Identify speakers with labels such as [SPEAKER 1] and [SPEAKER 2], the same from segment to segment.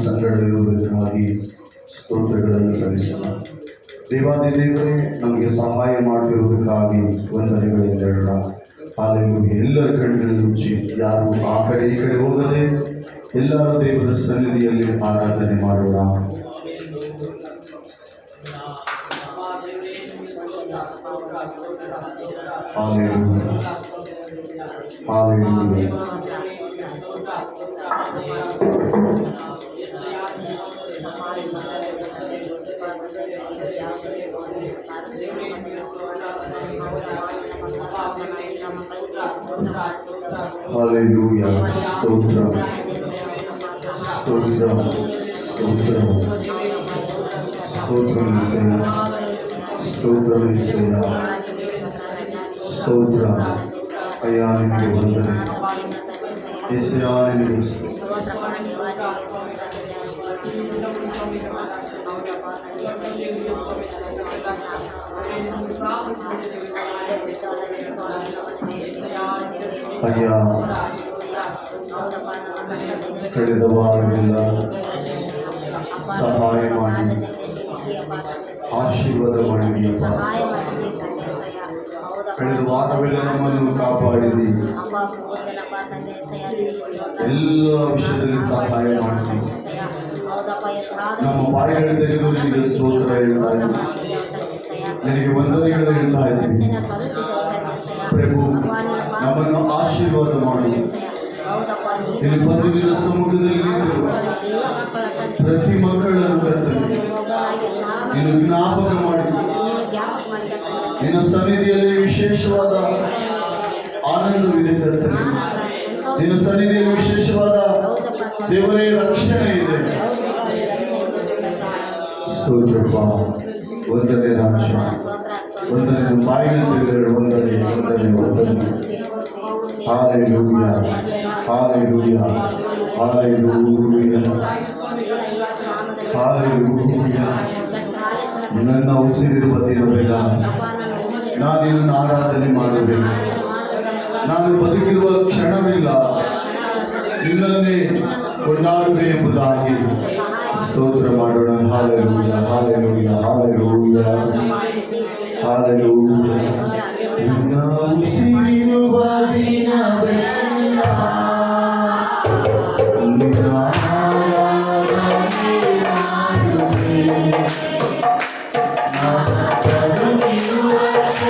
[SPEAKER 1] ಸಂಗಡ ಇರುವುದಕ್ಕಾಗಿ ಸ್ತೋತ್ರಗಳನ್ನು ಸಲ್ಲಿಸೋಣ. ದೇವಾದಿದೇವರೇ, ನಮಗೆ ಸಹಾಯ ಮಾಡುತ್ತಿರುವುದಕ್ಕಾಗಿ ವಂದನೆಗಳಿಂದ ಹೇಳೋಣ. ಹಾಲೆಲೂಯಾ. ಎಲ್ಲರ ಕಣ್ಣಲ್ಲಿ ಮುಚ್ಚಿ, ಯಾರು ಆ ಕಡೆ ಈ ಕಡೆ ಹೋಗದೆ ಎಲ್ಲರೂ ದೇವರ ಸನ್ನಿಧಿಯಲ್ಲಿ ಆರಾಧನೆ ಮಾಡೋಣ. Hallelujah, hallelujah. Hallelujah. Stotram. Stotram. Stotram. Stotram Isaiah. Stotram Isaiah. Stotram. Ayanike vandane. Isaiah ಅಯ್ಯ, ಕಳೆದ ವಾರವೆಲ್ಲ ಸಹಾಯ ಮಾಡಿ ಆಶೀರ್ವಾದ ಮಾಡಿದೀಯಪ್ಪ. ಕಳೆದ ವಾರವೆಲ್ಲ ನಮ್ಮನ್ನು ಕಾಪಾಡಿದಿ, ಎಲ್ಲ ವಿಷಯದಲ್ಲಿ ಸಹಾಯ ಮಾಡ್ತೀವಿ. ನಮ್ಮ ಬಾಯಿಗಳು ತೆಗೆದು ನಿನಗೆ ಸ್ತೋತ್ರ ಹೇಳ್ತಾ ಇದ್ದೀವಿ, ನಿನಗೆ ವಂದನೆಗಳು ಹೇಳ್ತಾ ಇದ್ದೀವಿ. ಪ್ರಭು, ನಮ್ಮನ್ನು ಆಶೀರ್ವಾದ ಮಾಡಿ ಇಲ್ಲಿ ಬಂದಿನ ಸಮ್ಮುಖದಲ್ಲಿ ಪ್ರತಿ ಮಕ್ಕಳನ್ನು ಕರ್ತನೆ ನೀನು ಜ್ಞಾಪಕ ಮಾಡಿ ನಿನ್ನ ಸನ್ನಿಧಿಯಲ್ಲಿ ವಿಶೇಷವಾದ ಆನಂದವಿದೆ ಕರ್ತನೆ. ನಿನ್ನ ಸನ್ನಿಧಿಯಲ್ಲಿ ವಿಶೇಷವಾದ ದೇವರೇ ರಕ್ಷಣೆ ಇದೆ. ಸ್ತೋತ್ರಪ್ಪ. ವಂದನೆ ರಾಜ, ವಂದನೆ ಬಾಯಿನಲ್ಲಿ ವಂದನೆ ವಂದನೆ ವಂದನೆ. Hallelujah, hallelujah, hallelujah, hallelujah. ನನ್ನ ಉಸಿರಿರುವ ದೇವರೆಲ್ಲ ನಾನು ನಿನ್ನನ್ನು ಆರಾಧನೆ ಮಾಡಬೇಕು. ನಾನು ಬದುಕಿರುವ ಕ್ಷಣವಿಲ್ಲ ನಿನ್ನನ್ನೇ ಕೊಂಡಾಡುವೆ ಎಂಬುದಾಗಿ ಸ್ತೋತ್ರ ಮಾಡೋಣ. Hallelujah, hallelujah, hallelujah, hallelujah. ನಿನ್ನ ಉಸಿರಿರುವ ದಿನವೆಲ್ಲ ನಿನ್ನ ಆರಾಧನೆ ಮಾಡುವೆ. ಬದುಕಿರುವ ಕ್ಷಣವೆಲ್ಲ ನಿನ್ನ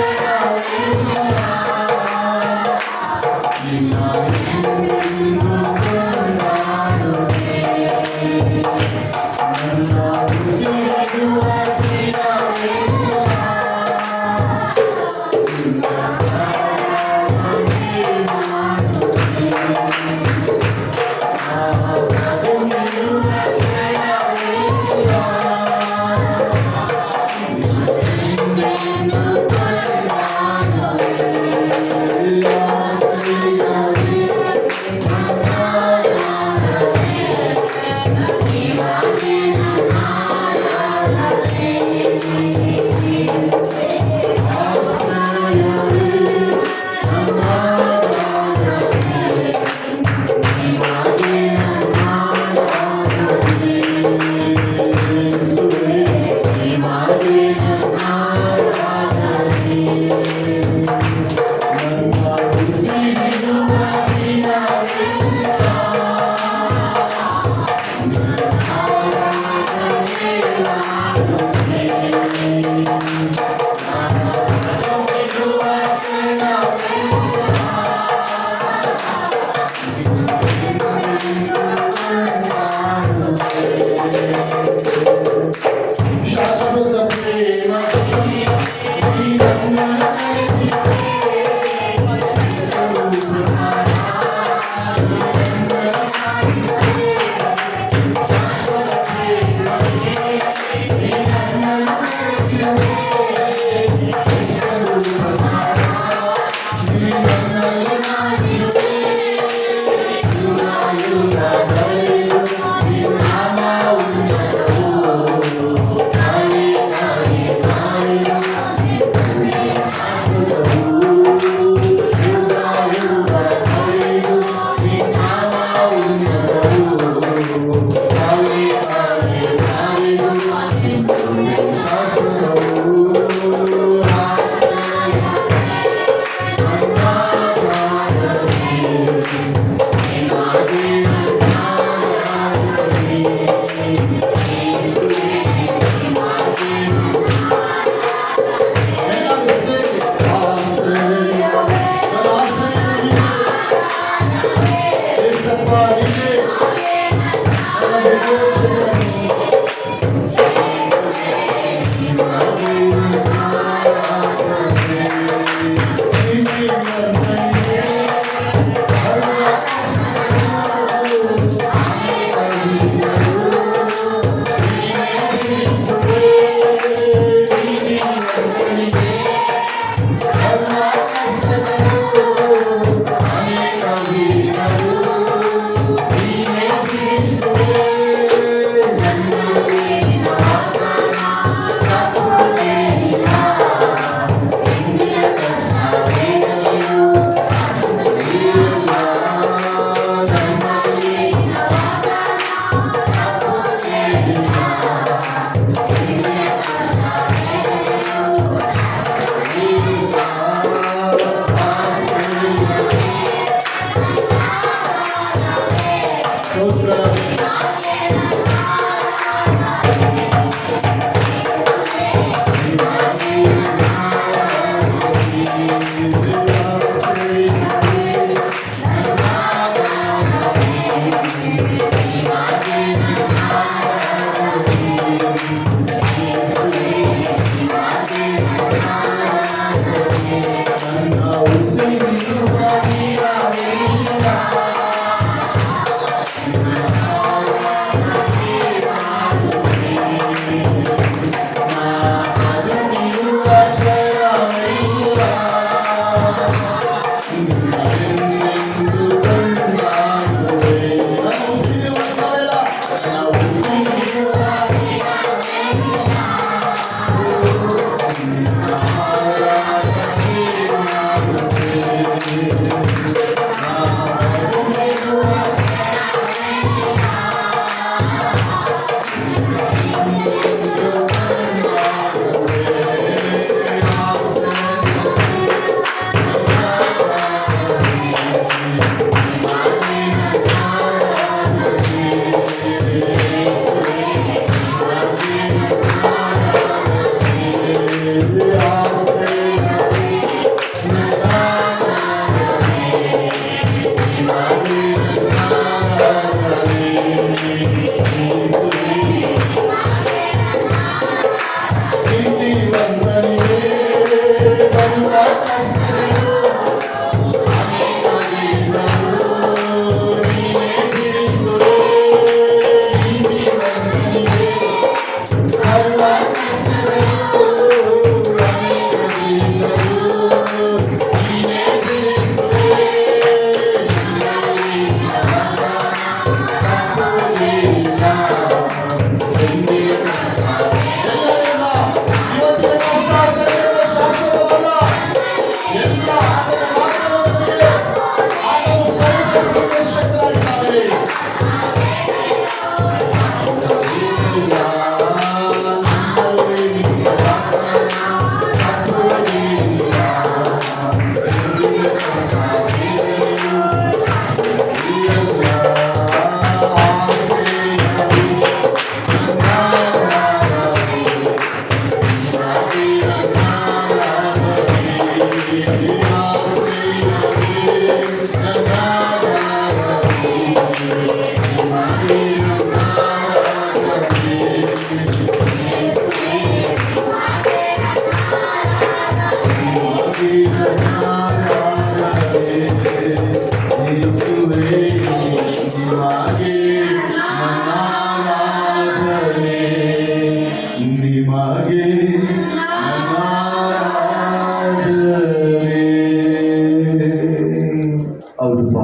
[SPEAKER 1] ಹೌದಪ್ಪ,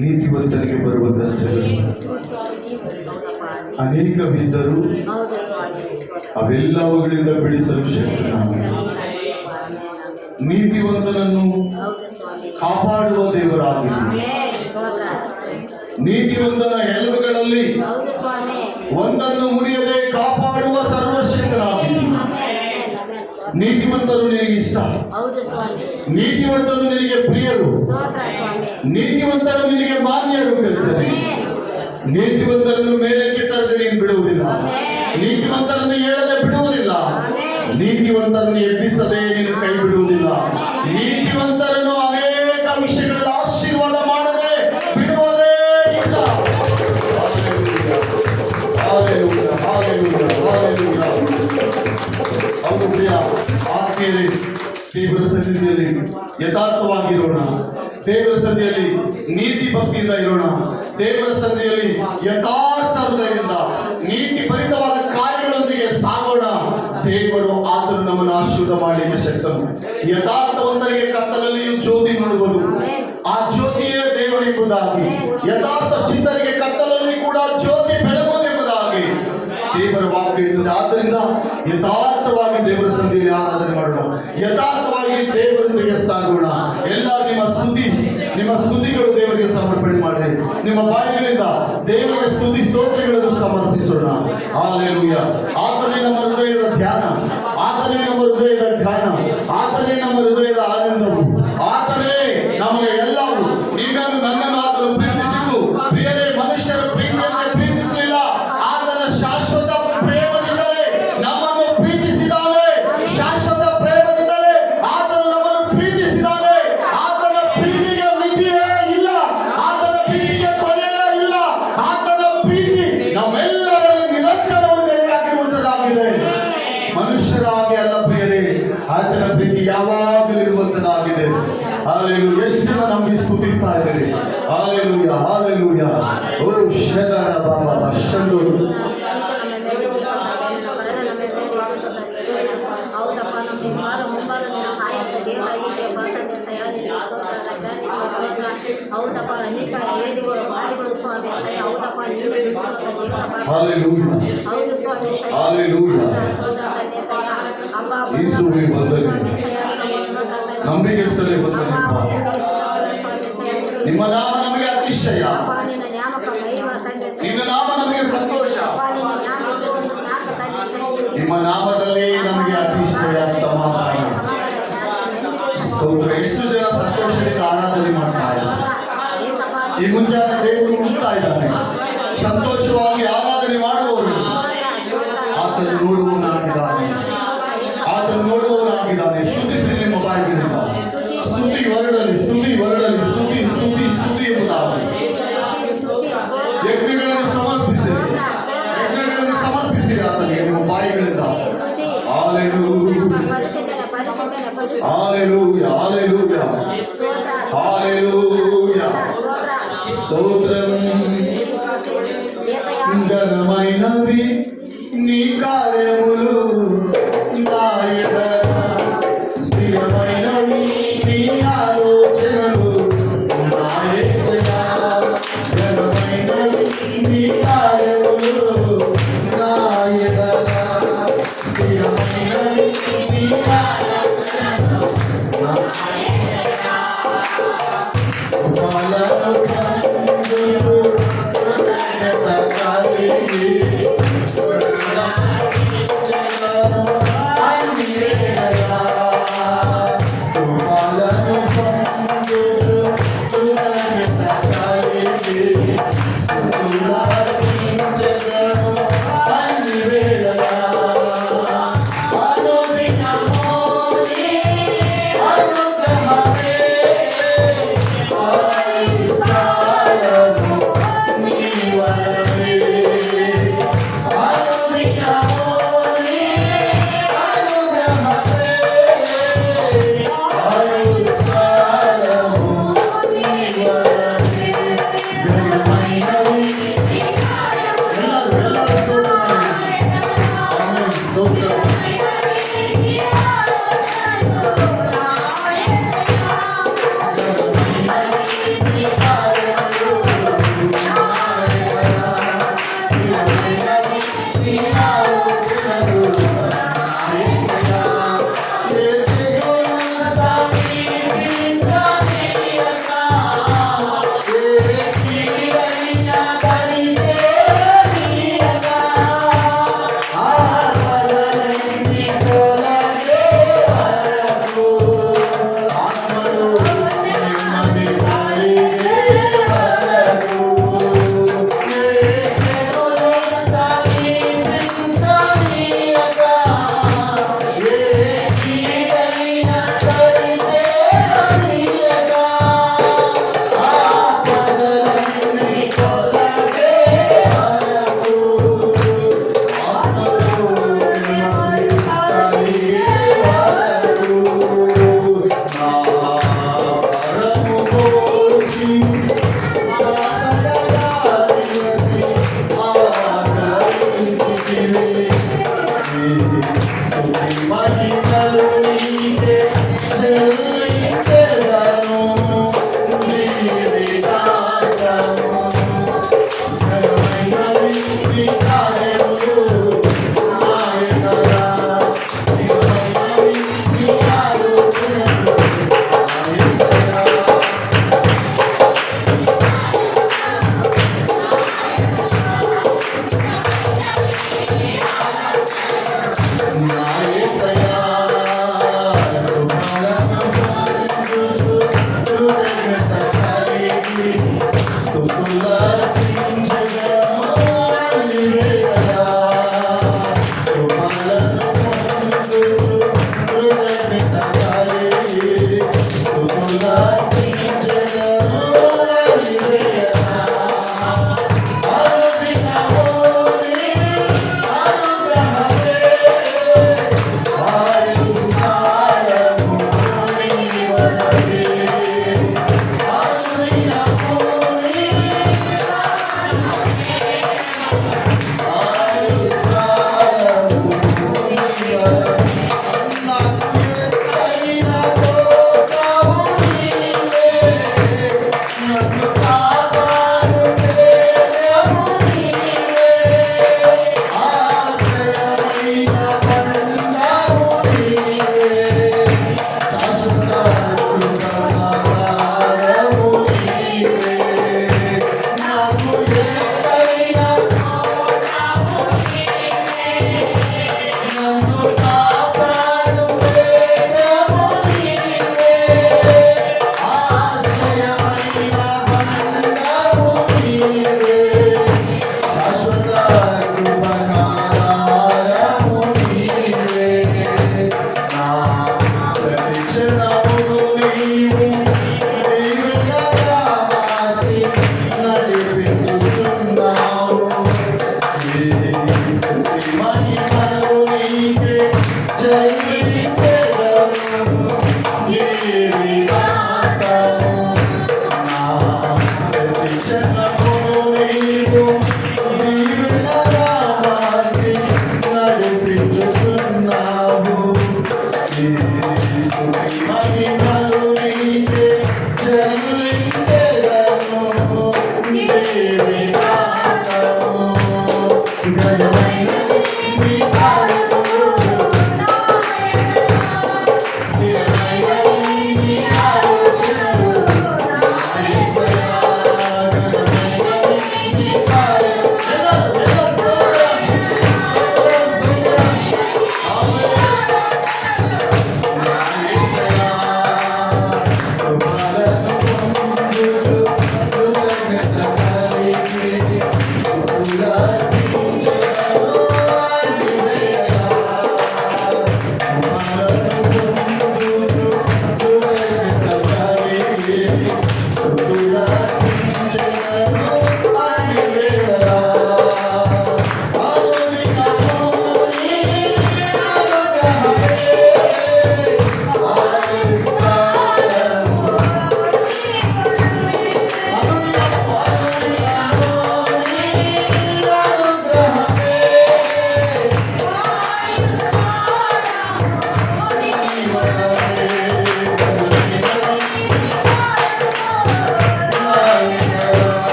[SPEAKER 1] ನೀತಿವಂತರಿಗೆ ಬರುವ ಕಷ್ಟಗಳು ಅನೇಕವಿದ್ದರೂ ಅವೆಲ್ಲವುಗಳಿಂದ ಬಿಡಿಸಲು ಶಕ್ತನಾದ ನೀತಿವಂತನನ್ನು ಕಾಪಾಡುವ ದೇವರಾಗಿದೆ. ನೀತಿವಂತನ ಎಲುಬುಗಳಲ್ಲಿ
[SPEAKER 2] ಹೌದು ಸ್ವಾಮಿ.
[SPEAKER 1] ಒಂದನ್ನು ಮುರಿಯದೆ ಕಾಪಾಡುವ ಸರ್ವಶಕ್ತನಾಗಿ. ನೀತಿವಂತರು ನಿನಗೆ ಇಷ್ಟ.
[SPEAKER 2] ಹೌದು ಸ್ವಾಮಿ.
[SPEAKER 1] ನೀತಿವಂತರು ನಿನಗೆ ಪ್ರಿಯರು.
[SPEAKER 2] ಸ್ತೋತ್ರ ಸ್ವಾಮಿ.
[SPEAKER 1] ನೀತಿವಂತರು ನಿನಗೆ ಮಾನ್ಯರು ಕಲಿತರೆ. ನೀತಿವಂತರನ್ನು ಮೇಲಕ್ಕೆ ತರದೆ ನೀನು ಬಿಡುವುದಿಲ್ಲ. ನೀತಿವಂತರನ್ನು ಹೇಳದೆ ಬಿಡುವುದಿಲ್ಲ. ನೀತಿವಂತರನ್ನು ಎಬ್ಬಿಸದೆ ನೀನು ಕೈ ಬಿಡುವುದಿಲ್ಲ. ನೀತಿವಂತರನ್ನು ಅನೇಕ ವಿಷಯಗಳಲ್ಲಿ ಆಶೀರ್ವಾದ ಮಾಡದೆ ಬಿಡುವುದೇ ಇಲ್ಲ. Hallelujah, hallelujah, hallelujah. ಹೌದು ಪ್ರಿಯ ಆತ್ಮೀಯರೇ, ದೇವರ ಸನ್ನಿಧಿಯಲ್ಲಿ ಯಥಾರ್ಥವಾಗಿರೋಣ. ದೇವರ ಸನ್ನಿಧಿಯಲ್ಲಿ ನೀತಿ ಭಕ್ತಿಯಿಂದ ಇರೋಣ. ದೇವರ ಸನ್ನಿಧಿಯಲ್ಲಿ ಯಥಾರ್ಥ ಹೃದಯದಿಂದ ನೀತಿ ಭರಿತವಾದ ಕಾರ್ಯಗಳೊಂದಿಗೆ ಸಾಗೋಣ. ದೇವರು ಆತನು ನಮ್ಮನ್ನು ಆಶೀರ್ವಾದ ಮಾಡಲಿಕ್ಕೆ ಶಕ್ತನು. ಯಥಾರ್ಥವಂತರಿಗೆ ಕತ್ತಲಲ್ಲಿಯೂ ಜ್ಯೋತಿ ಮಾಡುವುದು, ಆ ಜ್ಯೋತಿಯೇ ದೇವರೆಂಬುದಾಗಿ. ಯಥಾರ್ಥ ಚಿತ್ತರಿಗೆ ಕತ್ತಲಲ್ಲಿ ಕೂಡ ಜ್ಯೋತಿ ಬೆಳಗುವುದೆಂಬುದಾಗಿ ದೇವರ ವಾಕ್ಯ ಇರುತ್ತದೆ. ಆದ್ದರಿಂದ ಯಥಾರ್ಥವಾಗಿ ದೇವರ ಸನ್ನಿಧಿಯಲ್ಲಿ ಆರಾಧನೆ ಮಾಡೋಣ. ಯಥಾರ್ಥವಾಗಿ ದೇವರೊಂದಿಗೆ ಸಾಗೋಣ. ಎಲ್ಲ ನಿಮ್ಮ ಸ್ತುತಿಗಳು ದೇವರಿಗೆ ಸಮರ್ಪಣೆ ಮಾಡಿ. ನಿಮ್ಮ ಬಾಯಿಗಳಿಂದ ದೇವರಿಗೆ ಸ್ತುತಿ ಸ್ತೋತ್ರಗಳನ್ನು ಸಮರ್ಪಿಸೋಣ. ಹಾಲೆಲೂಯಾ. ಆತನೇ ನಮ್ಮ ಹೃದಯದ ಧ್ಯಾನ, ಆತನೇ ನಮ್ಮ ಹೃದಯದ ಧ್ಯಾನ, ಆತನೇ ನಮ್ಮ ಹೃದಯದ ಆನಂದವು, ಆತನೇ ನಮಗೆ ಎಲ್ಲವೂ. ನಿನ್ನನ್ನು ನನ್ನನ್ನು ಆತನು ಪ್ರೀತಿಸಿದ್ದು ಪ್ರಿಯರೇ, ಮನುಷ್ಯರ ಪ್ರೀತಿಯಂತೆ ಪ್ರೀತಿಸಲಿಲ್ಲ. ಆತನ ಶಾಶ್ವತ ಪ್ರೇಮದಿಂದಲೇ ನಮ್ಮನ್ನು ಪ್ರೀತಿಸಿದ್ದಾನೆ. ಶಾಶ್ವತ ಪ್ರೇಮದಿಂದಲೇ ಆತನು ನಮ್ಮನ್ನು ಪ್ರೀತಿಸಿದ್ದಾನೆ. ಆತನ ಪ್ರೀತಿಗೆ ಮಿತಿಯೇ ಇಲ್ಲ. ಆತನ ಪ್ರೀತಿಗೆ ಕೊನೆಯೇ ಇಲ್ಲ. ಆತನ ಪ್ರೀತಿ ನಮ್ಮೆಲ್ಲರಲ್ಲಿ ನಿರಂತರವು ನೆಲೆಯಾಗಿರುವಂತದ್ದಾಗಿದೆ. ಮನುಷ್ಯರಾಗಿ ಅಲ್ಲ ಪ್ರಿಯರೇ, ಆತನ ಪ್ರೀತಿ ಯಾವಾಗಲೂ ಇರುವಂತದ್ದಾಗಿದೆ. ಹಾಲೆಲೂಯಾ. ಎಷ್ಟು ಜನ ನಮಗೆ ಸ್ತುತಿಸ್ತಾ ಇದ್ದಾರೆ. Hallelujah, hallelujah. ಓ ಶಗರ ಬಾಬಾ ಶಂಡೂರು.
[SPEAKER 2] ಹೌದಪ್ಪ, ನಮ್ಮ ಬಾರ ಮುಂಬಾರ ಕಾಯುತ್ತ ದೇವರಾಗಿದೆಯಪ್ಪ ತಂದೆ ಸಯಾನಿಗೆ ಸ್ತೋತ್ರ, ರಜಾನಿಗೆ ಸ್ತೋತ್ರ. ಹೌದಪ್ಪ, ಅನೇಕ ಏದಿಗಳು ಬಾಲಿಗಳು ಸ್ವಾಮಿ ಸಯ. ಹೌದಪ್ಪ, ನೀನೇ ಬಿಡಿಸುವಂತ ದೇವರ ಪಾತ್ರ. ಹೌದು ಸ್ವಾಮಿ ಸಯ. ಸ್ತೋತ್ರ ತಂದೆ ಸಯ. ಅಪ್ಪ ಸ್ವಾಮಿ ಸಯ
[SPEAKER 1] ನಂಬಿಕೆಸ್ತಲೇ
[SPEAKER 2] ಸ್ವಾಮಿ ಸಯ.
[SPEAKER 1] ನಿಮ್ಮ ನಾಮ ನಮಗೆ ಅತಿಶಯ.
[SPEAKER 2] ಅಪ್ಪ, ನಿನ್ನ ನ್ಯಾಮಕ ಮಹಿಮಾ ತಂದೆ ಸಯ.
[SPEAKER 1] ನಿನ್ನ ನಾಮ ನಮಗೆ ಸಂತೋಷ.
[SPEAKER 2] ಅಪ್ಪ, ನಿನ್ನ ನ್ಯಾಮ ಇದ್ದರೂ ಒಂದು ಸಾಕು ತಂದೆ ಸಯ.
[SPEAKER 1] ನಿಮ್ಮ ನಾಮದಲ್ಲಿ ನಮಗೆ ಅತಿಶಯ ಸಮಾಧಾನ. ಸ್ತೋತ್ರ. ಎಷ್ಟು ಜನ ಸಂತೋಷದಿಂದ ಆರಾಧನೆ ಮಾಡ್ತಾ ಇದ್ದಾರೆ. ಈ ಮುಂಜಾನೆ ದೇವರು ಹುಟ್ಟುತ್ತಾ ಇದ್ದಾನೆ. ಸಂತೋಷವಾಗಿ ಆರಾಧನೆ ಮಾಡುವವರು ಆತನು ನೋಡುವವನಾಗಿದ್ದಾನೆ. ಆತನು ನೋಡುವವನಾಗಿದ್ದಾನೆ. ಸ್ತುತಿಸಿ ನಿಮ್ಮ ಬಾಯಿಗಳಿಂದ. ಸ್ತುತಿ ಹೊರಡಲಿ, ಸ್ತುತಿ ಹೊರಡಲಿ, ಸ್ತುತಿ ಸ್ತುತಿ ಸ್ತುತಿ ಎಂಬುದಾಗಿ ಯಜ್ಞಗಳನ್ನು ಸಮರ್ಪಿಸಿ, ಯಜ್ಞಗಳನ್ನು ಸಮರ್ಪಿಸಿದ ಆತನಿಗೆ ನಿಮ್ಮ ಬಾಯಿಗಳಿಂದ. Hallelujah, hallelujah, hallelujah. స్తోత్రం. ఘనమైనవి నీ కార్యములు, నా ఎడల స్థిరమైనవి నీ ఆలోచనలు, నా యేసయ్యా. ఘనమైనవి నీ కార్యములు, నా ఎడల స్థిరమైనవి నీ ఆలోచనలు, నా యేసయ్యా. Oh దీవెనగా మార్చి నడిపించుతున్నావు. నీ స్తుతి మహిమలు నీకే చెల్లించెదను. నీవే కారణము. ఘనమైన నీ కార్యములు స్థిరమైన నీ ఆలోచనలు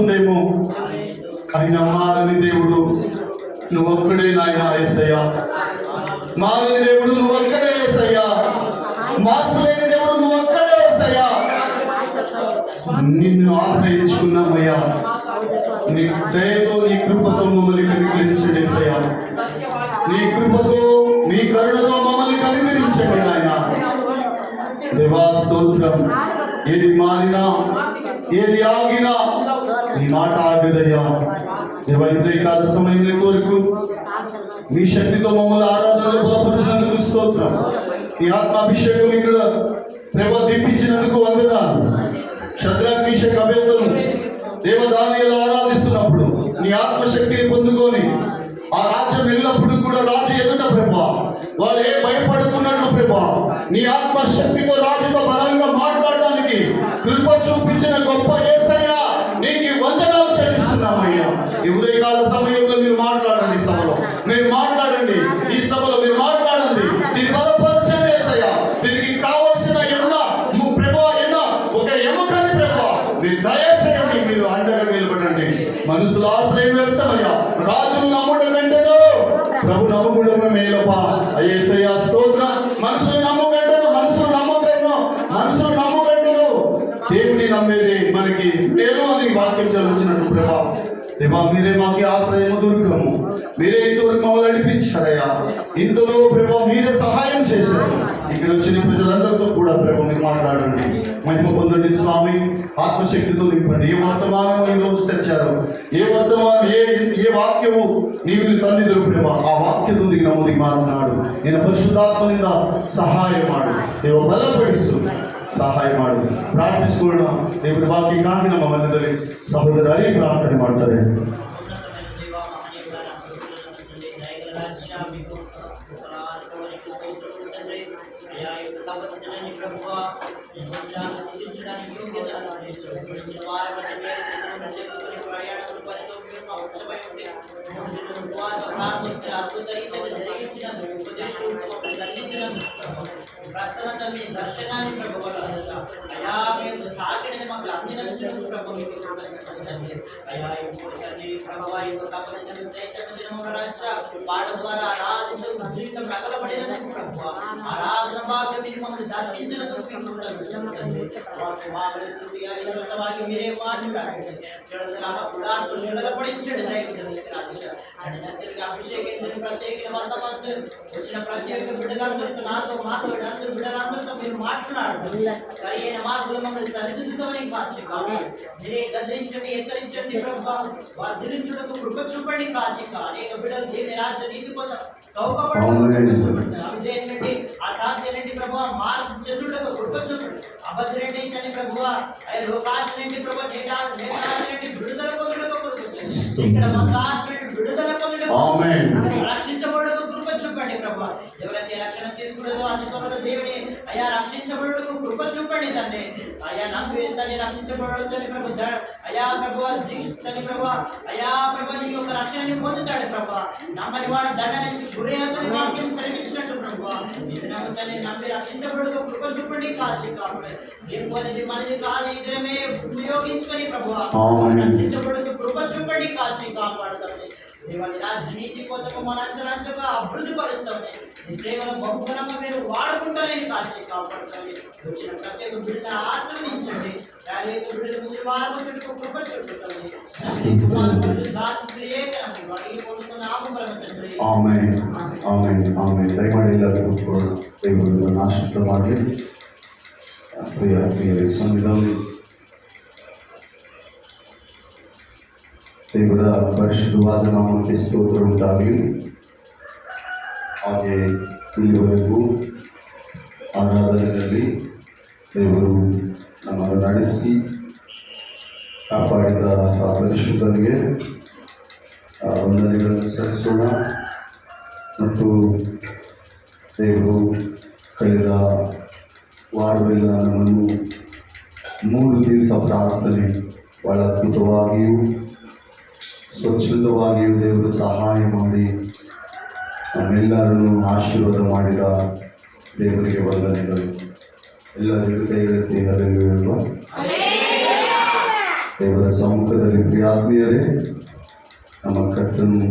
[SPEAKER 1] ఉందేమో, ఆయన మారని దేవుడు నువ్వు ఒక్కడే నాయన యేసయ్యా. మారని దేవుడు నువ్వు ఒక్కడే యేసయ్యా. మార్పు లేని దేవుడు నువ్వు ఒక్కడే యేసయ్యా. నిన్ను ఆశ్రయించుకున్నామయ్యా. నీ దయతో నీ కృపతో మమ్మల్ని కనికరించండి యేసయ్యా. నీ కృపతో నీ కరుణతో మమ్మల్ని కనికరించండి నాయన. దేవా స్తోత్రం. ఏది మారినా ఏది ఆగినా నీ మాట ఆగదయ్యా. దేవా ఉదయకాల సమయంలో కోరుకు మీ శక్తితో మమ్మల్ని ఆరాధనలో బలపరిచినందుకు స్తోత్రం. నీ ఆత్మాభిషేకం ఇక్కడ ప్రభా దింపించినందుకు వందనాలు. శద్రక్ మేషక్ అబేద్నెగోను దేవదానియేలు ఆరాధిస్తున్నప్పుడు నీ ఆత్మశక్తిని పొందుకొని ఆ రాజ్యం ఎల్లప్పుడు కూడా రాజు ఎదుట ప్రభా వాళ్ళు ఏ భయపడుతున్నట్లు ప్రభా నీ ఆత్మశక్తితో రాజుతో బలంగా మాట్లాడడానికి కృప చూపించిన గొప్ప యేసయ్యా నీకు వందనాలు చెల్లిస్తున్నామయ్యా. ఈ ఉదయకాల సమయంలో మీరు మాట్లాడండి. సభలో మీరు మాట్లాడండి. ఈ సభలో మీరు మాట్లాడండి. దీన్ని బలపరచండి యేసయ్యా. దీనికి కావలసిన ప్రభా ఒక ఎముకని ప్రభా మీరు దయచేయండి. మీరు అండగా నిలబడండి. మనుషుల ఆశ్రయం వ్యర్థమయ్యా. రాజును నమ్ముట కంటేనో ప్రభు నమ్ముకుంటే మేలపా. యేసయ్యా స్తోత్రం. మనుషులు నమ్ముకంటేనో మనుషులు నమ్ముకంటేనో దేవుని నమ్మేది మనకి మేలు అని వాక్యం చదివించినట్టు ప్రభా దేవా మీరే మాకి ఆశ్రయము దుర్గము. మీరే ఇంతవరకు మమ్మల్ని నడిపించారయ్యా. ఇంతలో ప్రభా మీరే సహాయం చేశారు. ఇక్కడ వచ్చిన ప్రజలందరితో కూడా ప్రభా మీరు మాట్లాడండి. మహిమ పొందండి స్వామి. ఆత్మశక్తితో నింపండి. ఏ వర్తమానం ఈ రోజు తెచ్చారు, ఏ వర్తమానం ఏ వాక్యము నీవు తల్లిదండ్రులు ప్రభా ఆ వాక్యతో దిగిన ముందుకు మాట్లాడు. నేను పరిశుద్ధాత్మనింದ ಸಹಾಯ ಮಾಡು. ದೇವ ಬಲಪಡಿಸು, ಸಹಾಯ ಮಾಡು. ಪ್ರಾರ್ಥಿಸಿಕೊಳ್ಳೋಣ. ದೇವರ ವಾಕ್ಯಕ್ಕಾಗಿ ನಮ್ಮ ಮಧ್ಯದಲ್ಲಿ ಸಹೋದರರೇ ಪ್ರಾರ್ಥನೆ ಮಾಡ್ತಾರೆ.
[SPEAKER 3] ప్రసన్నత మీ దర్శనాన్ని ప్రభువల్ల అయా మీరు తాకిడిని మాకు అందించినందుకు ప్రభు మీకు అయా తండ్రి ప్రభువా ఈ సంబంధించిన శ్రేష్ఠమైన దినముల రాజ్య పాట ద్వారా ఆరాధించు జీవితం నగలబడినందుకు ప్రభువా ఆరాధన భాగ్యం మీరు మమ్మల్ని దర్శించినందుకు మీకు మీరే మాట్లాడండి. నిలబడించండి రాజ్య అభిషేకం ప్రత్యేక వర్తమానం వచ్చిన ప్రత్యేక బిడ్డలందరితో నాతో మాతో బిడ్డలందరితో మీరు మాట్లాడండి. సరైన మార్పులు మమ్మల్ని సరిదిద్దుతోనే కాచి మీరే గద్రించండి, హెచ్చరించండి ప్రభు. వారు దిరించుటకు కృప చూపండి కాచి. అనేక బిడ్డలు దేవుని రాజ్య నీతి కోసం అవిధేయులండి, అసాధ్యులండి ప్రభు. మార్పు చెందుటకు కృప చూపండి. అభద్రేంటి అని ప్రభు లోకాశనండి ప్రభు నేతాలండి విడుదల పొందుటకు కృప చూపండి. ఇక్కడ విడుదల పొందుటకు రక్షించబడుటకు కృప చూపండి ప్రభు. ఎవరైతే రక్షణ తీసుకున్నదో అందులో దేవుని అయా రక్షించబడుటకు కృప చూపండి తండ్రి. అయా నమ్మి తండ్రి రక్షించబడుతుంది ప్రభు. అయా ప్రభు దీక్షిస్తాని ప్రభు. అయా ప్రభు నీ యొక్క రక్షణని పొందుతాడు ప్రభు. నమ్మని వాడు దండనికి గురయ్యని వాక్యం సెలవించినట్టు ప్రభు. తండ్రి నమ్మి రక్షించబడుటకు కృప చూపండి కాచి కాపాడు. దేవునిది మనది కాదు ఇద్దరమే ఉపయోగించుకొని ప్రభు రక్షించబడుటకు కృప చూపండి కాచి కాపాడుతుంది. దేవుని రాజ్య నీతి కోసం మన అంచనాంచగా అభివృద్ధి పరుస్తుంది. ఈ సేవను బహుఘనంగా మీరు వాడుకుంటారని కాచి కాపాడుతుంది. వచ్చిన ప్రత్యేక బిడ్డ ఆశ్రయించండి. బిడ్డ ముందు వారు చుట్టూ కృప చూపిస్తుంది.
[SPEAKER 1] ದೇವರ ಪರಿಶುದ್ಧವಾದ ನಾಮಕ್ಕೆ ಸ್ತೋತ್ರ ಉಂಟಾಗಲಿ. ಹಾಗೆ ಇಲ್ಲಿವರೆಗೂ ಆರಾಧನೆಯಲ್ಲಿ ದೇವರು ನಮ್ಮನ್ನು ನಡೆಸಿ ಕಾಪಾಡಿದ ಆ ಪರಿಶುದ್ಧನಿಗೆ ವಂದನೆಗಳನ್ನು ಸಲ್ಲಿಸೋಣ. ಮತ್ತು ದೇವರು ಕಳೆದ ವಾರವೆಲ್ಲ ನಮ್ಮನ್ನು 3 ದಿವಸ ಪ್ರಾರ್ಥನೆ ಭಾಳ ಅದ್ಭುತವಾಗಿಯೂ ಸ್ವಚ್ಛಂದವಾಗಿಯೂ ದೇವರು ಸಹಾಯ ಮಾಡಿ ನಮ್ಮೆಲ್ಲರನ್ನು ಆಶೀರ್ವಾದ ಮಾಡಿದ ದೇವರಿಗೆ ವಂದನೆಗಳು. ಎಲ್ಲರಿಗೂ ಕೈಗೆತ್ತಿ ಹರಿಯುವ ದೇವರ ಸಮ್ಮುಖದಲ್ಲಿ ಪ್ರಿಯಾತ್ಮೀಯರೇ, ನಮ್ಮ ಕರ್ತನು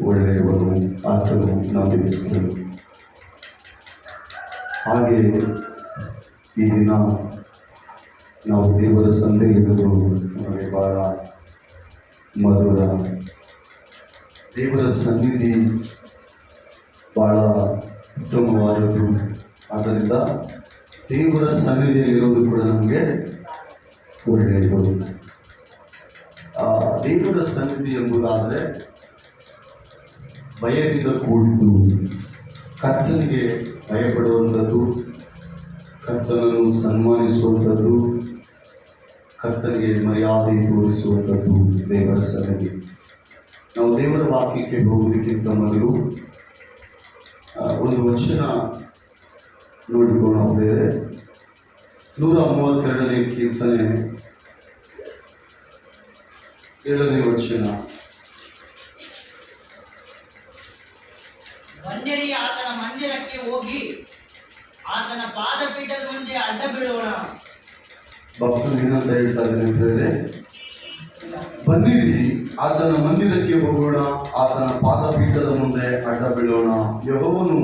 [SPEAKER 1] ಒಳ್ಳೆಯವನು, ಆತನು ನಂಬಿಕೆಸ್ತನು. ಹಾಗೆ ಈ ದಿನ ನಾವು ದೇವರ ಸಂಧಿಗಿರುವುದು ನಮಗೆ ಬಹಳ ಮಧುರ. ದೇವರ ಸನ್ನಿಧಿ ಬಹಳ ಉತ್ತಮವಾದದ್ದು. ಆದ್ದರಿಂದ ದೇವರ ಸನ್ನಿಧಿಯಲ್ಲಿರೋದು ಕೂಡ ನಮಗೆ ಒಳ್ಳೆಯದು. ದೇವರ ಸನ್ನಿಧಿ ಎಂಬುದಾದರೆ ಭಯದಿಂದ ಕೂಡಿದ್ದು, ಕರ್ತನಿಗೆ ಭಯಪಡುವಂಥದ್ದು, ಕರ್ತನನ್ನು ಸನ್ಮಾನಿಸುವಂಥದ್ದು, ಕರ್ತನಿಗೆ ಮರ್ಯಾದೆ ತೋರಿಸುವಂಥದ್ದು ದೇವರ ಸನ್ನಿಧಿ. ನಾವು ದೇವರ ವಾಕ್ಯಕ್ಕೆ ಹೋಗುವುದಕ್ಕಿಂತ ಮೊದಲು ಒಂದು ವಚನ ನೋಡಿಕೊಂಡು ಬೇರೆ 132ನೇ ಕೀರ್ತನೆ 7ನೇ ವಚನ.
[SPEAKER 3] ಬನ್ನಿರಿ, ಆತನ ಮಂದಿರಕ್ಕೆ ಹೋಗಿ ಆತನ ಪಾದಪೀಠದ ಮುಂದೆ ಅಡ್ಡ ಬೀಳೋಣ.
[SPEAKER 1] ಭಕ್ತರು ಏನಂತ ಹೇಳ್ತಾ ಇದ್ದಾನೆ ಹೇಳಿದ್ರೆ, ಬನ್ನಿರಿ ಆತನ ಮಂದಿರಕ್ಕೆ ಹೋಗೋಣ, ಆತನ ಪಾದಪೀಠದ ಮುಂದೆ ಅಡ್ಡ ಬೀಳೋಣ. ಯೆಹೋವನು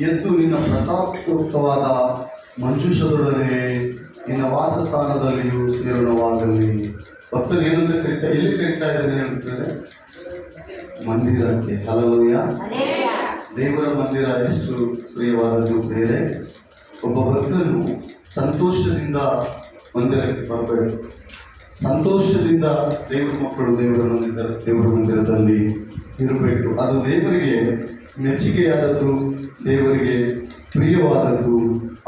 [SPEAKER 1] ಎದ್ದು ನಿನ್ನ ಪ್ರತಾಪಯುಕ್ತವಾದ ಮಂಜೂಷದೊಡನೆ ನಿನ್ನ ವಾಸಸ್ಥಾನದಲ್ಲಿಯೂ ಸೇರೋಣವಾಗಲಿ. ಭಕ್ತರು ಏನಂತ ಎಲ್ಲಿ ಕರೀತಾ ಇದ್ದಾನೆ ಹೇಳ್ತಾರೆ? ಮಂದಿರಕ್ಕೆ. ಹಲ್ಲೆಲೂಯ. ದೇವರ ಮಂದಿರ ಎಷ್ಟು ಪ್ರಿಯವಾದದ್ದು ಬೇರೆ. ಒಬ್ಬ ಭಕ್ತನು ಸಂತೋಷದಿಂದ ಮಂದಿರಕ್ಕೆ ಬರಬೇಕು. ಸಂತೋಷದಿಂದ ದೇವರ ಮಕ್ಕಳು ದೇವರ ಮಂದಿರದಲ್ಲಿ ಇರಬೇಕು. ಅದು ದೇವರಿಗೆ ಮೆಚ್ಚುಗೆಯಾದದ್ದು, ದೇವರಿಗೆ ಪ್ರಿಯವಾದದ್ದು.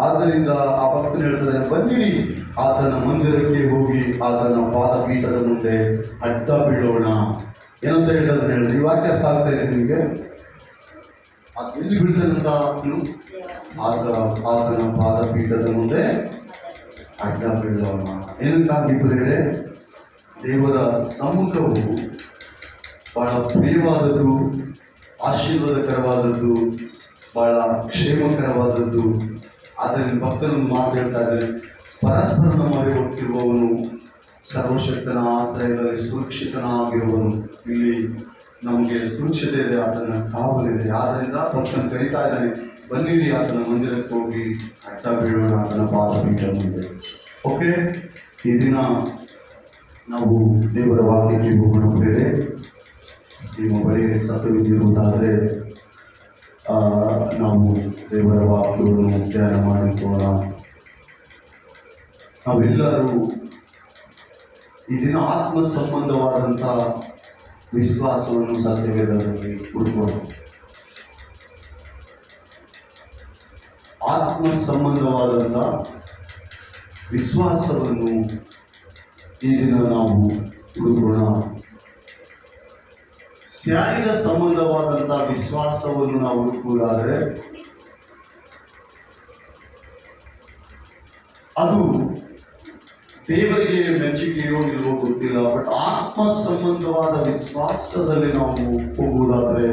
[SPEAKER 1] ಆದ್ದರಿಂದ ಆ ಭಕ್ತನು ಹೇಳ್ತಾರೆ, ಬನ್ನಿರಿ ಆತನ ಮಂದಿರಕ್ಕೆ ಹೋಗಿ ಆತನ ಪಾದಪೀಠದ ಮುಂದೆ ಅಡ್ಡ ಬೀಳೋಣ. ಏನಂತ ಹೇಳ್ತಾರೆ ಹೇಳಿದ್ರೆ, ಈ ವಾಕ್ಯ ಅರ್ಥ ಆಗ್ತಾ ಇದೆ ನಿಮಗೆ? ಅದು ಎಲ್ಲಿ ಬೀಳ್ತಾನಂತ? ಆತನ ಪಾದಪೀಠದ ಮುಂದೆ ಅಡ್ಡ ಬೀಳೋಣ. ಏನಂತಾಗಿ ಬರೆದರೆ, ದೇವರ ಸಮ್ಮುಖವು ಬಹಳ ಪ್ರಿಯವಾದದ್ದು, ಆಶೀರ್ವಾದಕರವಾದದ್ದು, ಬಹಳ ಕ್ಷೇಮಕರವಾದದ್ದು. ಆದ್ದರಿಂದ ಭಕ್ತರನ್ನು ಮಾತು ಹೇಳ್ತಾ ಇದ್ದಾರೆ, ಪರಸ್ಪರನ ಮೊರೆ ಹೋಗ್ತಿರುವವನು ಸರ್ವಶಕ್ತನ ಆಶ್ರಯದಲ್ಲಿ ಸುರಕ್ಷಿತನಾಗಿರುವನು. ಇಲ್ಲಿ ನಮಗೆ ಸುರಕ್ಷತೆ ಇದೆ, ಆತನ ಕಾವಲಿದೆ. ಆದ್ದರಿಂದ ಭಕ್ತನ ಕರೀತಾ ಇದ್ದಾನೆ, ಬನ್ನಿರಿ ಆತನ ಮಂದಿರಕ್ಕೆ ಹೋಗಿ ಅಡ್ಡ ಬೀಳೋಣ ಆತನ ಪಾದಪೀಠ ಮುಂದೆ. ಓಕೆ, ಈ ದಿನ ನಾವು ದೇವರ ವಾಕ್ಯಕ್ಕೆ ಹೋಗೋಣ. ಬೇರೆ ನಿಮ್ಮ ಬಳಿ ಸತ್ಯವಿದ್ದಿರುವುದಾದರೆ ನಾವು ದೇವರ ವಾಕ್ಯವನ್ನು ಧ್ಯಾನ ಮಾಡಿಕೊಳ್ಳೋಣ. ನಾವೆಲ್ಲರೂ ಈ ದಿನ ಆತ್ಮ ಸಂಬಂಧವಾದಂಥ ವಿಶ್ವಾಸವನ್ನು ಸತ್ಯವೇದದಲ್ಲಿ ಹುಡುಕೋಣ. ಆತ್ಮ ಸಂಬಂಧವಾದಂಥ ವಿಶ್ವಾಸವನ್ನು ಈ ದಿನ ನಾವು ಹುಡುಕೋಣ. ಶಾರೀರ ಸಂಬಂಧವಾದಂಥ ವಿಶ್ವಾಸವನ್ನು ನಾವು ಹುಡುಕುವುದಾದರೆ ಅದು ದೇವರಿಗೆ ಮೆಚ್ಚುಗೆಯೋ ಇಲ್ವೋ ಗೊತ್ತಿಲ್ಲ. ಬಟ್ ಆತ್ಮ ಸಂಬಂಧವಾದ ವಿಶ್ವಾಸದಲ್ಲಿ ನಾವು ಹೋಗುವುದಾದರೆ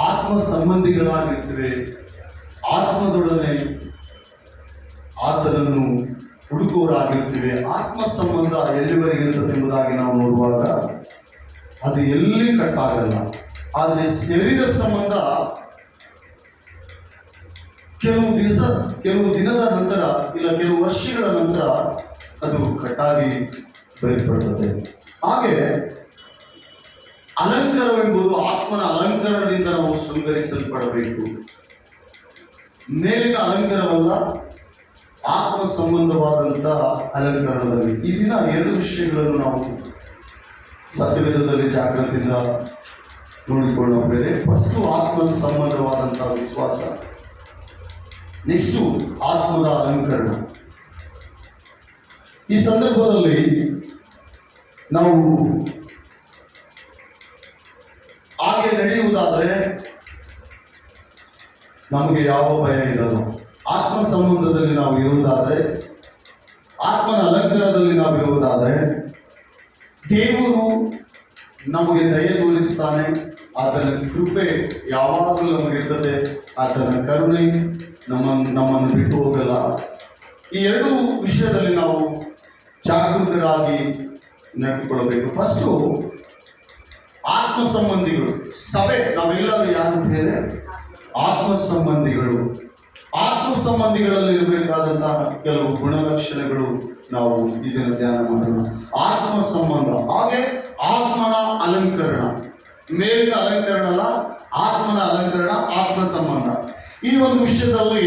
[SPEAKER 1] ಆತ್ಮ ಸಂಬಂಧಿಗಳಾಗಿರ್ತೇವೆ. ಆತ್ಮದೊಡನೆ ಆತನನ್ನು ಹುಡುಕುವರಾಗಿರ್ತೀವಿ. ಆತ್ಮ ಸಂಬಂಧ ಎಲ್ಲಿವರೆಗೆ ಇರ್ತದೆ ಎಂಬುದಾಗಿ ನಾವು ನೋಡುವಾಗ ಅದು ಎಲ್ಲಿ ಕಟ್ಟಾಗಲ್ಲ. ಆದರೆ ಶರೀರ ಸಂಬಂಧ ಕೆಲವು ದಿನದ ನಂತರ ಇಲ್ಲ ಕೆಲವು ವರ್ಷಗಳ ನಂತರ ಅದು ಕಟ್ಟಾಗಿ ಬಯಲ್ಪಡುತ್ತದೆ. ಹಾಗೆ ಅಲಂಕಾರವೆಂಬುದು ಆತ್ಮನ ಅಲಂಕರಣದಿಂದ ನಾವು ಶೃಂಗರಿಸಲ್ಪಡಬೇಕು. ಮೇಲಿನ ಅಲಂಕಾರವಲ್ಲ, ಆತ್ಮ ಸಂಬಂಧವಾದಂಥ ಅಲಂಕರಣದಲ್ಲಿ. ಈ ದಿನ ಎರಡು ವಿಷಯಗಳನ್ನು ನಾವು ಸತ್ಯವೇದದಲ್ಲಿ ಜಾಗೃತಿಯಿಂದ ನೋಡಿಕೊಳ್ಳಬೇರೆ. ಫಸ್ಟು ಆತ್ಮ ಸಂಬಂಧವಾದಂಥ ವಿಶ್ವಾಸ, ನೆಕ್ಸ್ಟು ಆತ್ಮದ ಅಲಂಕರಣ. ಈ ಸಂದರ್ಭದಲ್ಲಿ ನಾವು ಹಾಗೆ ನಡೆಯುವುದಾದರೆ ನಮಗೆ ಯಾವ ಭಯ ಇರಲ್ಲ. ಆತ್ಮ ಸಂಬಂಧದಲ್ಲಿ ನಾವು ಇರುವುದಾದರೆ, ಆತ್ಮನ ಅಲಂಕಾರದಲ್ಲಿ ನಾವು ಇರುವುದಾದರೆ ದೇವರು ನಮಗೆ ದಯೆ ತೋರಿಸ್ತಾನೆ. ಆತನ ಕೃಪೆ ಯಾವಾಗಲೂ ನಮಗಿರ್ತದೆ. ಆತನ ಕರುಣೆ ನಮ್ಮನ್ನು ಬಿಟ್ಟು ಹೋಗಲ್ಲ. ಈ ಎರಡೂ ವಿಷಯದಲ್ಲಿ ನಾವು ಜಾಗೃತರಾಗಿ ನಡೆದುಕೊಳ್ಳಬೇಕು. ಫಸ್ಟು ಆತ್ಮ ಸಂಬಂಧಿಗಳು, ಸಭೆ ನಾವೆಲ್ಲರೂ ಯಾರು ಬೇರೆ ಆತ್ಮ ಸಂಬಂಧಿಗಳು. ಆತ್ಮ ಸಂಬಂಧಿಗಳಲ್ಲಿ ಇರಬೇಕಾದಂತಹ ಕೆಲವು ಗುಣಲಕ್ಷಣಗಳು ನಾವು ಇದನ್ನು ಧ್ಯಾನ ಮಾಡೋಣ. ಆತ್ಮ ಸಂಬಂಧ, ಹಾಗೆ ಆತ್ಮನ ಅಲಂಕರಣ, ಮೇಲಿನ ಅಲಂಕರಣ ಅಲ್ಲ, ಆತ್ಮನ ಅಲಂಕರಣ, ಆತ್ಮ ಸಂಬಂಧ. ಈ ಒಂದು ವಿಷಯದಲ್ಲಿ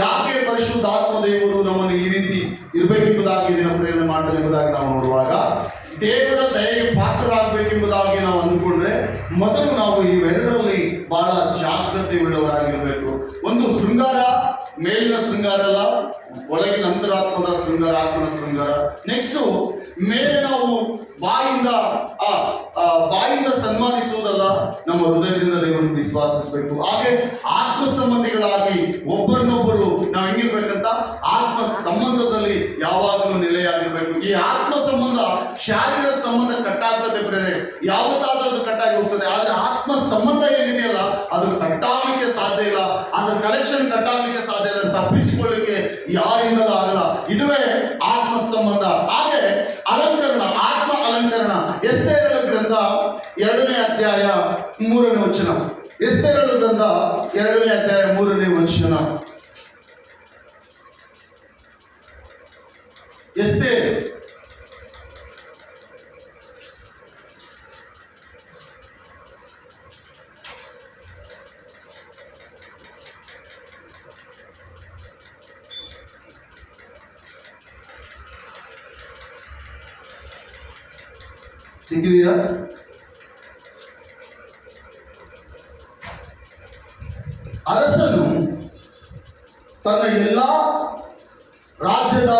[SPEAKER 1] ಯಾಕೆ ಪರಿಶುದ್ಧಾತ್ಮ ದೇವರು ನಮ್ಮನ್ನು ಈ ರೀತಿ ಇರಬೇಕೆಂಬುದಾಗಿ ದಿನ ಪ್ರೇರಣೆ ಮಾಡಲೆಂಬುದಾಗಿ ನಾವು ನೋಡುವಾಗ, ದೇವರ ದಯೆಗೆ ಪಾತ್ರರಾಗಬೇಕೆಂಬುದಾಗಿ ನಾವು ಅಂದುಕೊಂಡ್ರೆ ಮೊದಲು ನಾವು ಇವೆರಡರಲ್ಲಿ ಬಹಳ ಜಾಗ್ರತೆ ಉಳ್ಳವರಾಗಿರಬೇಕು. ಒಂದು ಶೃಂಗಾರ, ಮೇಲಿನ ಶೃಂಗಾರ ಅಲ್ಲ, ಒಳಗಿನ ಅಂತರಾತ್ಮದ ಶೃಂಗಾರ, ಆತ್ಮನ ಶೃಂಗಾರ. ನೆಕ್ಸ್ಟು ಮೇಲೆ ನಾವು ಬಾಯಿಂದ ಸನ್ಮಾನಿಸುವುದಲ್ಲ, ನಮ್ಮ ಹೃದಯದಿಂದ ದೇವರನ್ನು ವಿಶ್ವಾಸಿಸಬೇಕು. ಹಾಗೆ ಆತ್ಮ ಸಂಬಂಧಿಗಳಾಗಿ ಒಬ್ಬರನ್ನೊಬ್ಬರು ನಾವು ಹೆಂಗಿರ್ಬೇಕಂತ ಆತ್ಮ ಸಂಬಂಧದಲ್ಲಿ ಯಾವಾಗಲೂ ನೆಲೆಯಾಗಿರ್ಬೇಕು. ಈ ಆತ್ಮ ಸಂಬಂಧ ಶಾರೀರ ಸಂಬಂಧ ಕಟ್ಟಾಗ್ತದೆ ಪ್ರೇರೆ, ಯಾವತ್ತಾದ್ರೂ ಅದು ಕಟ್ಟಾಗಿ ಹೋಗ್ತದೆ. ಆದ್ರೆ ಆತ್ಮ ಸಂಬಂಧ ಏನಿದೆಯಲ್ಲ ಅದು ಕಟ್ಟಾಗಲಿಕ್ಕೆ ಸಾಧ್ಯ ಇಲ್ಲ, ಅದ್ರ ಕಲೆಕ್ಷನ್ ಕಟ್ಟಾಗಲಿಕ್ಕೆ ಸಾಧ್ಯ ಇಲ್ಲ, ತಪ್ಪಿಸಿಕೊಳ್ಳಿಕ್ಕೆ ಯಾರಿಂದಲೂ ಆಗಲ್ಲ. ಇದುವೇ ಆತ್ಮ ಸಂಬಂಧ. ಹಾಗೆ ಅಲಂಕರಣ, ಆತ್ಮ ಅಲಂಕರಣ. ಎಸ್ತೇರಳ ಗ್ರಂಥ 2ನೇ ಅಧ್ಯಾಯ 3ನೇ ವಚನ. ಎಸ್ತೇರಳ ಗ್ರಂಥ 2ನೇ ಅಧ್ಯಾಯ 3ನೇ ವಚನ. ಎಸ್ತೇರ್ ಸಿಕ್ಕಿದೆಯಾ? ಅರಸನು ತನ್ನ ರಾಜ್ಯದ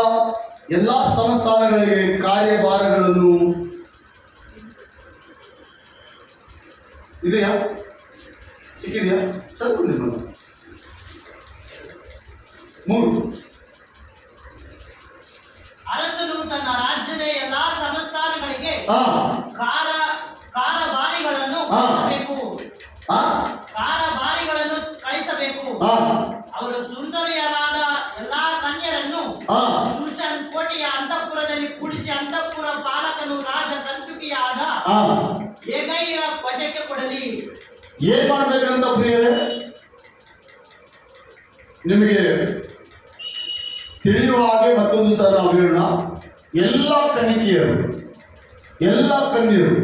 [SPEAKER 1] ಎಲ್ಲಾ ಸಂಸ್ಥಾನಗಳಿಗೆ ಕಾರ್ಯಭಾರಗಳನ್ನು ಇದೆಯಾ? ಸಿಕ್ಕಿದೆಯಾ? ಸ್ವಲ್ಪ 3.
[SPEAKER 3] ಅರಸನು ತನ್ನ ರಾಜ್ಯದ ಎಲ್ಲಾ ಸಂಸ್ಥಾನಗಳಿಗೆ ಕಾರಭಾರಿಗಳನ್ನು ಕಳಿಸಬೇಕು. ಕಾರಭಾರಿಗಳನ್ನು ಕಳಿಸಬೇಕು. ಅವರು ಸುಂದರಿಯರಾದ ಎಲ್ಲಾ ಕನ್ಯರನ್ನು ಶೂಷನ್ ಕೋಟೆಯ ಅಂತಃಪುರದಲ್ಲಿ ಕೂಡಿಸಿ ಅಂತಃಪುರ ಪಾಲಕನು ರಾಜ ಕನ್ಸುಕಿಯಾದ ಹೇಗೈಯ ವಶಕ್ಕೆ ಕೊಡಲಿ.
[SPEAKER 1] ಏನ್ ಮಾಡ್ಬೇಕಂತ ಪ್ರಿಯರೇ, ನಿಮಗೆ ತಿಳಿಯುವ ಹಾಗೆ ಮತ್ತೊಂದು ಸಲ ನಾವು ಹೇಳೋಣ. ಎಲ್ಲ ಕನ್ಯೆಯರು, ಎಲ್ಲ ಕನ್ಯರು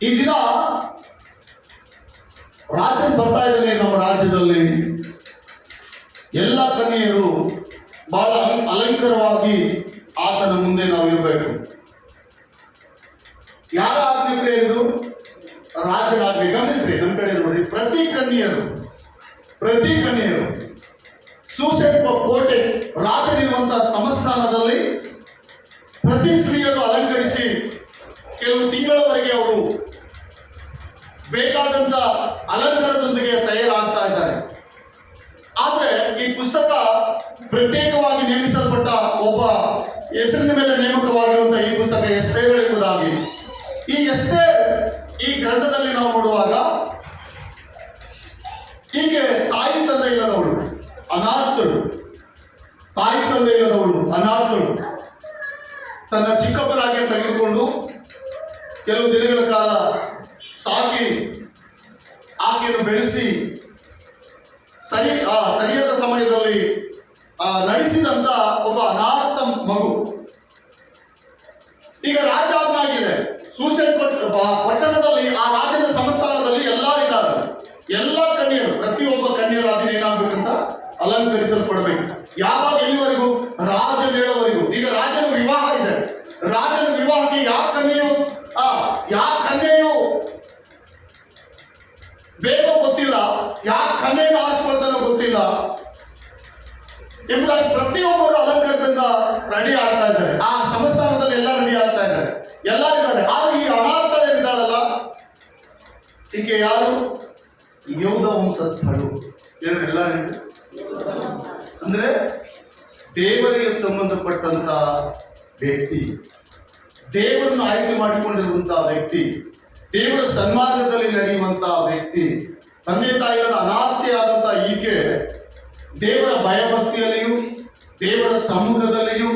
[SPEAKER 1] ಈ ದಿನ ರಾಜನ್ ಬರ್ತಾ ಇದ್ದಾನೆ ನಮ್ಮ ರಾಜ್ಯದಲ್ಲಿ. ಎಲ್ಲ ಕನ್ಯೆಯರು ಬಹಳ ಅಲಂಕಾರವಾಗಿ ಆತನ ಮುಂದೆ ನಾವು ಇರಬೇಕು. ಯಾರ ಆಜ್ಞೆ ಇದು? ರಾಜನ ಆಜ್ಞೆ. ಗಮನಿಸ್ರಿ, ನಮ್ಮ ಕಡೆ ನೋಡಿ, ಪ್ರತಿ ಕನ್ಯೆಯರು ಶೂಷನ್ ಕೋಟೆ ರಾಜನಿರುವಂತಹ ಸಂಸ್ಥಾನದಲ್ಲಿ ಪ್ರತಿ ಸ್ತ್ರೀಯರು ಅಲಂಕರಿಸಿ ಕೆಲವು ತಿಂಗಳವರೆಗೆ ಅವರು ಬೇಕಾದಂತ ಅಲಂಕಾರದೊಂದಿಗೆ ತಯಾರಾಗ್ತಾ ಇದ್ದಾರೆ. ಆದ್ರೆ ಈ ಪುಸ್ತಕ ಪ್ರತ್ಯೇಕವಾಗಿ ನೇಮಿಸಲ್ಪಟ್ಟ ಒಬ್ಬ ಹೆಸರಿನ ಮೇಲೆ ನೇಮಕವಾಗಿರುವಂತಹ ಈ ಪುಸ್ತಕ ಎಸ್ತೇರ್ ಎಂಬುದಾಗಿ. ಈ ಎಸ್ತೇರ್ ಈ ಗ್ರಂಥದಲ್ಲಿ ನಾವು ನೋಡುವಾಗ ಹೀಗೆ ತಾಯಿ ತಂದೆ ಇಲ್ಲದವಳು, ಅನಾಥಳು, ತಾಯಿ ತಂದೆ ಇಲ್ಲದವಳು, ಅನಾಥಳು, ತನ್ನ ಚಿಕ್ಕಪ್ಪನಾಗಿ ತೆಗೆದುಕೊಂಡು ಕೆಲವು ದಿನಗಳ ಕಾಲ ಸಾಕಿ ಆಕೆಯನ್ನು ಬೆಳೆಸಿ ಸರಿಯಾದ ಸಮಯದಲ್ಲಿ ನಡೆಸಿದಂತ ಒಬ್ಬ ಅನಾಥ ಮಗು. ಈಗ ರಾಜ ಆಗಿದೆ, ಶೂಷನ್ ಪಟ್ಟಣದಲ್ಲಿ ಆ ರಾಜನ ಸಂಸ್ಥಾನದಲ್ಲಿ ಎಲ್ಲರಿದ್ದಾರೆ. ಎಲ್ಲ ಕನ್ಯರು, ಪ್ರತಿಯೊಬ್ಬ ಕನ್ಯರು ಅದನ್ನ ಏನಾಗಬೇಕಂತ ಅಲಂಕರಿಸಲ್ಪಡಬೇಕು. ಯಾವಾಗ ಎಲ್ಲಿವರೆಗೂ? ರಾಜನ ಹೇಳೋವರೆಗೂ. ಈಗ ರಾಜನ ವಿವಾಹ ಇದೆ, ರಾಜನ ವಿವಾಹಕ್ಕೆ ಯಾವ ಕನ್ಯೆಯು ಬೇಕೋ ಗೊತ್ತಿಲ್ಲ, ಯಾವ ಕನ್ಯೆಯನ್ನು ಆರಿಸ್ಕೊಳ್ತಾನೋ ಗೊತ್ತಿಲ್ಲ ಎಂಬುದಾಗಿ ಪ್ರತಿಯೊಬ್ಬರು ಅಲಂಕಾರದಿಂದ ರೆಡಿ ಆಗ್ತಾ ಇದ್ದಾರೆ. ಆ ಸಂಸ್ಥಾನದಲ್ಲಿ ಎಲ್ಲ ರೆಡಿ ಆಗ್ತಾ ಇದ್ದಾರೆ, ಎಲ್ಲರಿದ್ದಾರೆ. ಆದ್ರೆ ಈ ಅನಾಥಳೇನಿದ್ದಾಳಲ್ಲ, ಈಕೆ ಯಾರು? ಯಹೂದ ವಂಶಸ್ಥಳು. ಎಲ್ಲ ಅಂದ್ರೆ ದೇವರಿಗೆ ಸಂಬಂಧಪಟ್ಟಂತ ವ್ಯಕ್ತಿ, ದೇವರನ್ನು ಆಯ್ಕೆ ಮಾಡಿಕೊಂಡಿರುವಂತಹ ವ್ಯಕ್ತಿ, ದೇವರ ಸನ್ಮಾರ್ಗದಲ್ಲಿ ನಡೆಯುವಂತಹ ವ್ಯಕ್ತಿ, ತಂದೆ ತಾಯಿಯಾದ ಅನಾಥೆಯಾದಂತಹ ಈಕೆ ದೇವರ ಭಯಭಕ್ತಿಯಲ್ಲಿಯೂ ದೇವರ ಸಮ್ಮುಖದಲ್ಲಿಯೂ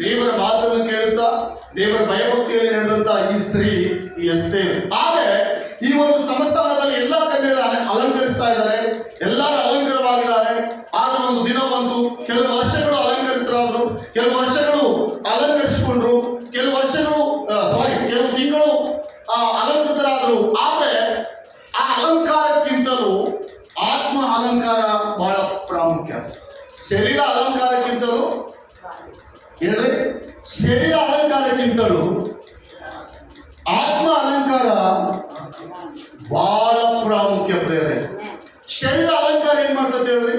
[SPEAKER 1] ದೇವರ ಮಾತನ್ನು ಕೇಳುತ್ತಾ ದೇವರ ಭಯಭಕ್ತಿಯಲ್ಲಿ ನಡೆದಂತ ಈ ಸ್ತ್ರೀ ಈ ಎಸ್ತೇರ್. ಆದರೆ ಈ ಒಂದು ಸಂಸ್ಥಾನದಲ್ಲಿ ಎಲ್ಲಾ ಕನ್ಯರ ಅಲಂಕರಿಸ್ತಾ ಇದ್ದಾರೆ, ಎಲ್ಲರೂ ಅಲಂಕಾರವಾಗಿದ್ದಾರೆ. ಆದ್ರೆ ಒಂದು ದಿನ ಬಂತು, ಕೆಲವು ವರ್ಷಗಳು ಅಲಂಕರಿತರಾದ್ರು, ಕೆಲವು ವರ್ಷಗಳು ಅಲಂಕರಿಸಿಕೊಂಡ್ರು, ಕೆಲವು ತಿಂಗಳು ಅಲಂಕೃತರಾದ್ರು. ಆದ್ರೆ ಆ ಅಲಂಕಾರಕ್ಕಿಂತಲೂ ಆತ್ಮ ಅಲಂಕಾರ ಬಹಳ ಪ್ರಾಮುಖ್ಯ. ಶರೀರ ಅಲಂಕಾರಕ್ಕಿಂತಲೂ ಹೇಳ್ರಿ, ಶರೀರ ಅಲಂಕಾರಕ್ಕಿಂತಲೂ ಆತ್ಮ ಅಲಂಕಾರ ಬಹಳ ಪ್ರಾಮುಖ್ಯ. ಪ್ರೇರೆ ಶರೀರ ಅಲಂಕಾರ ಏನ್ ಮಾಡ್ತದೆ ಹೇಳ್ರಿ?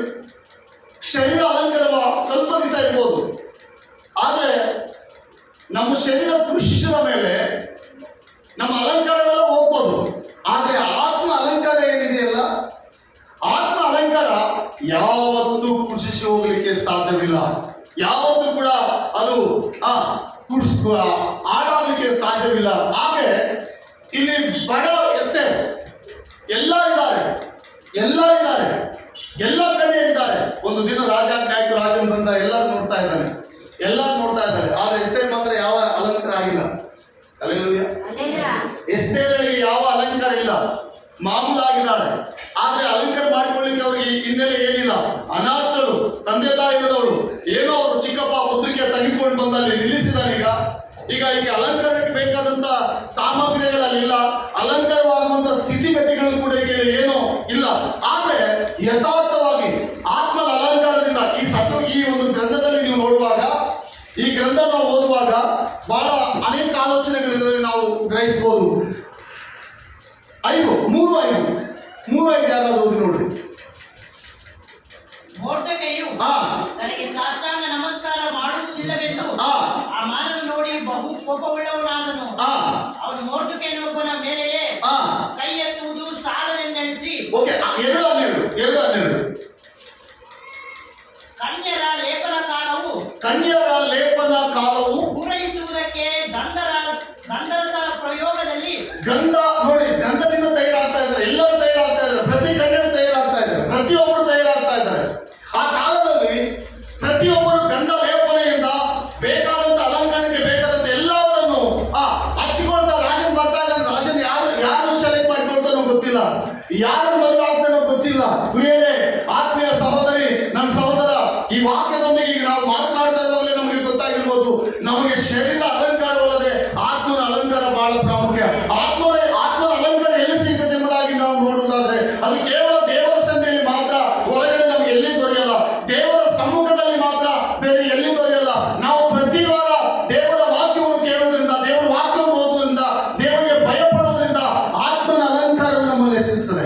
[SPEAKER 1] ಶರೀರ ಅಲಂಕಾರ ಸ್ವಲ್ಪ ದಿವಸ ಇರ್ಬೋದು, ಆದ್ರೆ ನಮ್ಮ ಶರೀರ ಕೃಷಿಸಿದ ಮೇಲೆ ನಮ್ಮ ಅಲಂಕಾರವೆಲ್ಲ ಹೋಗ್ಬೋದು. ಆದ್ರೆ ಆತ್ಮ ಅಲಂಕಾರ ಏನಿದೆಯಲ್ಲ, ಆತ್ಮ ಅಲಂಕಾರ ಯಾವತ್ತೂ ಕೃಷಿಸಿ ಹೋಗ್ಲಿಕ್ಕೆ ಸಾಧ್ಯವಿಲ್ಲ. ಯಾವತ್ತೂ ಕೂಡ ಅದು ಆಡಲಿಕ್ಕೆ ಸಾಧ್ಯವಿಲ್ಲ. ಹಾಗೆ ಇಲ್ಲಿ ಬಡ ಎಸ್ತೇರ್ ಎಲ್ಲ ಇದ್ದಾರೆ, ಎಲ್ಲ ಕನ್ಯರಿದ್ದಾರೆ. ಒಂದು ದಿನ ರಾಜನ ಬಂದ ಎಲ್ಲರೂ ನೋಡ್ತಾ ಇದ್ದಾನೆ. ಆದ್ರೆ ಎಸ್ತೇರ್ ಮಾತ್ರ ಯಾವ ಅಲಂಕಾರ ಆಗಿಲ್ಲ. ಎಸ್ತೇರಿಗೆ ಯಾವ ಅಲಂಕಾರ ಇಲ್ಲ, ಮಾಮೂಲಾಗಿದ್ದಾಳೆ. ಆದ್ರೆ ಅಲಂಕಾರ ಮಾಡಿಕೊಳ್ಳಿಕ್ಕೆ ಅವ್ರಿಗೆ ಹಿನ್ನೆಲೆ ಏನಿಲ್ಲ. ಅನಾಥಳು, ತಂದೆ ತಾಯಿದವಳು, ಏನೋ ಅವರು ಚಿಕ್ಕಪ್ಪ ಮುದ್ರಿಕೆ ತೆಗೆದುಕೊಂಡು ಬಂದಲ್ಲಿ ನಿಲ್ಲಿಸಿದಾನೆ. ಈಗ ಅಲಂಕಾರಕ್ಕೆ ಬೇಕಾದಂತ ಸಾಮಗ್ರಿಗಳಲ್ಲಿಲ್ಲ, ಅಲಂಕಾರವಾಗುವಂತ ಸ್ಥಿತಿಗತಿಗಳು ಕೂಡ ಏನೋ ಇಲ್ಲ. ಆದ್ರೆ ಯಥಾರ್ಥವಾಗಿ ಆತ್ಮದ ಅಲಂಕಾರದಿಂದ ಈ ಒಂದು ಗ್ರಂಥದಲ್ಲಿ ನೀವು ನೋಡುವಾಗ, ಈ ಗ್ರಂಥ ನಾವು ಓದುವಾಗ ಬಹಳ ಅನೇಕ ಆಲೋಚನೆಗಳಿದ್ರಲ್ಲಿ ನಾವು ಗ್ರಹಿಸಬಹುದು. 3:5 ಯಾರಾದ್ರೂ ಓದಿ ನೋಡ್ರಿ.
[SPEAKER 3] ಮೊರ್ದೆಕೈಯು ನನಗೆ ಸಾಷ್ಟಾಂಗ ನಮಸ್ಕಾರ ಮಾಡುವುದಿಲ್ಲವೆಂದು ಆ ಮಾನನ್ನು ನೋಡಿ ಬಹು ಕೋಪವುಳ್ಳವನಾದನು. ಅವನು ಮೊರ್ದೆಕೈಯನೊಬ್ಬನ ಮೇಲೆಯೇ ಕೈ ಎತ್ತುವುದು ಸಾಲದೆಂದೆಣಿಸಿ,
[SPEAKER 1] 2:12
[SPEAKER 3] ಕನ್ಯರ ಲೇಪನ ಕಾಲವು
[SPEAKER 1] ಪೂರೈಸುವುದಕ್ಕೆ
[SPEAKER 3] ಗಂಧರಸ ಪ್ರಯೋಗದಲ್ಲಿ
[SPEAKER 1] ನೋಡಿ, ಗಂಧದಿಂದ ತಯಾರಾಗ್ತಾ ಇದ್ದಾರೆ, ಎಲ್ಲರೂ ತಯಾರಾಗ್ತಾ ಇದ್ದಾರೆ, ಪ್ರತಿ ಕನ್ಯರು ತಯಾರಾಗ್ತಾ ಇದ್ದಾರೆ, ಪ್ರತಿಯೊಬ್ಬರು ತಯಾರಾಗ್ತಾ ಇದ್ದಾರೆ. ಆ ಕಾಲದಲ್ಲಿ ಪ್ರತಿಯೊಬ್ಬರು ಗಂಧ ಲೇಪನೆಯಿಂದ ಬೇಕಾದಂತ ಅಲಂಕಾರಕ್ಕೆ ಬೇಕಾದಂತ ಎಲ್ಲವನ್ನು ಹಚ್ಚಿಕೊಳ್ತಾ ರಾಜನ್ ಬರ್ತಾ ಇದ್ದಾನೆ. ರಾಜನ್ ಯಾರು ಸೆಲೆಕ್ಟ್ ಮಾಡಿಕೊಳ್ತಾನೋ ಗೊತ್ತಿಲ್ಲ, ಯಾರು ಮದುವೆ ಆಗ್ತಾನೋ ಗೊತ್ತಿಲ್ಲ. ಪ್ರಿಯರೇ, ಆತ್ಮೀಯ ಸಹೋದರಿ, ನನ್ನ ಸಹೋದರ, ಈ ವಾಕ್ಯದೊಂದಿಗೆ ಈಗ ನಾವು ಮಾತನಾಡ್ತಾ ಇರುವಾಗಲೇ ನಮಗೆ ಗೊತ್ತಾಗಿರ್ಬೋದು, ನಮಗೆ ಶರೀರ ಅಲಂಕಾರವಲ್ಲದೆ ಆತ್ಮನ ಅಲಂಕಾರ ಬಹಳ ಪ್ರಾಮುಖ್ಯ. ಆತ್ಮನ ಅಲಂಕಾರ ಎಲ್ಲಿ ಸಿಗ್ತದೆ ಎಂಬುದಾಗಿ ನಾವು ನೋಡುವುದಾದ್ರೆ ಅದು ಕೇವಲ ದೇವರ ಸನ್ನಿಧಿಯಲ್ಲಿ ಮಾತ್ರ, ಹೊರಗಡೆ ನಮ್ಗೆ ಎಲ್ಲಿ ದೊರೆಯಲ್ಲ. ದೇವರ ಸಮ್ಮುಖದಲ್ಲಿ ಮಾತ್ರ, ಬೇರೆ ಎಲ್ಲಿ ದೊರೆಯಲ್ಲ. ನಾವು ಪ್ರತಿ ವಾರ ದೇವರ ವಾಕ್ಯವನ್ನು ಕೇಳೋದ್ರಿಂದ, ದೇವರ ವಾಕ್ಯವನ್ನು ಓದುವುದರಿಂದ, ದೇವರಿಗೆ ಭಯಪಡೋದ್ರಿಂದ ಆತ್ಮನ ಅಲಂಕಾರವನ್ನು ನಮ್ಮನ್ನು ಹೆಚ್ಚಿಸ್ತದೆ.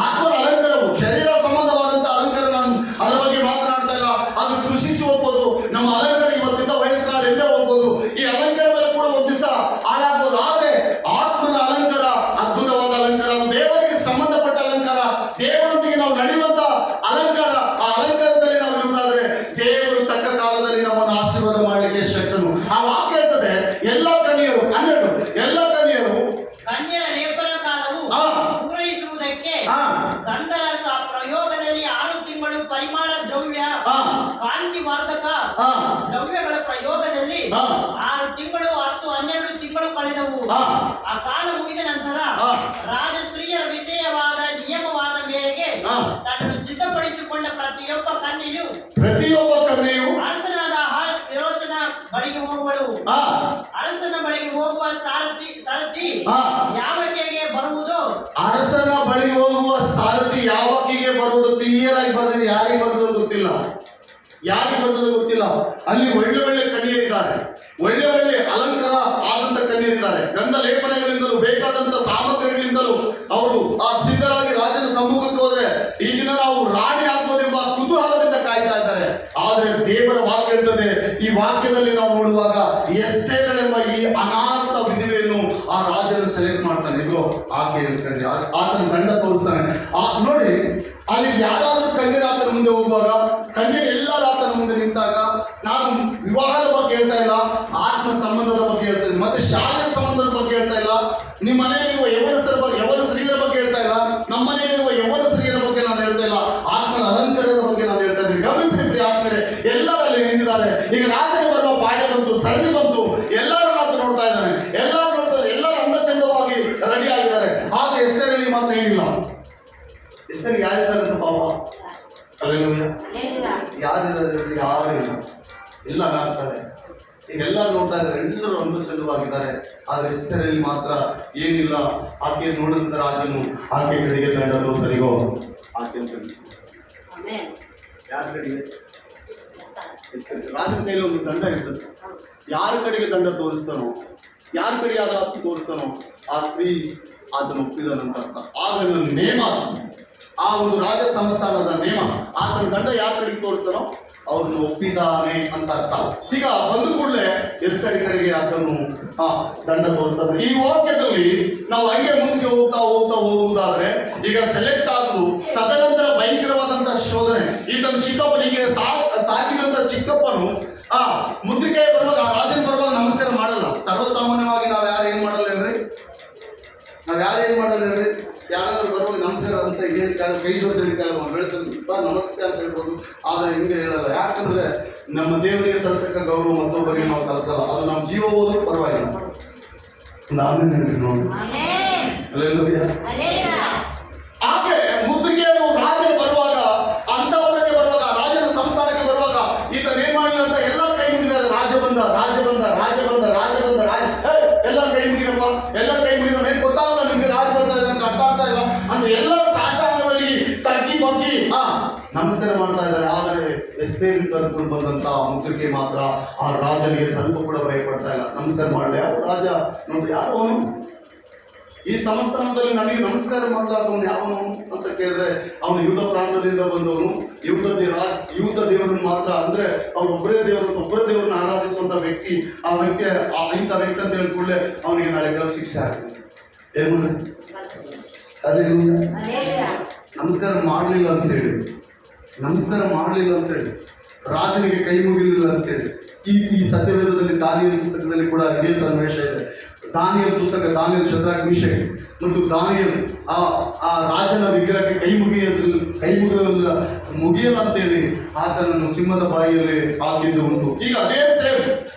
[SPEAKER 1] ಆತ್ಮನ ಅಲಂಕಾರವು ಶರೀರ ಸಂಬಂಧವಾದಂತಹ ಅಲಂಕಾರ, ನಾನು ಅದರ ಬಗ್ಗೆ ಮಾತನಾಡ್ತಾ ಇಲ್ಲ. ಅದು ಕೃಷಿಸಿ ಹೋಗ್ಬೋದು, ನಮ್ಮ ಅಲಂಕಾರ ಇವತ್ತಿಂದ ವಯಸ್ಸಿನಾಳು ಎಂದೇ ಹೋಗ್ಬೋದು. ಈ ಅಲಂಕಾರವೆಲ್ಲ ಕೂಡ ಒಂದು ದಿವಸ ಹಾಳಾಗ್ಬೋದು. ಆದ್ರೆ ಆತ್ಮನ ಅಲಂಕಾರ ಅದ್ಭುತವಾದ ಅಲಂಕಾರ, ದೇವರಿಗೆ ಸಂಬಂಧಪಟ್ಟ ಅಲಂಕಾರ, ದೇವರೊಂದಿಗೆ ನಾವು ನಡೆಯುವಂತ ಅಲಂಕಾರ. ಆ ಅಲಂಕಾರದಲ್ಲಿ ನಾವು ಇರುವುದಾದ್ರೆ ದೇವರು ತಕ್ಕ ಕಾಲದಲ್ಲಿ ನಮ್ಮನ್ನು ಆಶೀರ್ವಾದ ಮಾಡಲಿಕ್ಕೆ ಶಕ್ತನು. ಆ ವಾಕ್ಯ ಹೇಳ್ತದೆ, ಎಲ್ಲ ಕನ್ಯರು
[SPEAKER 3] ಕನ್ಯರ ಲೇಪನ ಕಾಲವು ಪೂರೈಸುವುದಕ್ಕೆ ಗಂಧರಸ ಪ್ರಯೋಗದಲ್ಲಿ 6 ತಿಂಗಳು ಪರಿಮಳ ದ್ರವ್ಯ, ಕಾಂತಿವರ್ಧಕ ದ್ರವ್ಯಗಳ ಪ್ರಯೋಗದಲ್ಲಿ 6 ತಿಂಗಳು 10-12 ತಿಂಗಳು ಕಳೆದವು. ಆ ಕಾಲ ಮುಗಿದ ನಂತರ ರಾಜ ಸ್ತ್ರೀಯರ ವಿಷಯವಾದ ನಿಯಮವಾದ ಮೇರೆಗೆ ತನ್ನನ್ನು ಸಿದ್ಧಪಡಿಸಿಕೊಂಡ ಪ್ರತಿಯೊಬ್ಬ ಕನ್ಯೆಯು ಅರಸನಾದ ಫಿರೋಷನ ಬಳಿಗೆ ಹೋಗುವಳು. ಅರಸನ ಬಳಿಗೆ ಹೋಗುವ ಸಾರಥಿ ಯಾವಕ್ಕೆಗೆ ಬರುವುದು,
[SPEAKER 1] ಅರಸನ ಬಳಿ ಹೋಗುವ ಸಾರಥಿ ಯಾವಕ್ಕಿಗೆ ಬರುವುದು ಕ್ಲಿಯರ್ ಆಗಿ ಬರ್ತದೆ. ಯಾರಿಗೆ ಬರ್ತದೆ ಗೊತ್ತಿಲ್ಲ. ಅಲ್ಲಿ ಒಳ್ಳೆ ಕನ್ಯರಿದ್ದಾರೆ, ಒಳ್ಳೆ ಅಲಂಕಾರ ಆದಂತ ಕನ್ಯರಿದ್ದಾರೆ. ಗಂಧ ಲೇಪನೆಗಳಿಂದಲೂ ಬೇಕಾದಂತ ಸಾಮಗ್ರಿಗಳಿಂದಲೂ ಅವರು ಸಿದ್ಧರಾಗಿ ರಾಜನ ಸಮ್ಮುಖಕ್ಕೆ ಹೋದ್ರೆ ಈ ದಿನ ನಾವು ರಾಣಿ ಆಗ್ಬೋದೆಂಬ ಕುತೂಹಲದಿಂದ ಕಾಯ್ತಾ ಇದ್ದಾರೆ. ಆದ್ರೆ ದೇವರ ವಾಕ್ಯ ಹೇಳ್ತದೆ, ಈ ವಾಕ್ಯದಲ್ಲಿ ನಾವು ನೋಡುವಾಗ ಎಸ್ತೇರಳೆಂಬ ಈ ಅನಾಥ ವಿಧವೆಯನ್ನು ಆ ರಾಜನು ಸೆಲೆಕ್ಟ್ ಮಾಡ್ತಾನೆ. ಇಗೋ ಆಕೆ ಹೇಳ್ತಾರೆ, ಆತನ ಗಂಡ ತೋರಿಸ್ತಾನೆ. ನೋಡಿ, ಅಲ್ಲಿ ಯಾರಾದ್ರೂ ಕನ್ಯರು ಆತನ ಮುಂದೆ ಹೋಗುವಾಗ, ಕನ್ಯರು ಎಲ್ಲರೂ ಆತನ ಮುಂದೆ ನಿಂತಾಗ, ನಾನು ವಿವಾಹದ ಬಗ್ಗೆ ಹೇಳ್ತಾ ಇಲ್ಲ, ಆತ್ಮ ಸಂಬಂಧದ ಬಗ್ಗೆ ಹೇಳ್ತೇನೆ, ಮತ್ತೆ ಶಾರೀರಿಕ ಸಂಬಂಧದ ಬಗ್ಗೆ ಹೇಳ್ತಾ ಇಲ್ಲ, ನಿಮ್ಮ ಮನೆಯಲ್ಲಿರುವ ಯವನ ಸ್ತ್ರೀಯರ ಬಗ್ಗೆ ಹೇಳ್ತಾ ಇಲ್ಲ, ನಮ್ಮ ಮನೆಯಲ್ಲಿರುವ ಯವನ ಸ್ತ್ರೀಯರ ಬಗ್ಗೆ ನಾನು ಹೇಳ್ತಾ ಇಲ್ಲ, ಆತ್ಮನ ಅಲಂಕಾರದ ಬಗ್ಗೆ ನಾನು ಹೇಳ್ತಾ ಇದ್ದೀನಿ. ಗಮನಿಸಿ ಆತ್ಮರೇ, ಎಲ್ಲರಲ್ಲಿ ನಿಂತಿದ್ದಾರೆ. ಈಗೆಲ್ಲ ನೋಡ್ತಾ ಇದ್ದಾರೆ, ಎಲ್ಲರೂ ಅಂದು ಚಂದವಾಗಿದ್ದಾರೆ. ಆದರೆ ಎಸ್ತರಲ್ಲಿ ಮಾತ್ರ ಏನಿಲ್ಲ. ಆಕೆ ನೋಡಿದಂತ ರಾಜನು ಆಕೆ ಕಡೆಗೆ ದಂಡ ತೋರಿಸಲಿಗೋ ಆಕೆ ಅಂತ
[SPEAKER 2] ಆಮೆನ್.
[SPEAKER 1] ಯಾರ ಕಡೆಗೆ?
[SPEAKER 2] ಎಸ್ತರ್.
[SPEAKER 1] ರಾಜನ ಕೈಲಿ ಒಂದು ದಂಡ ಇರ್ತದೆ. ಯಾರ ಕಡೆಗೆ ದಂಡ ತೋರಿಸ್ತಾನೋ, ಯಾರ ಕಡೆಗೆ ಆದ ಹಕ್ಕಿ ತೋರಿಸ್ತಾನೋ ಆ ಸ್ತ್ರೀ ಆತನ ಒಪ್ಪಿದನಂತ ಅರ್ಥ. ಆಗ ನನ್ನ ನೇಮ, ಆ ಒಂದು ರಾಜ ಸಂಸ್ಥಾನದ ನೇಮ, ಆತನ ದಂಡ ಯಾರ ಕಡೆಗೆ ತೋರಿಸ್ತಾನೋ ಅವ್ರನ್ನ ಒಪ್ಪಿದಾನೆ ಅಂತ ಅರ್ಥ. ಈಗ ಬಂದ ಕೂಡಲೇ ಎಸ್ತರ್ ಕಡೆಗೆ ಆತನು ದಂಡ ತೋರಿಸ್ತಾರೆ. ಈ ವಾಕ್ಯದಲ್ಲಿ ನಾವು ಹಂಗೆ ಮುಂದೆ ಹೋಗುವುದಾದ್ರೆ ಈಗ ಸೆಲೆಕ್ಟ್ ಆದ್ರು. ತದನಂತರ ಭಯಂಕರವಾದಂತಹ ಶೋಧನೆ. ಈತನ ಚಿಕ್ಕಪ್ಪನಿಗೆ ಸಾಕಿದಂತ ಚಿಕ್ಕಪ್ಪನು ಮುದ್ರಿಕೆ ಬರುವಾಗ, ರಾಜನ ಬರುವಾಗ ನಮಸ್ಕಾರ ಮಾಡಲ್ಲ. ಸರ್ವಸಾಮಾನ್ಯವಾಗಿ ನಾವ್ ಯಾರು ಏನ್ ಮಾಡಲ್ಲ ಏನ್ರಿ? ಯಾರಾದ್ರೂ ಬರುವಾಗ ನಮಸ್ಕಾರ ಅಂತ ಹೇಳಿ ಕೈ ಜೋಡಿಸಲಿಕ್ಕೆ ಬೆಳೆಸಲಿ ಸರ್ ನಮಸ್ತೆ ಅಂತ ಹೇಳ್ಬೋದು. ಆದ್ರೆ ಹಿಂಗೆ ಹೇಳಲ್ಲ. ಯಾಕಂದ್ರೆ ನಮ್ಮ ದೇವರಿಗೆ ಸಲ್ತಕ್ಕ ಗೌರವ ಮತ್ತೊಬ್ಬರಿಗೆ ನಾವು ಸಲ್ಲಿಸಲ್ಲ. ಅದು ನಮ್ಮ ಜೀವ ಹೋದ್ರೂ ಪರವಾಗಿಲ್ಲ. ನಾನೇ ಹೇಳ್ತೀನಿ ನೋಡಿ. ಹಾಗೆ ಮುದ್ರಿಕೆಯನ್ನು ರಾಜನ ಬರುವಾಗ, ಅಂತವರಿಗೆ ಬರುವಾಗ, ರಾಜನ ಸಂಸ್ಥಾನಕ್ಕೆ ಬರುವಾಗ ಈತನ ಏನ್ ಮಾಡಲಿಲ್ಲ ಅಂತ ಎಲ್ಲ ಕೈ ಮುಗಿದಾರೆ. ರಾಜ ಬಂದ ಎಲ್ಲರ ಕೈ ಮುಗಿರಪ್ಪ, ಎಲ್ಲರ ಕೈ ಮುಗಿದ ಏನ್ ಗೊತ್ತಾಗಲ್ಲ ನಿಮ್ಗೆ ರಾಜ ಬರ್ತಾ ಇದೆ ಅಂತ ಅರ್ಥ ಆಗ್ತಾ ಇಲ್ಲ ಅಂತ ಎಲ್ಲರ ಸಾಷ್ಟಾಂಗವಾಗಿ ತಗ್ಗಿ ಬಗ್ಗಿ ನಮಸ್ಕಾರ ಮಾಡ್ತಾ ಇದ್ದಾರೆ. ಆದರೆ ಎಸ್ತೇರ್ ಕರೆದುಕೊಂಡು ಬಂದಂತ ಮುದ್ರಿಕೆ ಮಾತ್ರ ಆ ರಾಜನಿಗೆ ಸ್ವಲ್ಪ ಕೂಡ ಭಯಪಡ್ತಾ ಇಲ್ಲ. ನಮಸ್ಕಾರ ಮಾಡಲಿ. ಯಾವ ರಾಜ ನೋಡಿ, ಯಾರು ಅವನು? ಈ ಸಂಸ್ಥಾನದಲ್ಲಿ ನನಗೆ ನಮಸ್ಕಾರ ಮಾಡಲಾರ್ದವನು ಯಾವನು ಅಂತ ಕೇಳಿದ್ರೆ ಅವನು ಯೂದ ಪ್ರಾಂತದಿಂದ ಬಂದವನು. ಯೂದ ದೇವರನ್ನು ಮಾತ್ರ ಅಂದ್ರೆ ಅವ್ರು ಒಬ್ಬರೇ ದೇವರನ್ನ ಆರಾಧಿಸುವಂತ ವ್ಯಕ್ತಿ. ಆ ವ್ಯಕ್ತಿ ಇಂಥ ವ್ಯಕ್ತಿ ಅಂತ ಹೇಳಿ ಕೂಡಲೇ ಅವನಿಗೆ ನಾಳೆ ಕೆಲ ಶಿಕ್ಷೆ ಆಗ್ತದೆ. ಏನು ಅದೇ ನಮಸ್ಕಾರ ಮಾಡಲಿಲ್ಲ ಅಂತೇಳಿ ರಾಜನಿಗೆ ಕೈ ಮುಗಿಲಿಲ್ಲ ಅಂತೇಳಿ ಈ ಸತ್ಯವೇದದಲ್ಲಿ ದಾನಿಯೇಲ ಪುಸ್ತಕದಲ್ಲಿ ಕೂಡ ಇದೇ ಸನ್ನಿವೇಶ ಇದೆ. ದಾನಿಯೇಲ ಪುಸ್ತಕ, ದಾನಿಯೇಲ, ಶದ್ರಾಕ್, ಮಿಶಕ್ ಮತ್ತು ದಾನಿಯೇಲ್ ಆ ರಾಜನ ವಿಗ್ರಹಕ್ಕೆ ಕೈ ಮುಗಿಯಲ್ಲ ಅಂತೇಳಿ ಆತನನ್ನು ಸಿಂಹದ ಬಾಯಿಯಲ್ಲಿ ಹಾಕಿದ್ದು ಉಂಟು. ಈಗ ಅದೇ ಸೇಮ್.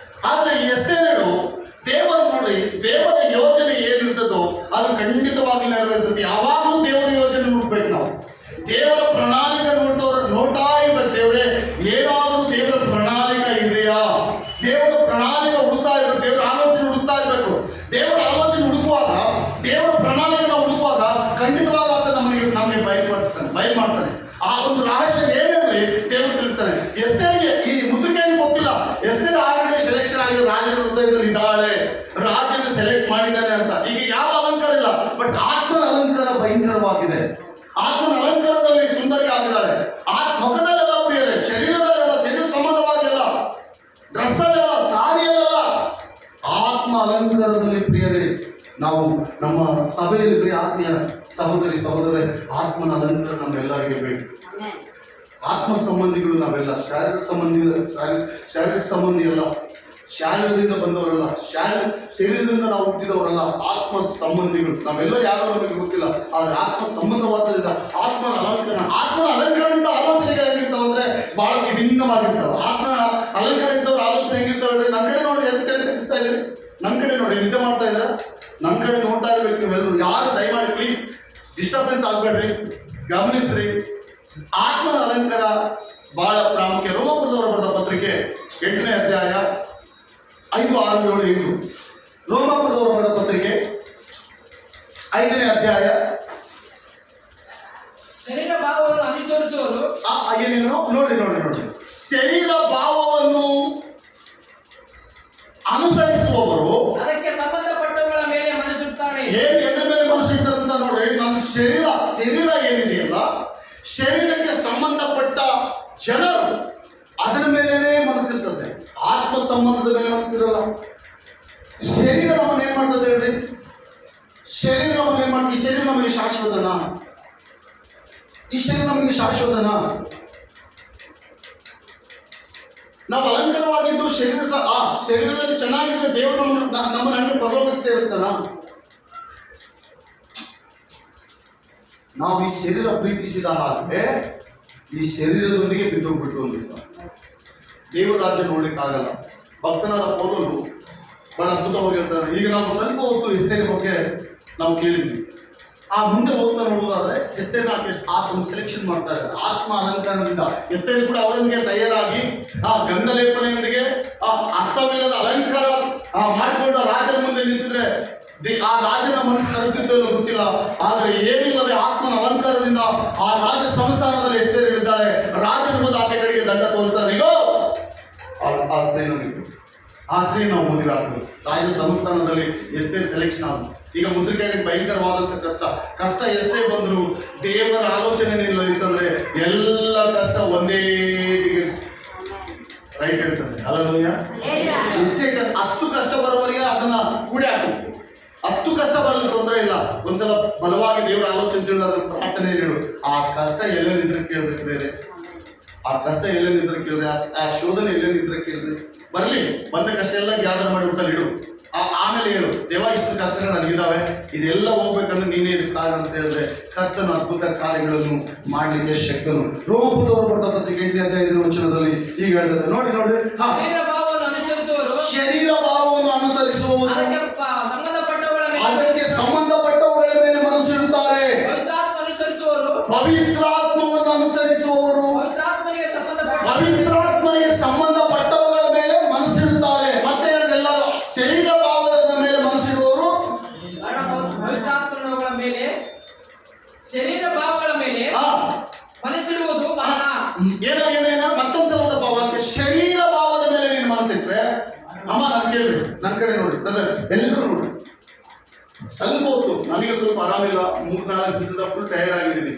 [SPEAKER 1] ಆದ್ರೆ ಈ ಎಸ್ತೇರಳು ದೇವರು ನೋಡಿ, ದೇವರ ಯೋಜನೆ ಏನಿರ್ತದೋ ಅದು ಖಂಡಿತವಾಗಿ ನೆರವೇರ್ತದೆ. ಯಾವಾಗಲೂ ದೇವರ ಯೋಜನೆ ನೋಡ್ಬೇಕು. ನಾವು ದೇವರ ಪ್ರಣಾಳಿಕೆ ನೋಡ್ತಾ ಇರ್ಬೇಕು. ದೇವರೇ ಏನಾದರೂ ದೇವರ ಪ್ರಣಾಳಿಕೆ ಇದೆಯಾ? ದೇವರ ಪ್ರಣಾಳಿಕೆ ಹುಡುಕ್ತಾ ಇರ್ಬೇಕು. ದೇವರ ಆಲೋಚನೆ ಹುಡುಕ್ತಾ ಇರ್ಬೇಕು. ದೇವರ ಆಲೋಚನೆ ಹುಡುಕುವಾಗ, ದೇವರ ಪ್ರಣಾಳಿಕೆನ ಹುಡುಕುವಾಗ ಖಂಡಿತವಾಗ ಆತ ನಮಗೆ ಬಯಲು ಮಾಡ್ತಾನೆ. ಆ ಒಂದು ರಹಸ್ಯ ಏನಿರಲಿ ದೇವರು ತಿಳಿಸ್ತಾನೆ. ಎಸ್ತೇರಿಗೆ ಈ ಮುದ್ರಿಕೆಯನ್ನು ಗೊತ್ತಿಲ್ಲ. ಎಸ್ತೇರ್ ಆಗಲೇ ಸೆಲೆಕ್ಷನ್ ಆಗಿದೆ, ರಾಜನ ಹೃದಯದಲ್ಲಿ ಇದ್ದಾಳೆ, ರಾಜನ ಸೆಲೆಕ್ಟ್ ಮಾಡಿದ್ದಾನೆ ಅಂತ. ಈಗ ಯಾವ ಅಲಂಕಾರ ಇಲ್ಲ, ಬಟ್ ಆತ್ಮನ ಅಲಂಕಾರ ಭಯಂಕರವಾಗಿದೆ. ಆತ್ಮನ ಅಲಂಕಾರದಲ್ಲಿ ಸುಂದರಿ ಆಗಿದ್ದಾಳೆ. ಮುಖದಲ್ಲೆಲ್ಲ ಪ್ರಿಯರೇ, ಶರೀರದಲ್ಲೆಲ್ಲ, ಶರೀರ ಸಂಬಂಧವಾಗಿಲ್ಲ, ಡ್ರೆಸ್ಸಲ್ಲೆಲ್ಲ, ಸಾರಿಯಲ್ಲೆಲ್ಲ, ಆತ್ಮ ಅಲಂಕಾರದಲ್ಲಿ ಪ್ರಿಯರೇ. ನಾವು ನಮ್ಮ ಸಭೆಯಲ್ಲಿ ಪ್ರಿಯ ಆತ್ಮೀಯ ಸಹೋದರರೇ, ಆತ್ಮನ ಅಲಂಕಾರ ನಮ್ಮೆಲ್ಲರಿಗೆ ಬೇಕು. ಆತ್ಮ ಸಂಬಂಧಿಗಳು ನಾವೆಲ್ಲ ಶಾರೀರಿಕ ಸಂಬಂಧಿ ಅಲ್ಲ, ಶಾರೀರದಿಂದ ಬಂದವರಲ್ಲ, ಶರೀರದಿಂದ ನಾವು ಹುಟ್ಟಿದವರಲ್ಲ, ಆತ್ಮ ಸಂಬಂಧಿಗಳು ನಾವೆಲ್ಲ. ಯಾರೋ ನಮಗೆ ಗೊತ್ತಿಲ್ಲ, ಆದ್ರೆ ಆತ್ಮ ಸಂಬಂಧವಾದ್ದರಿಂದ ಆತ್ಮನ ಅಲಂಕಾರದಿಂದ ಆಲೋಚನೆಗಳು ಹೇಗಿರ್ತಾವ ಅಂದ್ರೆ ಬಹಳ ವಿಭಿನ್ನವಾಗಿರ್ತಾವ. ಆತ್ಮನ ಅಲಂಕಾರ ಇದ್ದವ್ರ ಆಲೋಚನೆ ಹೆಂಗಿರ್ತಾವೆ? ನನ್ನ ಕಡೆ ನೋಡಿ, ಎಲ್ಲಿ ತೆಗಿಸ್ತಾ ಇದ್ದೀರಿ? ನನ್ನ ಕಡೆ ನೋಡಿ, ನಿದ್ದೆ ಮಾಡ್ತಾ ಇದ್ರ? ನನ್ನ ಕಡೆ ನೋಡ್ತಾ ಇರ್ಬೇಕು ನೀವೆಲ್ಲರೂ. ಯಾರು ದಯಮಾಡಿ ಪ್ಲೀಸ್ ಡಿಸ್ಟರ್ಬೆನ್ಸ್ ಆಗ್ಬೇಡ್ರಿ, ಗಮನಿಸ್ರಿ. ಆತ್ಮನ ಅಲಂಕಾರ ಬಹಳ ಪ್ರಾಮುಖ್ಯ. ರೋಮಪುರದವರು ಬರೆದ ಪತ್ರಿಕೆ 8ನೇ ಅಧ್ಯಾಯ 5, 6, 7, 8. ರೋಮಪುರದವರು ಬರೆದ ಪತ್ರಿಕೆ 5ನೇ ಅಧ್ಯಾಯ.
[SPEAKER 4] ಶರೀರ ಭಾವವನ್ನು ಅನುಸರಿಸುವರು.
[SPEAKER 1] ಏನೇನು ನೋಡಿ. ಶರೀರ ಭಾವವನ್ನು ಅನುಸರಿಸುವವರು
[SPEAKER 4] ಅದಕ್ಕೆ ಸಂಬಂಧಪಟ್ಟವುಗಳ ಮೇಲೆ ಮನಸ್ಸುತ್ತಾರೆ.
[SPEAKER 1] ಎದ್ರ ಮೇಲೆ ಮನಸ್ಸಿಡ್ತಾರೆ ಅಂತ ನೋಡ್ರಿ. ನಮ್ಮ ಶರೀರ ಏನಿದೆಯಲ್ಲ, ಶರೀರಕ್ಕೆ ಸಂಬಂಧಪಟ್ಟ ಜನರು ಅದರ ಮೇಲೇನೆ ಮನಸ್ಸಿರ್ತದೆ. ಆತ್ಮ ಸಂಬಂಧದ ಮೇಲೆ ಮನಸ್ಸಿರಲ್ಲ. ಶರೀರ ನಮ್ಮನ್ನು ಏನ್ ಮಾಡ್ತದೆ ಹೇಳ್ರಿ? ಶರೀರ ನಮ್ಮನ್ನು ಏನ್ ಮಾಡ್ತೀವಿ? ಈ ಶರೀರ ನಮಗೆ ಶಾಶ್ವತನಾ? ನಾವು ಅಲಂಕಾರವಾಗಿದ್ದು ಶರೀರದಲ್ಲಿ ಚೆನ್ನಾಗಿದ್ರೆ ದೇವರು ನಮ್ಮನ್ನು ಹಂಗೆ ಪರಲೋಕಕ್ಕೆ ಸೇರಿಸ್ತಾನ? ನಾವು ಈ ಶರೀರ ಪ್ರೀತಿಸಿದ ಹಾಗೆ ಈ ಶರೀರದೊಂದಿಗೆ ಬಿದ್ದೋಗ್ಬಿಟ್ಟು ಒಂದು ದಿವಸ ದೇವರ ರಾಜ್ಯ ನೋಡ್ಲಿಕ್ಕಾಗಲ್ಲ. ಭಕ್ತನಾದ ಪೌಲನು ಬಹಳ ಅದ್ಭುತವಾಗಿರ್ತಾರೆ. ಈಗ ನಾವು ಸ್ವಲ್ಪ ಹೊತ್ತು ಎಸ್ತೇರ್ ಬಗ್ಗೆ ನಾವು ಕೇಳಿದ್ವಿ. ಆ ಮುಂದೆ ಹೋಗ್ತಾ ನೋಡುವುದಾದ್ರೆ ಎಸ್ತೇರ್ ಆತನ ಸೆಲೆಕ್ಷನ್ ಮಾಡ್ತಾ ಇದ್ದಾರೆ ಆತ್ಮ ಅಲಂಕಾರದಿಂದ. ಎಸ್ತೇರ್ ಕೂಡ ಅವರೊಂದಿಗೆ ತಯಾರಾಗಿ ಆ ಗಂಧಲೇಪನೆಯೊಂದಿಗೆ ಆ ಅರ್ಥವಿಲ್ಲದ ಅಲಂಕಾರ ಮಾಡಿಕೊಂಡು ರಾಜನ ಮುಂದೆ ನಿಂತಿದ್ರೆ ಆ ರಾಜನ ಮನಸ್ಸು ಕರೆದಿದ್ದೆಲ್ಲ ಗೊತ್ತಿಲ್ಲ. ಆದ್ರೆ ಏನಿಲ್ಲದೆ ಆತ್ಮನ ಅಲಂಕಾರದಿಂದ ಆ ರಾಜ ಸಂಸ್ಥಾನದಲ್ಲಿ ಎಸ್ತೇರ್ ಇಳಿದ್ದಾಳೆ. ರಾಜನ ಮುಂದೆ ಆಕೆ ಕಡೆಗೆ ದಂಡ ತೋರಿಸ್ತಾರೆ. ಇಗೋ ಆ ಸ್ತ್ರೀ ನಾವು ಮದುವೆ ಆಗ್ತದೆ. ರಾಜ ಸಂಸ್ಥಾನದಲ್ಲಿ ಎಸ್ತೇರ್ ಸೆಲೆಕ್ಷನ್ ಆದ. ಈಗ ಮುದ್ರಿಕೆಯಲ್ಲಿ ಭಯಂಕರವಾದಂತ ಕಷ್ಟ ಎಷ್ಟೇ ಬಂದ್ರು ದೇವರ ಆಲೋಚನೆ ಇತ್ತಂದ್ರೆ ಎಲ್ಲ ಕಷ್ಟ ಒಂದೇ ರೈಟ್ ಹೇಳ್ತಾರೆ. ಅಲ್ಲೂಯ್ಯ ಎಷ್ಟೇ 10 ಕಷ್ಟ ಬರುವವರೆಗೆ ಅದನ್ನ ಕೂಡಿ ಹಾಕುತ್ತೆ. 10 ಕಷ್ಟ ಬರಲು ತೊಂದರೆ ಇಲ್ಲ. ಒಂದ್ಸಲ ಬಲವಾಗಿ ದೇವರ ಆಲೋಚನೆ ತಿಳಿದ ಪ್ರಾರ್ಥನೆ ಹೇಳು. ಆ ಕಷ್ಟ ಎಲ್ಲೆಲ್ಲಿದ್ರೆ ಕೇಳ್ಬೇಕು ಬೇರೆ, ಆ ಕಷ್ಟ ಎಲ್ಲೆಲ್ಲಿದ್ರೆ ಕೇಳಿದ್ರೆ, ಆ ಶೋಧನೆ ಎಲ್ಲೆಲ್ಲಿದ್ರೆ ಕೇಳಿದ್ರೆ ಬರ್ಲಿ, ಬಂದ ಕಷ್ಟ ಎಲ್ಲ ಗ್ಯಾದರ್ ಮಾಡಿ ಊಟಲ್ಲಿ ಇಡು. ಆಮೇಲೆ ಹೇಳು, ದೇವ ಇಷ್ಟು ಕಷ್ಟಗಳು ನನಗಿದ್ದಾವೆ, ಇದೆಲ್ಲ ಹೋಗ್ಬೇಕಂದ್ರೆ ನೀನೇ ಇದು ಕಾರಣ ಅಂತ ಹೇಳಿದ್ರೆ ಕರ್ತನ ಅದ್ಭುತ ಕಾರ್ಯಗಳನ್ನು ಮಾಡಲಿಕ್ಕೆ ಶಕ್ತನು. ರೋಮಪುರದವರು ಬರೆದ ಪತ್ರಿಕೆ 8ನೇ ಅಧ್ಯಾಯದ ವಚನದಲ್ಲಿ ಈಗ ಹೇಳ್ತಾರೆ. ನೋಡಿ ಶರೀರ ಭಾವವನ್ನು ಅನುಸರಿಸುವವರು ಅದಕ್ಕೆ ಸಂಬಂಧಪಟ್ಟವುಗಳ ಮೇಲೆ ಮನಸ್ಸಿಡುತ್ತಾರೆ. ಪವಿತ್ರಾತ್ಮವನ್ನು ಅನುಸರಿಸುವವರು ಪವಿತ್ರಾತ್ಮಗೆ ಸಂಬಂಧಪಟ್ಟವುಗಳ ಮೇಲೆ ಮನಸ್ಸಿಡುತ್ತಾರೆ. ಮತ್ತೆ ಎಲ್ಲರೂ ಶರೀರ ಭಾವದ ಮೇಲೆ ಮನಸ್ಸಿಡುವವರು
[SPEAKER 4] ಶರೀರ ಭಾವಗಳ ಮೇಲೆ ಮನಸ್ಸಿಡುವುದು
[SPEAKER 1] ಏನ ಮತ್ತೊಂದ್ಸಲ ವಾಕ್ಯ ಶರೀರ ಭಾವದ ಮೇಲೆ ನೀನು ಮನಸ್ಸಿಟ್ರೆ ಅಮ್ಮ ನಾನು ಕೇಳ್ರಿ, ನನ್ನ ಕಡೆ ನೋಡಿ ಬ್ರದರ್, ಎಲ್ಲರೂ ನೋಡಿ. ಸ್ವಲ್ಪ ಹೊತ್ತು ನನಗೆ ಸ್ವಲ್ಪ ಆರಾಮಿಲ್ಲ, 3-4 ದಿವಸದ ಫುಲ್ ಟೈರ್ಡ್ ಆಗಿದ್ದೀನಿ.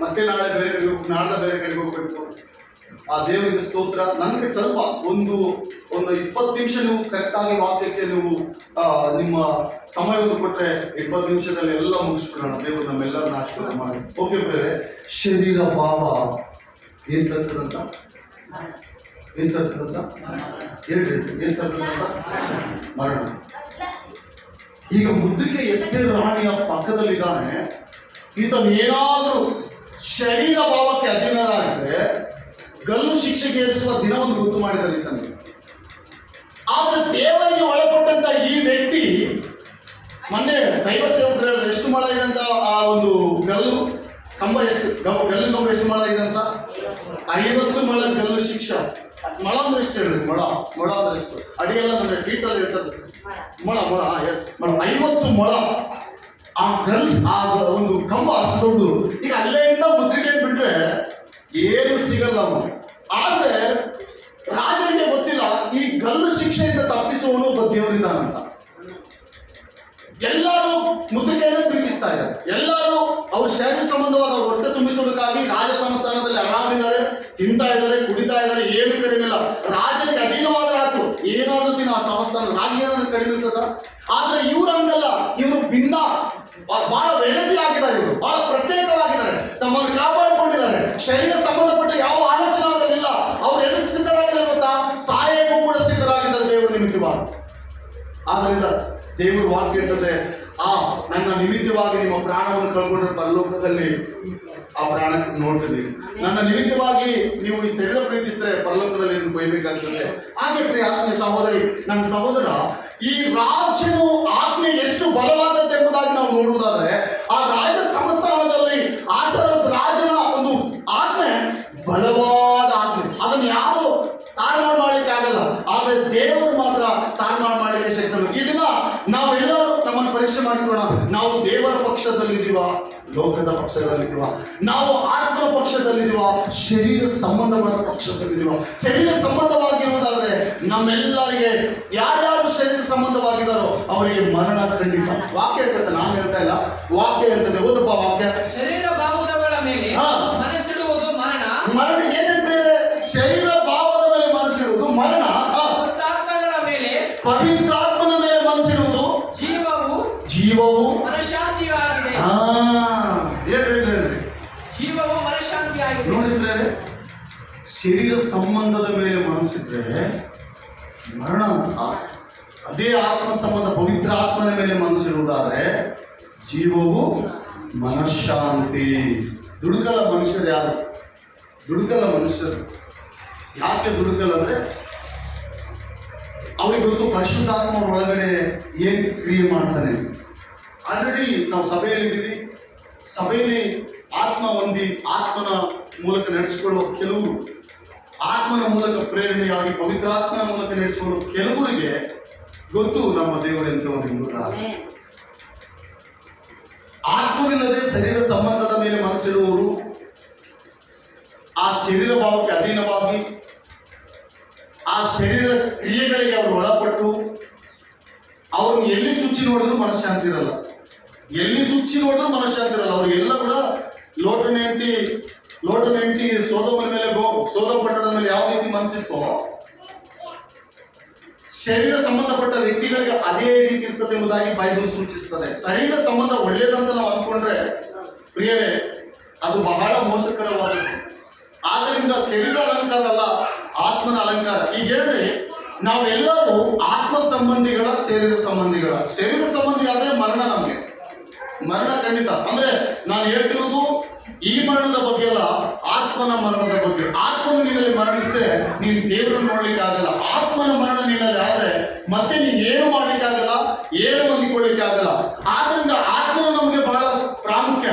[SPEAKER 1] ಮತ್ತೆ ನಾಳೆ ಬೇರೆ ಕಡೆ ನಾಡ್ದ ಬೇರೆ ಕಡೆಗೆ ಹೋಗ್ಬೇಕು. ಆ ದೇವರಿಗೆ ಸ್ತೋತ್ರ. ನನಗೆ ಸ್ವಲ್ಪ ಒಂದು 20 ನಿಮಿಷ ನೀವು ಕರೆಕ್ಟಾಗಿ ವಾಕ್ಯಕ್ಕೆ ನೀವು ನಿಮ್ಮ ಸಮಯವನ್ನು ಕೊಟ್ಟರೆ 20 ನಿಮಿಷದಲ್ಲಿ ಎಲ್ಲ ಮುಗಿಸ್ಬಿಡೋಣ. ದೇವರು ನಮ್ಮೆಲ್ಲರನ್ನ ಆಶೀರ್ವಾದ ಮಾಡಿ. ಓಕೆ ಬೇರೆ ಶರೀರ ಭಾವ ಏನ್ ತರ್ತದಂತ ಹೇಳ್ರಿ, ಏನ್ ತರ್ತದಂತ ಮರಣ. ಈಗ ಮುದ್ರಿಕೆ ಎಸ್ತೇರ್ ರಾಣಿಯ ಪಕ್ಕದಲ್ಲಿದ್ದಾನೆ. ಈತನು ಏನಾದರೂ ಶರೀರ ಭಾವಕ್ಕೆ ಅಧೀನರಾಗಿದ್ರೆ ಗಲ್ಲು ಶಿಕ್ಷೆಗೆ ಏರಿಸುವ ದಿನವನ್ನು ಗೊತ್ತು ಮಾಡಿದ್ದಾರೆ ಈತನಿಗೆ. ಆದ್ರೆ ದೇವರಿಗೆ ಒಳಪಟ್ಟಂತ ಈ ವ್ಯಕ್ತಿ ಮೊನ್ನೆ ದೈವ ಸೇವಕರು ಹೇಳಿದ್ರೆ ಎಷ್ಟು ಮೊಳ ಇದೆ ಅಂತ, ಆ ಒಂದು ಗಲ್ಲು ಕಂಬ ಗಲ್ಲಿನ ಕಂಬ ಎಷ್ಟು ಮೊಳ ಇದೆ ಅಂತ, 50 ಮೊಳ ಗಲ್ಲು ಶಿಕ್ಷೆ. ಮೊಳ ಅಂದ್ರೆ ಎಷ್ಟು ಹೇಳ್ರಿ? ಮೊಳ ಅಂದ್ರೆ ಎಷ್ಟು? ಅಡಿಯೆಲ್ಲ ಅಂದ್ರೆ ಫೀಟಲ್ಲಿ ಇರ್ತದೆ. ಮೊಳ ಎಸ್ ಮೊಳ 50 ಮೊಳ. ಆ ಗಲ್ಸ್ ಆ ಒಂದು ಕಂಬ ಅಷ್ಟು ದೊಡ್ಡದು. ಈಗ ಅಲ್ಲೆಯಿಂದ ಮುದ್ರಿಕೆ ಬಿಟ್ರೆ ಏನು ಸಿಗಲ್ಲ ಅವನು. ಆದ್ರೆ ರಾಜನಿಗೆ ಗೊತ್ತಿಲ್ಲ ಈ ಗಲ್ಲು ಶಿಕ್ಷೆಯಿಂದ ತಪ್ಪಿಸುವವನು ಒಬ್ಬ ದೇವರಿದ್ದಾನಂತ. ಎಲ್ಲರೂ ಮುದ್ರಿಕೆಯನ್ನು ಪ್ರೀತಿಸ್ತಾ ಇದ್ದಾರೆ. ಎಲ್ಲರೂ ಅವ್ರ ಶರೀರ ಸಂಬಂಧವಾದ ಅವ್ರ ಹೊಟ್ಟೆ ತುಂಬಿಸೋದಕ್ಕಾಗಿ ರಾಜ ಸಂಸ್ಥಾನದಲ್ಲಿ ಆರಾಮಿದ್ದಾರೆ, ತಿಂತಾ ಇದ್ದಾರೆ, ಕುಡಿತಾ ಇದ್ದಾರೆ, ಏನು ಕಡಿಮೆ ಇಲ್ಲ. ರಾಜನಿಗೆ ಅಧೀನವಾದ್ರೆ ಆಯ್ತು, ಏನಾದ್ರೂ ದಿನ ಆ ಸಂಸ್ಥಾನ ರಾಜ ಏನಾದ್ರು ಕಡಿಮೆ ಇರ್ತದ. ಆದ್ರೆ ಇವ್ರು ಹಂಗಲ್ಲ, ಇವರು ಭಿನ್ನ, ಬಹಳ ವೆರೈಟಿ ಆಗಿದ್ದಾರೆ, ಇವರು ಬಹಳ ಪ್ರತ್ಯೇಕವಾಗಿದ್ದಾರೆ, ತಮ್ಮನ್ನು ಕಾಪಾಡಿಕೊಂಡಿದ್ದಾರೆ. ಶರೀರ ಸಂಬಂಧಪಟ್ಟ ಯಾವ ಆಲೋಚನೆ ಅವರಲ್ಲಿಲ್ಲ. ಅವ್ರು ಎದಕ್ಕೆ ಸಿದ್ಧರಾಗಿದ್ದಾರೆ ಗೊತ್ತಾ? ಸಾಯಕ್ಕೂ ಕೂಡ ಸಿದ್ಧರಾಗಿದ್ದಾರೆ ದೇವರು ನಿಮಿತ್ತವಾಗಿ. ಆದ್ದರಿಂದ ದೇವರು ವಾಕ್ಯ ಇರ್ತದೆ, ನನ್ನ ನಿಮಿತ್ತವಾಗಿ ನಿಮ್ಮ ಪ್ರಾಣವನ್ನು ಕಳ್ಕೊಂಡ್ರೆ ಪರಲೋಕದಲ್ಲಿ ಆ ಪ್ರಾಣ ನೋಡ್ತೀವಿ. ನನ್ನ ನಿಮಿತ್ತವಾಗಿ ನೀವು ಈ ಶರೀರ ಪ್ರೀತಿಸಿದ್ರೆ ಪರಲೋಕದಲ್ಲಿ ಇದನ್ನು ಕೊಯ್ಬೇಕಾಗ್ತದೆ. ಹಾಗೆ ಪ್ರಿಯ ಆತ್ಮೀಯ ಸಹೋದರಿ, ನನ್ನ ಸಹೋದರ, ಈ ರಾಜನು ಆಜ್ಞೆ ಎಷ್ಟು ಬಲವಾದದ್ದೆಂಬುದಾಗಿ ನಾವು ನೋಡುವುದಾದ್ರೆ, ಆ ರಾಜ ಸಂಸ್ಥಾನದಲ್ಲಿ ಆಸರಸ್ ರಾಜನ ಒಂದು ಆಜ್ಞೆ ಬಲವಾದ ಆಜ್ಞೆ. ಅದನ್ನು ಯಾರು ತಾಳ್ಮಾಡು ಮಾಡ್ಲಿಕ್ಕೆ ಆಗಲ್ಲ. ಆದ್ರೆ ದೇವರು ಮಾತ್ರ ತಾಳ್ಮಾಡು ಮಾಡ್ಲಿಕ್ಕೆ ಶಕ್ತನು. ಈ ದಿನ ನಾವೆಲ್ಲರೂ ನಮ್ಮನ್ನು ಪರೀಕ್ಷೆ ಮಾಡಿಕೊಳ್ಳೋಣ. ನಾವು ದೇವರ ಪಕ್ಷದಲ್ಲಿದ್ದೀವ, ಲೋಕದ ಪಕ್ಷದಲ್ಲಿದ್ದೀವ? ನಾವು ಆತ್ಮ ಪಕ್ಷದಲ್ಲಿದ್ದೀವ, ಶರೀರ ಸಂಬಂಧವಾದ ಪಕ್ಷದಲ್ಲಿದ್ದೀವ? ಶರೀರ ಸಂಬಂಧವಾಗಿರುವುದಾದ್ರೆ ನಮ್ಮೆಲ್ಲರಿಗೆ ಯಾರ್ಯಾರು ಶರೀರ ಸಂಬಂಧವಾಗಿದ್ದಾರೋ ಅವರಿಗೆ ಮರಣ ಖಂಡಿತ. ವಾಕ್ಯ ಹೇಳ್ತದೆ, ನಾನು ಹೇಳ್ತಾ ಇಲ್ಲ, ವಾಕ್ಯ ಹೇಳ್ತದೆ. ಓದಪ್ಪ ವಾಕ್ಯ.
[SPEAKER 4] ಶರೀರ ಭಾವಗಳ ಮೇಲೆ ಮನಸ್ಸಿಡುವುದು ಮರಣ.
[SPEAKER 1] ಮರಣ ಏನಂದ್ರೆ ಶರೀರ ಭಾವದ ಮೇಲೆ ಮನಸ್ಸಿಡುವುದು ಮರಣ. ಪವಿತ್ರಾತ್ಮನ ಮೇಲೆ ಮನಸ್ಸಿಡುವುದು ಜೀವವು
[SPEAKER 4] ಮನಃಶಾಂತಿಯಾಗಿದೆ. ಜೀವವು ಮನಃಶಾಂತಿಯಾಗಿದೆ.
[SPEAKER 1] ನೋಡಿದ್ರೆ ಶರೀರ ಸಂಬಂಧದ ಮೇಲೆ ಮನಸ್ಸಿದ್ರೆ ಮರಣ ಅಂತ. ಅದೇ ಆತ್ಮ ಸಂಬಂಧ ಪವಿತ್ರ ಆತ್ಮನ ಮೇಲೆ ಮನಸ್ಸಿರುವುದಾದ್ರೆ ಜೀವವು ಮನಃಶಾಂತಿ. ದುಡುಕಲ್ಲ ಮನುಷ್ಯರು, ಯಾರು ದುಡುಕಲ್ಲ ಮನುಷ್ಯರು. ಯಾಕೆ ದುಡುಕಲ್ಲ ಅಂದ್ರೆ ಅವ್ರಿಗೆ ಗೊತ್ತು ಪರಿಶುದ್ಧಾತ್ಮ ಒಳಗಡೆ ಏನ್ ಕ್ರಿಯೆ ಮಾಡ್ತಾನೆ. ಆಲ್ರೆಡಿ ನಾವು ಸಭೆಯಲ್ಲಿದ್ದೀವಿ. ಸಭೆಯಲ್ಲಿ ಆತ್ಮ ಹೊಂದಿ ಆತ್ಮನ ಮೂಲಕ ನಡೆಸಿಕೊಳ್ಳುವ ಕೆಲವರು, ಆತ್ಮನ ಮೂಲಕ ಪ್ರೇರಣೆಯಾಗಿ ಪವಿತ್ರಾತ್ಮನ ಮೂಲಕ ನಡೆಸಿಕೊಳ್ಳುವ ಕೆಲವರಿಗೆ ಗೊತ್ತು ನಮ್ಮ ದೇವರೆಂತವರು ಎಂಬುದಾಗಿ. ಆತ್ಮವಿಲ್ಲದೆ ಶರೀರ ಸಂಬಂಧದ ಮೇಲೆ ಮನಸ್ಸಿಡುವವರು ಆ ಶರೀರ ಭಾವಕ್ಕೆ ಅಧೀನವಾಗಿ ಆ ಶರೀರದ ಕ್ರಿಯೆಗಳಿಗೆ ಅವರು ಒಳಪಟ್ಟು ಅವ್ರನ್ನ ಎಲ್ಲಿ ಚುಚ್ಚಿ ನೋಡಿದ್ರು ಮನಃಶಾಂತಿ ಇರಲ್ಲ. ಎಲ್ಲಿ ಚುಚ್ಚಿ ನೋಡಿದ್ರು ಮನಃಶಾಂತಿ ಇರಲ್ಲ. ಅವ್ರಿಗೆಲ್ಲ ಕೂಡ ಲೋಟನ ಹೆಂಡತಿ ಸೋದೋಮನ ಮೇಲೆ ಸೋದೋಮ ಪಟ್ಟಣದ ಮೇಲೆ ಯಾವ ರೀತಿ ಮನಸ್ಸಿತ್ತೋ ಶರೀರ ಸಂಬಂಧಪಟ್ಟ ವ್ಯಕ್ತಿಗಳಿಗೆ ಅದೇ ರೀತಿ ಇರ್ತದೆ ಎಂಬುದಾಗಿ ಬೈಬಲ್ ಸೂಚಿಸ್ತದೆ. ಶರೀರ ಸಂಬಂಧ ಒಳ್ಳೇದಂತ ನಾವು ಅಂದ್ಕೊಂಡ್ರೆ ಪ್ರಿಯರೇ, ಅದು ಬಹಳ ಮೋಸಕರವಾದದ್ದು. ಆದ್ದರಿಂದ ಶರೀರ ಅಲಂಕಾರ ಅಲ್ಲ, ಆತ್ಮನ ಅಲಂಕಾರ. ಈಗ ಹೇಳ್ರಿ, ನಾವೆಲ್ಲರೂ ಆತ್ಮ ಸಂಬಂಧಿಗಳ ಶರೀರ ಸಂಬಂಧಿಗಳ. ಶರೀರ ಸಂಬಂಧಿ ಆದ್ರೆ ಮರಣ, ನಮಗೆ ಮರಣ ಖಂಡಿತ. ಅಂದ್ರೆ ನಾನು ಹೇಳ್ತಿರೋದು ಈ ಮರಣದ ಬಗ್ಗೆ ಅಲ್ಲ, ಆತ್ಮನ ಮರಣದ ಬಗ್ಗೆ. ಆತ್ಮನ ನಿನ್ನಲ್ಲಿ ಮರಣಿಸಿದ್ರೆ ನೀನು ದೇವರನ್ನು ನೋಡ್ಲಿಕ್ಕೆ ಆಗಲ್ಲ. ಆತ್ಮನ ಮರಣ ನಿನ್ನಲ್ಲಿ ಆದ್ರೆ ಮತ್ತೆ ನೀನು ಏನು ಮಾಡ್ಲಿಕ್ಕೆ ಆಗಲ್ಲ, ಏನು ಹೊಂದಿಕೊಳ್ಳಿಕ್ಕೆ ಆಗಲ್ಲ. ಆದ್ರಿಂದ ಆತ್ಮನು ನಮಗೆ ಬಹಳ ಪ್ರಾಮುಖ್ಯ.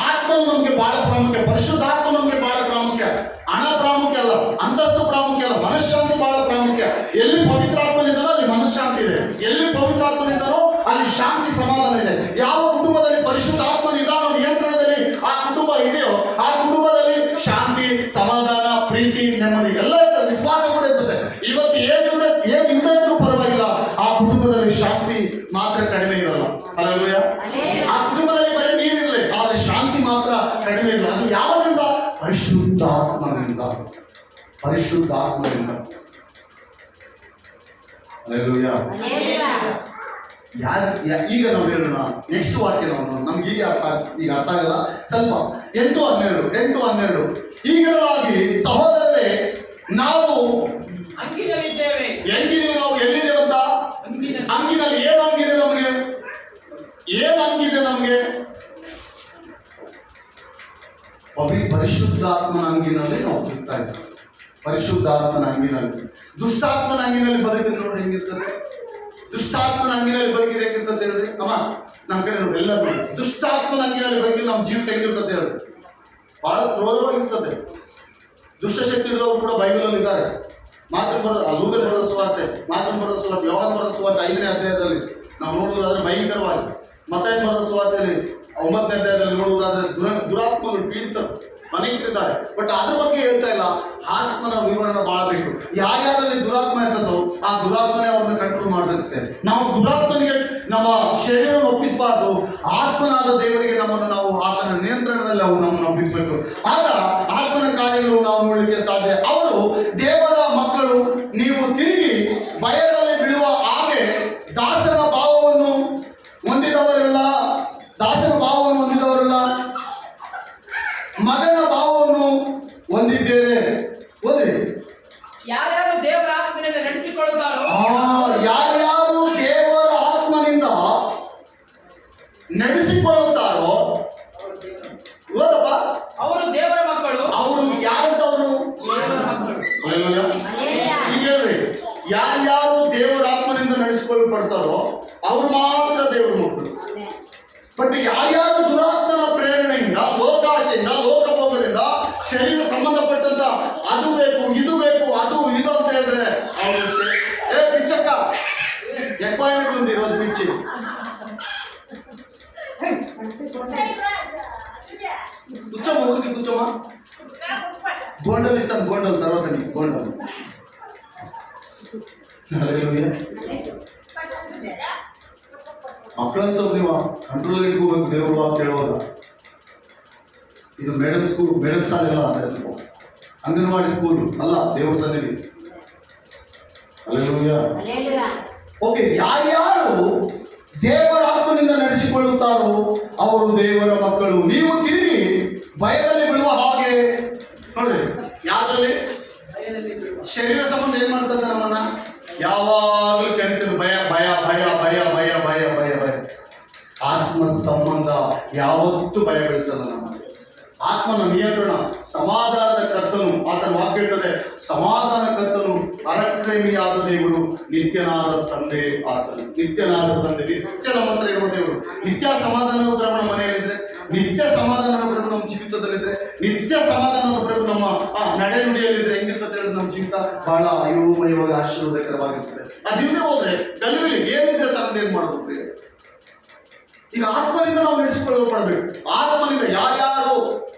[SPEAKER 1] ಆತ್ಮನು ನಮಗೆ ಬಹಳ ಪ್ರಾಮುಖ್ಯ. ಪರಿಶುದ್ಧಾತ್ಮ ನಮಗೆ ಬಹಳ ಪ್ರಾಮುಖ್ಯ. ಹಣ ಪ್ರಾಮುಖ್ಯ ಅಲ್ಲ, ಅಂತಸ್ತು ಪ್ರಾಮುಖ್ಯ ಅಲ್ಲ, ಮನಃಶಾಂತಿ ಬಹಳ ಪ್ರಾಮುಖ್ಯ. ಎಲ್ಲಿ ಪವಿತ್ರಾತ್ಮನಿದ್ದಾನೋ ಅಲ್ಲಿ ಮನಃಶಾಂತಿ ಇದೆ. ಎಲ್ಲಿ ಪವಿತ್ರಾತ್ಮನಿದ್ದಾನೋ ಅಲ್ಲಿ ಶಾಂತಿ ಸಮಾಧಾನ ಇದೆ. ಯಾವ ಕುಟುಂಬದಲ್ಲಿ ಪರಿಶುದ್ಧಾತ್ಮ ನಿಧಾನ ನಿಯಂತ್ರಣದಲ್ಲಿ ಆ ಕುಟುಂಬ ಇದೆಯೋ ಆ ಕುಟುಂಬದಲ್ಲಿ ಶಾಂತಿ, ಸಮಾಧಾನ, ಪ್ರೀತಿ, ನೆಮ್ಮದಿ ಎಲ್ಲ ಇರ್ತದೆ, ವಿಶ್ವಾಸ ಕೂಡ ಇರ್ತದೆ. ಇವತ್ತು ಏನಿಲ್ಲದೆ ಇದ್ರೂ ಪರವಾಗಿಲ್ಲ, ಆ ಕುಟುಂಬದಲ್ಲಿ ಶಾಂತಿ ಮಾತ್ರ ಕಡಿಮೆ ಇರಲ್ಲ. ಹಲ್ಲೆಲೂಯಾ. ಆ ಕುಟುಂಬದಲ್ಲಿ ಬರೀ ನೀರಿರಲಿ, ಆದರೆ ಶಾಂತಿ ಮಾತ್ರ ಕಡಿಮೆ ಇರಲ್ಲ. ಅದು ಯಾವರಿಂದ? ಪರಿಶುದ್ಧಾತ್ಮನಿಂದ. ಪರಿಶುದ್ಧಾತ್ಮನಿಂದ. ಹಲ್ಲೆಲೂಯಾ. ಈಗ ನಾವು ಹೇಳೋಣ ನೆಕ್ಸ್ಟ್ ವಾಕ್ಯ. ನಮ್ಗೆ ಈಗ ಅರ್ಥ ಆಗಲ್ಲ ಸ್ವಲ್ಪ. 8:12 ಈಗಲಾಗಿ ಸಹೋದರರೇ, ನಾವು
[SPEAKER 4] ಅಂಗಿನಲ್ಲಿದ್ದೇವೆ.
[SPEAKER 1] ಹೆಂಗಿದೀವಿ? ನಾವು ಎಲ್ಲಿದ್ದೇವೆ ಅಂತ ಅಂಗಿನಲ್ಲಿ ಏನು ಅಂಗಿದೆ ನಮಗೆ? ಏನು ಅಂಗಿದೆ ನಮಗೆ? ಪರಿಶುದ್ಧಾತ್ಮನ ಅಂಗಿನಲ್ಲಿ ನಾವು ಸಿಗ್ತಾ ಇದ್ದೀವಿ. ಪರಿಶುದ್ಧಾತ್ಮನ ಅಂಗಿನಲ್ಲಿ. ದುಷ್ಟಾತ್ಮನ ಅಂಗಿನಲ್ಲಿ ಬದುಕಿದ್ರೆ ನೋಡಿ ಹೆಂಗಿರ್ತದೆ. ದುಷ್ಟಾತ್ಮನ ಅಂಗಿನಲ್ಲಿ ಬದುಕಿದ್ರೆ ಹೆಂಗಿರ್ತದೆ ಹೇಳ್ರಿ ಅಮ್ಮ? ನಮ್ಮ ಕಡೆ ನೋಡಿ, ಎಲ್ಲ ನೋಡಿ. ದುಷ್ಟಾತ್ಮನ ಅಂಗಿನಲ್ಲಿ ಬದುಕಿದ್ರೆ ನಮ್ಮ ಜೀವಿತ ಹೆಂಗಿರ್ತದೆ ಹೇಳ್ರಿ? ಬಹಳ ಕ್ರೂರವಾಗಿರ್ತದೆ. ದುಷ್ಟಶಕ್ತಿ ಹಿಡಿದವರು ಕೂಡ ಬೈಬಲಲ್ಲಿ ಇದ್ದಾರೆ. ಲೂಕನ ಬರೆದ ಸುವಾರ್ತೆ, ಮಾರ್ಕನ ಬರೆದ ಸುವಾರ್ತೆ, ಯೋಹಾನ ಬರೆದ ಸುವಾರ್ತೆ 5ನೇ ಅಧ್ಯಾಯದಲ್ಲಿ ನಾವು ನೋಡುವುದಾದ್ರೆ ಭಯಂಕರವಾಗಿ. ಮತ್ತಾಯನ ಬರೆದ ಸುವಾರ್ತೆಯಲ್ಲಿ 9ನೇ ಅಧ್ಯಾಯದಲ್ಲಿ ನೋಡುವುದಾದ್ರೆ ದುರಾತ್ಮಗಳು ಪೀಡಿತರು ಅನೇಕರಿದ್ದಾರೆ. ಬಟ್ ಅದ್ರ ಬಗ್ಗೆ ಹೇಳ್ತಾ ಇಲ್ಲ. ಆತ್ಮನ ವಿವರಣೆ ಬಹಳ ಬೇಕು. ಯಾರ್ಯಾರಲ್ಲಿ ದುರಾತ್ಮ ಇರ್ತದೋ ಆ ದುರಾತ್ಮನೇ ಅವ್ರನ್ನ ಕಂಟ್ರೋಲ್ ಮಾಡಿರುತ್ತೆ. ನಾವು ದುರಾತ್ಮನಿಗೆ ನಮ್ಮ ಶರೀರ ಒಪ್ಪಿಸಬಾರ್ದು. ಆತ್ಮನಾದ ದೇವರಿಗೆ ನಾವು ಆತನ ನಿಯಂತ್ರಣದಲ್ಲಿ ನಮ್ಮನ್ನು ಒಪ್ಪಿಸಬೇಕು. ಆಗ ಆತ್ಮನ ಕಾರ್ಯಗಳು ನಾವು ನೋಡಲಿಕ್ಕೆ ಸಾಧ್ಯ. ಅವರು ದೇವರ ಮಕ್ಕಳು, ನೀವು ತಿರುಗಿ ಭಯದಲ್ಲಿ ಬೀಳುವ ಹಾಗೆ ದಾಸನ ಭಾವವನ್ನು ಹೊಂದಿದವರೆಲ್ಲ ಮಗನ ಭಾವವನ್ನು ಹೊಂದಿದ್ದೇವೆ. ಓದ್ರಿ.
[SPEAKER 4] ಯಾರ್ಯಾರು ದೇವರ ಆತ್ಮನಿಂದ ನಡೆಸಿಕೊಳ್ಳುತ್ತಾರೋ,
[SPEAKER 1] ಯಾರ್ಯಾರು ದೇವರ ಆತ್ಮನಿಂದ ನಡೆಸಿಕೊಳ್ಳುತ್ತಾರೋ, ಓದಪ್ಪ,
[SPEAKER 4] ಅವರು ದೇವರ ಮಕ್ಕಳು.
[SPEAKER 1] ಅವರು ಯಾರಂತವರು?
[SPEAKER 4] ದೇವರ ಮಕ್ಕಳು.
[SPEAKER 1] ಈಗ ಹೇಳ್ರಿ, ಯಾರ್ಯಾರು ದೇವರ ಆತ್ಮನಿಂದ ನಡೆಸಿಕೊಳ್ಳಲ್ಪಡ್ತಾರೋ ಅವ್ರು ಮಾತ್ರ ದೇವರ ಮಕ್ಕಳು. ಬಟ್ ಯಾರ್ಯಾರು ದುರಾತ್ಮನ ಪ್ರೇರಣೆಯಿಂದ, ಲೋಕಾಶೆಯಿಂದ, ಲೋಕಭೋಗದಿಂದ, ಶರೀರ ಸಂಬಂಧಪಟ್ಟಂತ ಅದು ಬೇಕು, ಇದು ಬೇಕು, ಅದು ಇದು ಅಂತ ಹೇಳಿದ್ರೆ ಅವರು ಪಿಚ್ಚಕ್ಕ ಎಕ್ವಾಯ್ಮೆಂಟ್ ఉంది ఈరోజు పిచ్చి. కూర్చోమ్మా, ఊరికి కూర్చోమ్మా. బోండలు ఇస్తాను, బోండలు తర్వాత నీకు బోండలు. ಮಕ್ಕಳನ್ನ ಸ್ವಲ್ಪ ನೀವು ಕಂಟ್ರೋಲ್ ಇಟ್ಕೋಬೇಕು. ದೇವ್ರ ವಾಕ್ಯ ಹೇಳುವಾಗ ಇದು ಮೇಡಮ್ ಶಾಲೆ ಅಲ್ಲ, ಅಂಗನವಾಡಿ ಸ್ಕೂಲ್ ಅಲ್ಲ, ದೇವ್ರ ಸನ್ನಿಧಿ. ಹಲ್ಲೆಲೂಯಾ. ಓಕೆ, ಯಾರ್ಯಾರು ದೇವರ ಆತ್ಮನಿಂದ ನಡೆಸಿಕೊಳ್ಳುತ್ತಾರೋ ಅವರು ದೇವರ ಮಕ್ಕಳು. ನೀವು ತಿರುಗಿ ಭಯದಲ್ಲಿ ಬೀಳುವ ಹಾಗೆ. ನೋಡ್ರಿ, ಯಾವ್ದ್ರಲ್ಲಿ? ಶರೀರ ಸಂಬಂಧ ಏನ್ ಮಾಡ್ತದೆ ನಮ್ಮನ್ನ? ಯಾವಾಗಲೂ ಕೆಂಟು ಭಯ ಭಯ ಭಯ ಭಯ ಭಯ ಭಯ ಭಯ ಭಯ. ಆತ್ಮ ಸಂಬಂಧ ಯಾವತ್ತೂ ಭಯ ಬೆಳೆಸಲ್ಲ ನಮ್ಮಲ್ಲಿ. ಆತ್ಮನ ನಿಯಂತ್ರಣ, ಸಮಾಧಾನದ ಕರ್ತನು. ಆತನ ವಾಕ್ಯ ಹೇಳ್ತದೆ, ಸಮಾಧಾನ ಕರ್ತನು, ಪರಾಕ್ರಮಿಯಾದ ದೇವರು, ನಿತ್ಯನಾದ ತಂದೆ ಆತನು. ನಿತ್ಯನಾದ ತಂದೆ, ನಿತ್ಯ ನಮ್ಮ ಹತ್ರ ಇರುವ ದೇವರು. ನಿತ್ಯ ಸಮಾಧಾನದ ಪ್ರಭು ನಮ್ಮ ಮನೆಯಲ್ಲಿದ್ರೆ, ನಿತ್ಯ ಸಮಾಧಾನದ ಪ್ರಭು ನಮ್ಮ ಜೀವಿತದಲ್ಲಿದ್ರೆ, ನಿತ್ಯ ಸಮಾಧಾನದ ಪ್ರಭು ನಮ್ಮ ನಡೆ ನುಡಿಯಲ್ಲಿದ್ರೆ ಹೆಂಗಿರ್ತದೆ ಹೇಳಿ ನಮ್ಮ ಜೀವಿತ ಬಹಳ ಅಯೋಮಯವಾಗಿ ಆಶೀರ್ವಾದಕರವಾಗಿರ್ತದೆ. ಅದಿಲ್ಲದೆ ಹೋದ್ರೆ ಗಲಿಬಿಲಿ ಏನಿದ್ರೆ ತಂದೆ ಏನ್ ಮಾಡೋದು ಪ್ರಿಯ? ಈಗ ಆತ್ಮನಿಂದ ನಾವು ನಡೆಸಿಕೊಳ್ಳಬೇಕು. ಆತ್ಮನಿಂದ ಯಾರ್ಯಾರು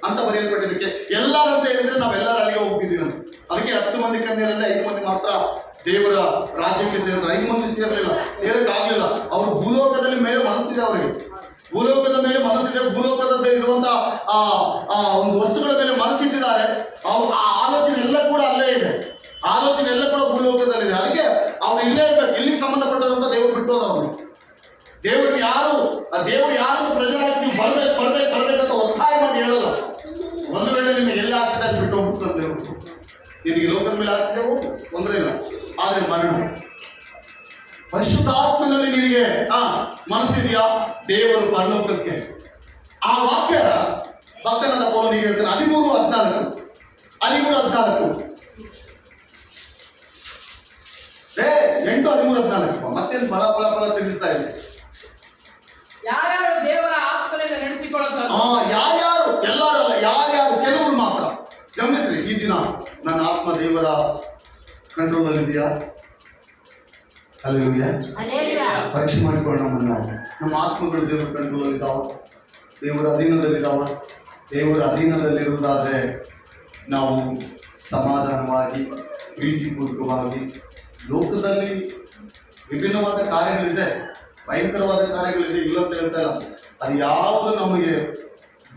[SPEAKER 1] ಅಂತ ಬರೆಯಲ್ಪಟ್ಟಿದ್ದಕ್ಕೆ ಎಲ್ಲರೂ ಅಂತ ಹೇಳಿದ್ರೆ ನಾವೆಲ್ಲರೂ ಅಲ್ಲಿಗೆ ಹೋಗ್ತಿದ್ದೀವಿ ಅಂತ. ಅದಕ್ಕೆ 10 ಮಂದಿ ಕನ್ಯರಲ್ಲಿ 5 ಮಂದಿ ಮಾತ್ರ ದೇವರ ರಾಜ್ಯಕ್ಕೆ ಸೇರಿದ್ರು. 5 ಮಂದಿ ಸೇರಲಿಲ್ಲ, ಸೇರಕ್ಕಾಗಲಿಲ್ಲ. ಅವರು ಭೂಲೋಕದಲ್ಲಿ ಮೇಲೆ ಮನಸ್ಸಿದೆ, ಅವರಿಗೆ ಭೂಲೋಕದ ಮೇಲೆ ಮನಸ್ಸಿದೆ. ಭೂಲೋಕದಲ್ಲಿ ಇರುವಂತ ಒಂದು ವಸ್ತುಗಳ ಮೇಲೆ ಮನಸ್ಸಿಟ್ಟಿದ್ದಾರೆ. ಆ ಆಲೋಚನೆ ಎಲ್ಲ ಕೂಡ ಅಲ್ಲೇ ಇದೆ. ಆಲೋಚನೆ ಎಲ್ಲ ಕೂಡ ಭೂಲೋಕದಲ್ಲಿದೆ. ಅದಕ್ಕೆ ಅವ್ರು ಇಲ್ಲೇ ಇರ್ಬೇಕು. ಇಲ್ಲಿಗೆ ಸಂಬಂಧಪಟ್ಟಂತ ದೇವರು ಬಿಟ್ಟೋದ ಅವರು. ದೇವರು ಯಾರನ್ನು ಪ್ರಜೆಯಾಗಿ ನೀವು ಬರ್ಬೇಕಂತ ಒತ್ತಾಯ ಮಾಡಿ ಹೇಳಲ್ಲ. ಒಂದು ವೇಳೆ ನಿಮಗೆ ಎಲ್ಲ ಆಸೆ ಬಿಟ್ಟು ಹೋಗ್ಬಿಟ್ಟು ದೇವರು, ನಿನಗೆ ಲೋಕದ ಮೇಲೆ ಆಸೆ ಹೋಗು, ತೊಂದರೆ ಇಲ್ಲ. ಆದ್ರೆ ಮರಣ ಪರಿಶುದ್ಧಾತ್ಮನಲ್ಲಿ ನಿನಗೆ ಮನಸ್ಸಿದೆಯಾ? ದೇವರು ಪರಲೋಕಕ್ಕೆ. ಆ ವಾಕ್ಯ ಭಕ್ತನಾದ ಪೌಲನಿಗೆ ಹೇಳ್ತಾನೆ, 13:14 8:13-14 ಮತ್ತೇನು ಫಲ ತಿಳಿಸ್ತಾ ಇದೆ.
[SPEAKER 4] ಯಾರ್ಯಾರು ದೇವರ ಆತ್ಮನಿಂದ ನಡೆಸಿಕೊಳ್ಳುತ್ತಾರೆ,
[SPEAKER 1] ಯಾರ್ಯಾರು, ಎಲ್ಲರಲ್ಲ, ಯಾರ್ಯಾರು, ಕೆಲವರು ಮಾತ್ರ. ಗಮನಿಸ್ರಿ, ಈ ದಿನ ನನ್ನ ಆತ್ಮ ದೇವರ ಕಂಟ್ರೋಲಲ್ಲಿದೆಯಾ?
[SPEAKER 2] ಹಲ್ಲೆಲೂಯಾ.
[SPEAKER 1] ಪರೀಕ್ಷೆ ಮಾಡಿಕೊಳ್ಳೋಣ. ನಮ್ಮ ಆತ್ಮಗಳು ದೇವರ ಕಂಟ್ರೋಲಲ್ಲಿದ್ದಾವ, ದೇವರ ಅಧೀನದಲ್ಲಿದ್ದಾವ. ದೇವರ ಅಧೀನದಲ್ಲಿರುವುದಾದರೆ ನಾವು ಸಮಾಧಾನವಾಗಿ, ಪ್ರೀತಿಪೂರ್ವಕವಾಗಿ, ಲೋಕದಲ್ಲಿ ವಿಭಿನ್ನವಾದ ಕಾರ್ಯಗಳಿದೆ, ಭಯಂಕರವಾದ ಕಾರ್ಯಗಳಿದೆ, ಇಲ್ಲ ಅಂತ ಹೇಳ್ತಾ ಇಲ್ಲ. ಅದು ಯಾವುದು ನಮಗೆ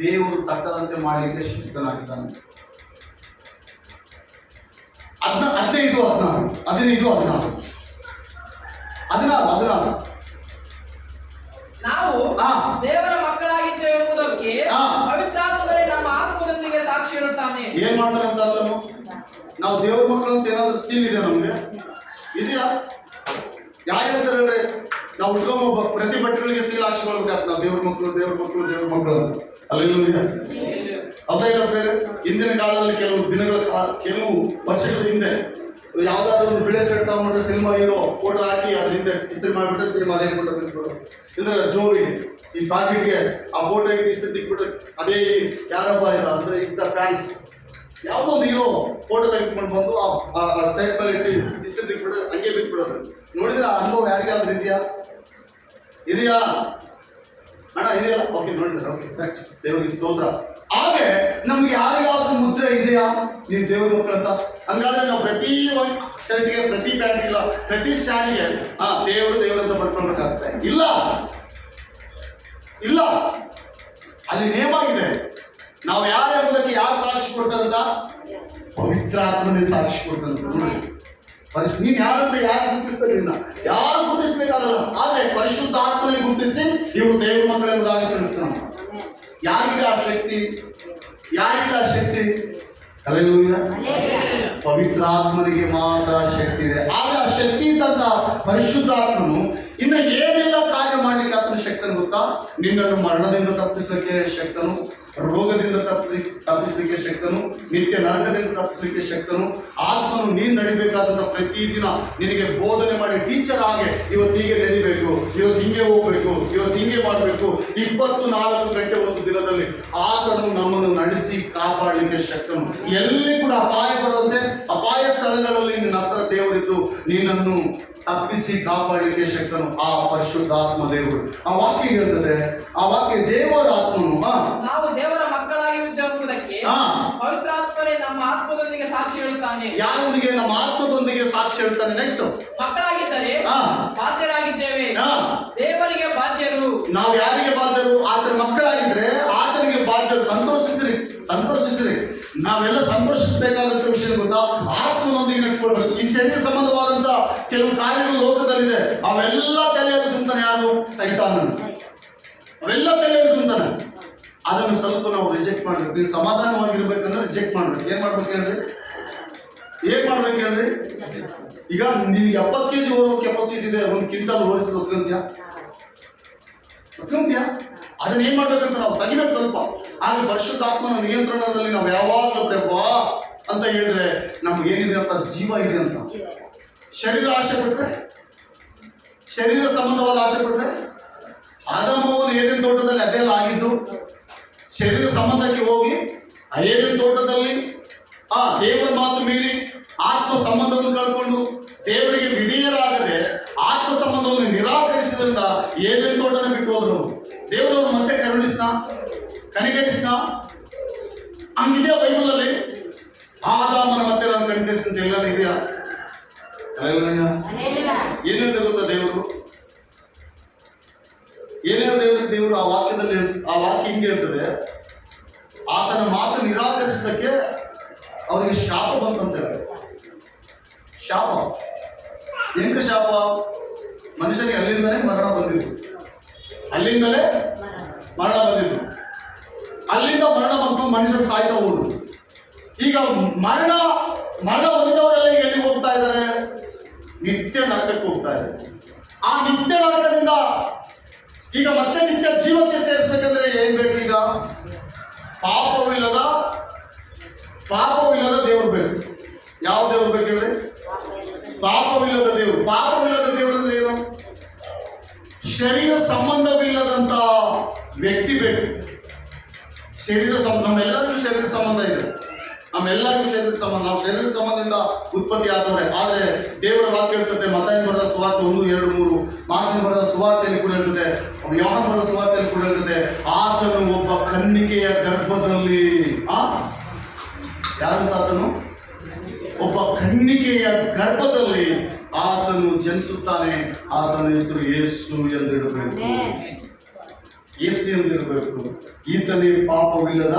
[SPEAKER 1] ದೇವರು ತಕ್ಕದಂತೆ ಮಾಡಲಿಕ್ಕೆ ಶಕ್ತನಾಗಿದ್ದಾನೆ. 15-16
[SPEAKER 4] ನಾವು ದೇವರ ಮಕ್ಕಳಾಗಿದ್ದೇವೆ ಎಂಬುದಕ್ಕೆ ಪವಿತ್ರಾತ್ಮರೇ ನಮ್ಮ ಆತ್ಮದೊಂದಿಗೆ ಸಾಕ್ಷಿ ಹೇಳುತ್ತಾನೆ.
[SPEAKER 1] ಏನ್ ಮಾಡ್ತಾರೆ ಅಂತ ಅದನ್ನು ನಾವು ದೇವ್ರ ಮಕ್ಕಳು ಅಂತ ಏನಾದ್ರು ಸೀಲ್ ಇದೆ ನಮ್ಗೆ? ಇದೆಯಾ? ಯಾರು ಹೇಳ್ತಾರೆ? ನಾವು ಉಟ್ಕೊಂಬ ಪ್ರತಿ ಬಟ್ಟೆಗಳಿಗೆ ಸೀಲ್ ಹಾಕ್ಸ್ಕೊಳ್ಬೇಕಾಗ್ತದೆ. ನಾವು ದೇವ್ರ ಮಕ್ಕಳು ಅಲ್ಲೆಲ್ಲೂ ಹೌದಾ ಇಲ್ಲ ಪ್ರೇರೆ? ಹಿಂದಿನ ಕಾಲದಲ್ಲಿ ಕೆಲವು ವರ್ಷಗಳ ಹಿಂದೆ ಯಾವ್ದಾದ್ರು ಒಂದು ಬಿಳೆ ಸೆಟ್ ತಗೊಂಡ್ರೆ ಸಿನಿಮಾ ಹೀರೋ ಫೋಟೋ ಹಾಕಿ ಅದ್ರ ಹಿಂದೆ ಇಸ್ತ್ರಿ ಮಾಡಿಬಿಟ್ರೆ ಸಿನಿಮಾ ಅದೇ ಫೋಟೋ ಬಿಟ್ಬಿಡು. ಇದ್ರೆ ಜೋರಿಗೆ ಈ ಪಾಕೆಟ್ಗೆ ಆ ಫೋಟೋ ಇಟ್ಟು ಇಸ್ತ್ರಿ ತಿಕ್ಬಿಟ್ರೆ ಅದೇ ಯಾರಪ್ಪ ಇಲ್ಲ ಅಂದ್ರೆ ಇಂಥ ಫ್ಯಾನ್ಸ್ ಯಾವುದೋ ಒಂದು ಹೀರೋ ಫೋಟೋ ತೆಗೆದುಕೊಂಡು ಬಂದು ಆ ಸೈಡ್ ಮೇಲೆ ಇಟ್ಟು ಇಸ್ತ್ರಿ ತಿಕ್ಬಿಟ್ರೆ ಹಂಗೆ ಬಿಟ್ಬಿಡೋದು. ನೋಡಿದ್ರೆ ಆ ಅನುಭವ ಯಾರಿಗಾದ್ರೂ ಇದೆಯಾ ಅಣ್ಣ? ಇದೆಯಲ್ಲ? ಓಕೆ, ನೋಡಿದ್ರೆ ಓಕೆ, ಕರೆಕ್ಟ್. ದೇವರಿಗೆ ಸ್ತೋತ್ರ. ಹಾಗೆ ನಮ್ಗೆ ಯಾರಿಗಾದ್ರೂ ಮುದ್ರೆ ಇದೆಯಾ ನೀವು ದೇವ್ರ ಮಕ್ಕಳು ಅಂತ? ಹಂಗಾದ್ರೆ ನಾವು ಪ್ರತಿ ಶರ್ಟ್ಗೆ, ಪ್ರತಿ ಪ್ಯಾಂಟ್ ಇಲ್ಲ, ಪ್ರತಿ ಸ್ಟ್ಯಾಂಡಿಗೆ ದೇವರಂತ ಬರ್ಕೊಳ್ಬೇಕಾಗ್ತದೆ? ಇಲ್ಲ. ಅಲ್ಲಿ ನೇಮ್ ಆಗಿದೆ. ನಾವು ಯಾರು ಎಂಬುದಕ್ಕೆ ಯಾರು ಸಾಕ್ಷಿ ಕೊಡ್ತಾರಂತ? ಪವಿತ್ರಾತ್ಮನೇ ಸಾಕ್ಷಿ ಕೊಡ್ತಾರಂತ. ನೀನು ಯಾರಂತ ಯಾರು ಗುರುತಿಸ್ತಾರೆ? ಯಾರು ಗುರುತಿಸ್ಬೇಕಾಗಲ್ಲ. ಆದ್ರೆ ಪರಿಶುದ್ಧ ಆತ್ಮನೇ ಗುರುತಿಸಿ ಇವರು ದೇವ್ರ ಮಕ್ಕಳೆಂಬುದಾಗಿ ತಿಳಿಸ್ತಾನೆ. ಯಾರಿಗಿದೆ ಆ ಶಕ್ತಿ? ಹಲ್ಲೆಲೂಯಾ. ಪವಿತ್ರಾತ್ಮನಿಗೆ ಮಾತ್ರ ಶಕ್ತಿ ಇದೆ. ಆದ್ರೆ ಆ ಶಕ್ತಿ ಇದ್ದಂತ ಪರಿಶುದ್ಧಾತ್ಮನು ಇನ್ನು ಏನೆಲ್ಲ ಕಾರ್ಯ ಮಾಡ್ಲಿಕ್ಕೆ ಆತನ ಶಕ್ತನು ಗೊತ್ತಾ? ನಿನ್ನನ್ನು ಮರಣದಿಂದ ತಪ್ಪಿಸಲಿಕ್ಕೆ ಶಕ್ತನು, ರೋಗದಿಂದ ತಪ್ಪಿಸಲಿಕ್ಕೆ ಶಕ್ತನು, ನಿತ್ಯ ನರಕದಿಂದ ತಪ್ಪಿಸಲಿಕ್ಕೆ ಶಕ್ತನು. ಆತ್ಮನು ನೀನು ನಡಿಬೇಕಾದಂತ ಪ್ರತಿದಿನ ನಿನಗೆ ಬೋಧನೆ ಮಾಡಿ ಟೀಚರ್ ಹಾಗೆ ಇವತ್ತು ಹೀಗೆ ನಡಿಬೇಕು, ಇವತ್ತು ಹಿಂಗೆ ಹೋಗ್ಬೇಕು, ಇವತ್ತು ಹಿಂಗೆ ಮಾಡಬೇಕು. 24 ಗಂಟೆ ಒಂದು ದಿನದಲ್ಲಿ ಆತನು ನಮ್ಮನ್ನು ನಡೆಸಿ ಕಾಪಾಡಲಿಕ್ಕೆ ಶಕ್ತನು. ಎಲ್ಲಿ ಕೂಡ ಅಪಾಯ ಬರದಂತೆ ಅಪಾಯ ಸ್ಥಳಗಳಲ್ಲಿ ನಿನ್ನ ಹತ್ರ ದೇವರಿದ್ದು ನಿನ್ನನ್ನು ತಪ್ಪಿಸಿ ಕಾಪಾಡಲಿಕ್ಕೆ ಶಕ್ತನು ಆ ಪರಿಶುದ್ಧಾತ್ಮ ದೇವರು. ಆ ವಾಕ್ಯ ಹೇಳ್ತದೆ, ಆ ವಾಕ್ಯ ದೇವರ ಆತ್ಮನು
[SPEAKER 4] ನಾವು ದೇವರ ಮಕ್ಕಳಾಗಿರುವುದಕ್ಕೆ ಪವಿತ್ರಾತ್ಮರೇ ನಮ್ಮ ಆತ್ಮದೊಂದಿಗೆ ಸಾಕ್ಷಿ ಹೇಳುತ್ತಾನೆ.
[SPEAKER 1] ಯಾರೊಂದಿಗೆ? ನಮ್ಮ ಆತ್ಮದೊಂದಿಗೆ ಸಾಕ್ಷಿ ಹೇಳ್ತಾನೆ. ನೆಕ್ಸ್ಟ್,
[SPEAKER 4] ಮಕ್ಕಳಾಗಿದ್ದರೆ ಬಾಧ್ಯರಾಗಿದ್ದೇವೆ, ದೇವರಿಗೆ ಬಾಧ್ಯರು. ನಾವು
[SPEAKER 1] ಯಾರಿಗೆ ಬಾಧ್ಯರು? ಆತನ ಮಕ್ಕಳಾಗಿದ್ರೆ ಆತನಿಗೆ ಬಾಧ್ಯರು. ಸಂತೋಷಿಸಿರಿ. ನಾವೆಲ್ಲ ಸಂತೋಷಿಸಬೇಕಾದಂತ ವಿಷಯ ಗೊತ್ತಾ? ಆತ್ಮನೊಂದಿಗೆ ನಡೆಸ್ಕೊಳ್ಬೇಕು. ಈ ಶರೀರ ಸಂಬಂಧವಾದಂತ ಕೆಲವು ಕಾರ್ಯಗಳು ಲೋಕದಲ್ಲಿದೆ, ಅವೆಲ್ಲ ತಲೆಯಲ್ಲಿ ತುಂಬ್ತಾನೆ. ಯಾರು? ಸೈತಾನನು. ಅವೆಲ್ಲ ತಲೆಯಲ್ಲಿ ತುಂಬ್ತಾನೆ. ಅದನ್ನು ಸ್ವಲ್ಪ ನಾವು ರಿಜೆಕ್ಟ್ ಮಾಡ್ಬೇಕು. ನೀವು ಸಮಾಧಾನವಾಗಿರ್ಬೇಕಂದ್ರೆ ರಿಜೆಕ್ಟ್ ಮಾಡ್ಬೇಕು. ಏನ್ ಮಾಡ್ಬೇಕು ಹೇಳ್ರಿ? ಈಗ ನಿನ್ಗೆ 70 kg ಓದುವ ಕೆಪಾಸಿಟಿ ಇದೆ, 1 ಕ್ವಿಂಟಲ್ ಓಡಿಸೋದು ಒತ್ಕೊಂತೀಯ? ಅದನ್ನ ಏನ್ ಮಾಡ್ಬೇಕಂತ ನಾವು ತೆಗಿಬೇಕು ಸ್ವಲ್ಪ. ಆಗ ಪರಿಶುದ್ಧಾತ್ಮನ ನಿಯಂತ್ರಣದಲ್ಲಿ ನಾವು ಯಾವಾಗಲೂ ದೇವಾ ಅಂತ ಹೇಳಿದ್ರೆ ನಮ್ಗೆ ಏನಿದೆ ಅಂತ ಜೀವ ಇದೆ ಅಂತ. ಶರೀರ ಆಸೆ ಪಟ್ರೆ, ಶರೀರ ಸಂಬಂಧವಾದ ಆಸೆ ಪಟ್ರೆ, ಆದಾಮವನು ಏದೇನ್ ತೋಟದಲ್ಲಿ ಅದೆಲ್ಲ ಆಗಿದ್ದು. ಶರೀರ ಸಂಬಂಧಕ್ಕೆ ಹೋಗಿ ಆ ಏದೇನ್ ತೋಟದಲ್ಲಿ ದೇವರ ಮಾತು ಮೀರಿ ಆತ್ಮ ಸಂಬಂಧವನ್ನು ಕಳ್ಕೊಂಡು ದೇವರಿಗೆ ವಿಧೇಯರಾಗದೆ ಆತ್ಮ ಸಂಬಂಧವನ್ನು ನಿರಾಕರಿಸಿದ್ರಿಂದ ಏದೇನ್ ತೋಟನ ಬಿಟ್ಟು ಹೋದ್ರು. ದೇವರವರು ಮತ್ತೆ ಕನಿಕರಿಸ್ನ ಹಂಗಿದೆಯಾ ಬೈಬಲಲ್ಲಿ? ಆದಾಮನ ಮತ್ತೆ ನಾನು ಕನಿಕರಿಸಿದ ಎಲ್ಲ ಇದೆಯಾ? ಏನೇನು ಗೊತ್ತಾ ದೇವರು? ಏನೇನು ದೇವರು ಆ ವಾಕ್ಯದಲ್ಲಿ ಆ ವಾಕ್ಯ ಹಿಂಗೆ ಹೇಳ್ತದೆ, ಆತನ ಮಾತು ನಿರಾಕರಿಸಿದಕ್ಕೆ ಅವರಿಗೆ ಶಾಪ ಬಂತಂತೇಳಿ. ಶಾಪ ಹೆಂಗ ಶಾಪ? ಮನುಷ್ಯನಿಗೆ ಅಲ್ಲಿಂದಲೇ ಮರಣ ಬಂದಿದ್ದು, ಅಲ್ಲಿಂದಲೇ ಮರಣ ಬಂದಿದ್ದು, ಅಲ್ಲಿಂದ ಮರಣ ಬಂತು, ಮನುಷ್ಯರು ಸಾಯ್ತಾ ಹೋದ್ರು. ಈಗ ಮರಣ ಹೊಂದಿದವರೆಲ್ಲ ಈಗ ಎಲ್ಲಿಗೆ ಹೋಗ್ತಾ ಇದ್ದಾರೆ? ನಿತ್ಯ ನರಕಕ್ಕೆ ಹೋಗ್ತಾ ಇದ್ದಾರೆ. ಆ ನಿತ್ಯ ನರಕದಿಂದ ಈಗ ಮತ್ತೆ ನಿತ್ಯ ಜೀವಕ್ಕೆ ಸೇರಿಸ್ಬೇಕಂದ್ರೆ ಏನ್ ಬೇಕು? ಈಗ ಪಾಪವಿಲ್ಲದ ದೇವರು ಬೇಕು. ಯಾವ ದೇವರು ಬೇಕು ಹೇಳಿ? ಪಾಪವಿಲ್ಲದ ದೇವರು. ಪಾಪವಿಲ್ಲದ ದೇವರು ಅಂದ್ರೆ ಏನು? ಶರೀರ ಸಂಬಂಧವಿಲ್ಲದಂತ ವ್ಯಕ್ತಿ ಬೇಕು. ನಮ್ಮೆಲ್ಲರಿಗೂ ಶರೀರ ಸಂಬಂಧ ಇದೆ, ನಮ್ಮೆಲ್ಲರಿಗೂ ಶರೀರ ಸಂಬಂಧ. ನಾವು ಶರೀರ ಸಂಬಂಧದಿಂದ ಉತ್ಪತ್ತಿ ಆದವರೇ. ಆದರೆ ದೇವರ ವಾಕ್ಯ ಹೇಳ್ತದೆ, ಮತ್ತಾಯನ ಬರೆದ ಸುವಾರ್ತೆ 1, 2, 3, ಮಾರ್ಕನ ಬರೆದ ಸುವಾರ್ತೆಯಲ್ಲಿ ಕೂಡ ಹೇಳ್ತದೆ, ಯೋಹಾನನ ಬರೆದ ಸುವಾರ್ತೆಯಲ್ಲಿ ಕೂಡ ಹೇಳ್ತದೆ, ಆತನು ಒಬ್ಬ ಕನ್ನಿಕೆಯ ಗರ್ಭದಲ್ಲಿ ಯಾರಂತ ಆತನು? ಒಬ್ಬ ಕನ್ನಿಕೆಯ ಗರ್ಭದಲ್ಲಿ ಆತನು ಜನಿಸುತ್ತಾನೆ. ಆತನ ಹೆಸರು ಯೇಸು ಎಂದಿಡಬೇಕು. ಯೇಸು ಎಂದಿರಬೇಕು. ಈತನೇ ಪಾಪವಿಲ್ಲದ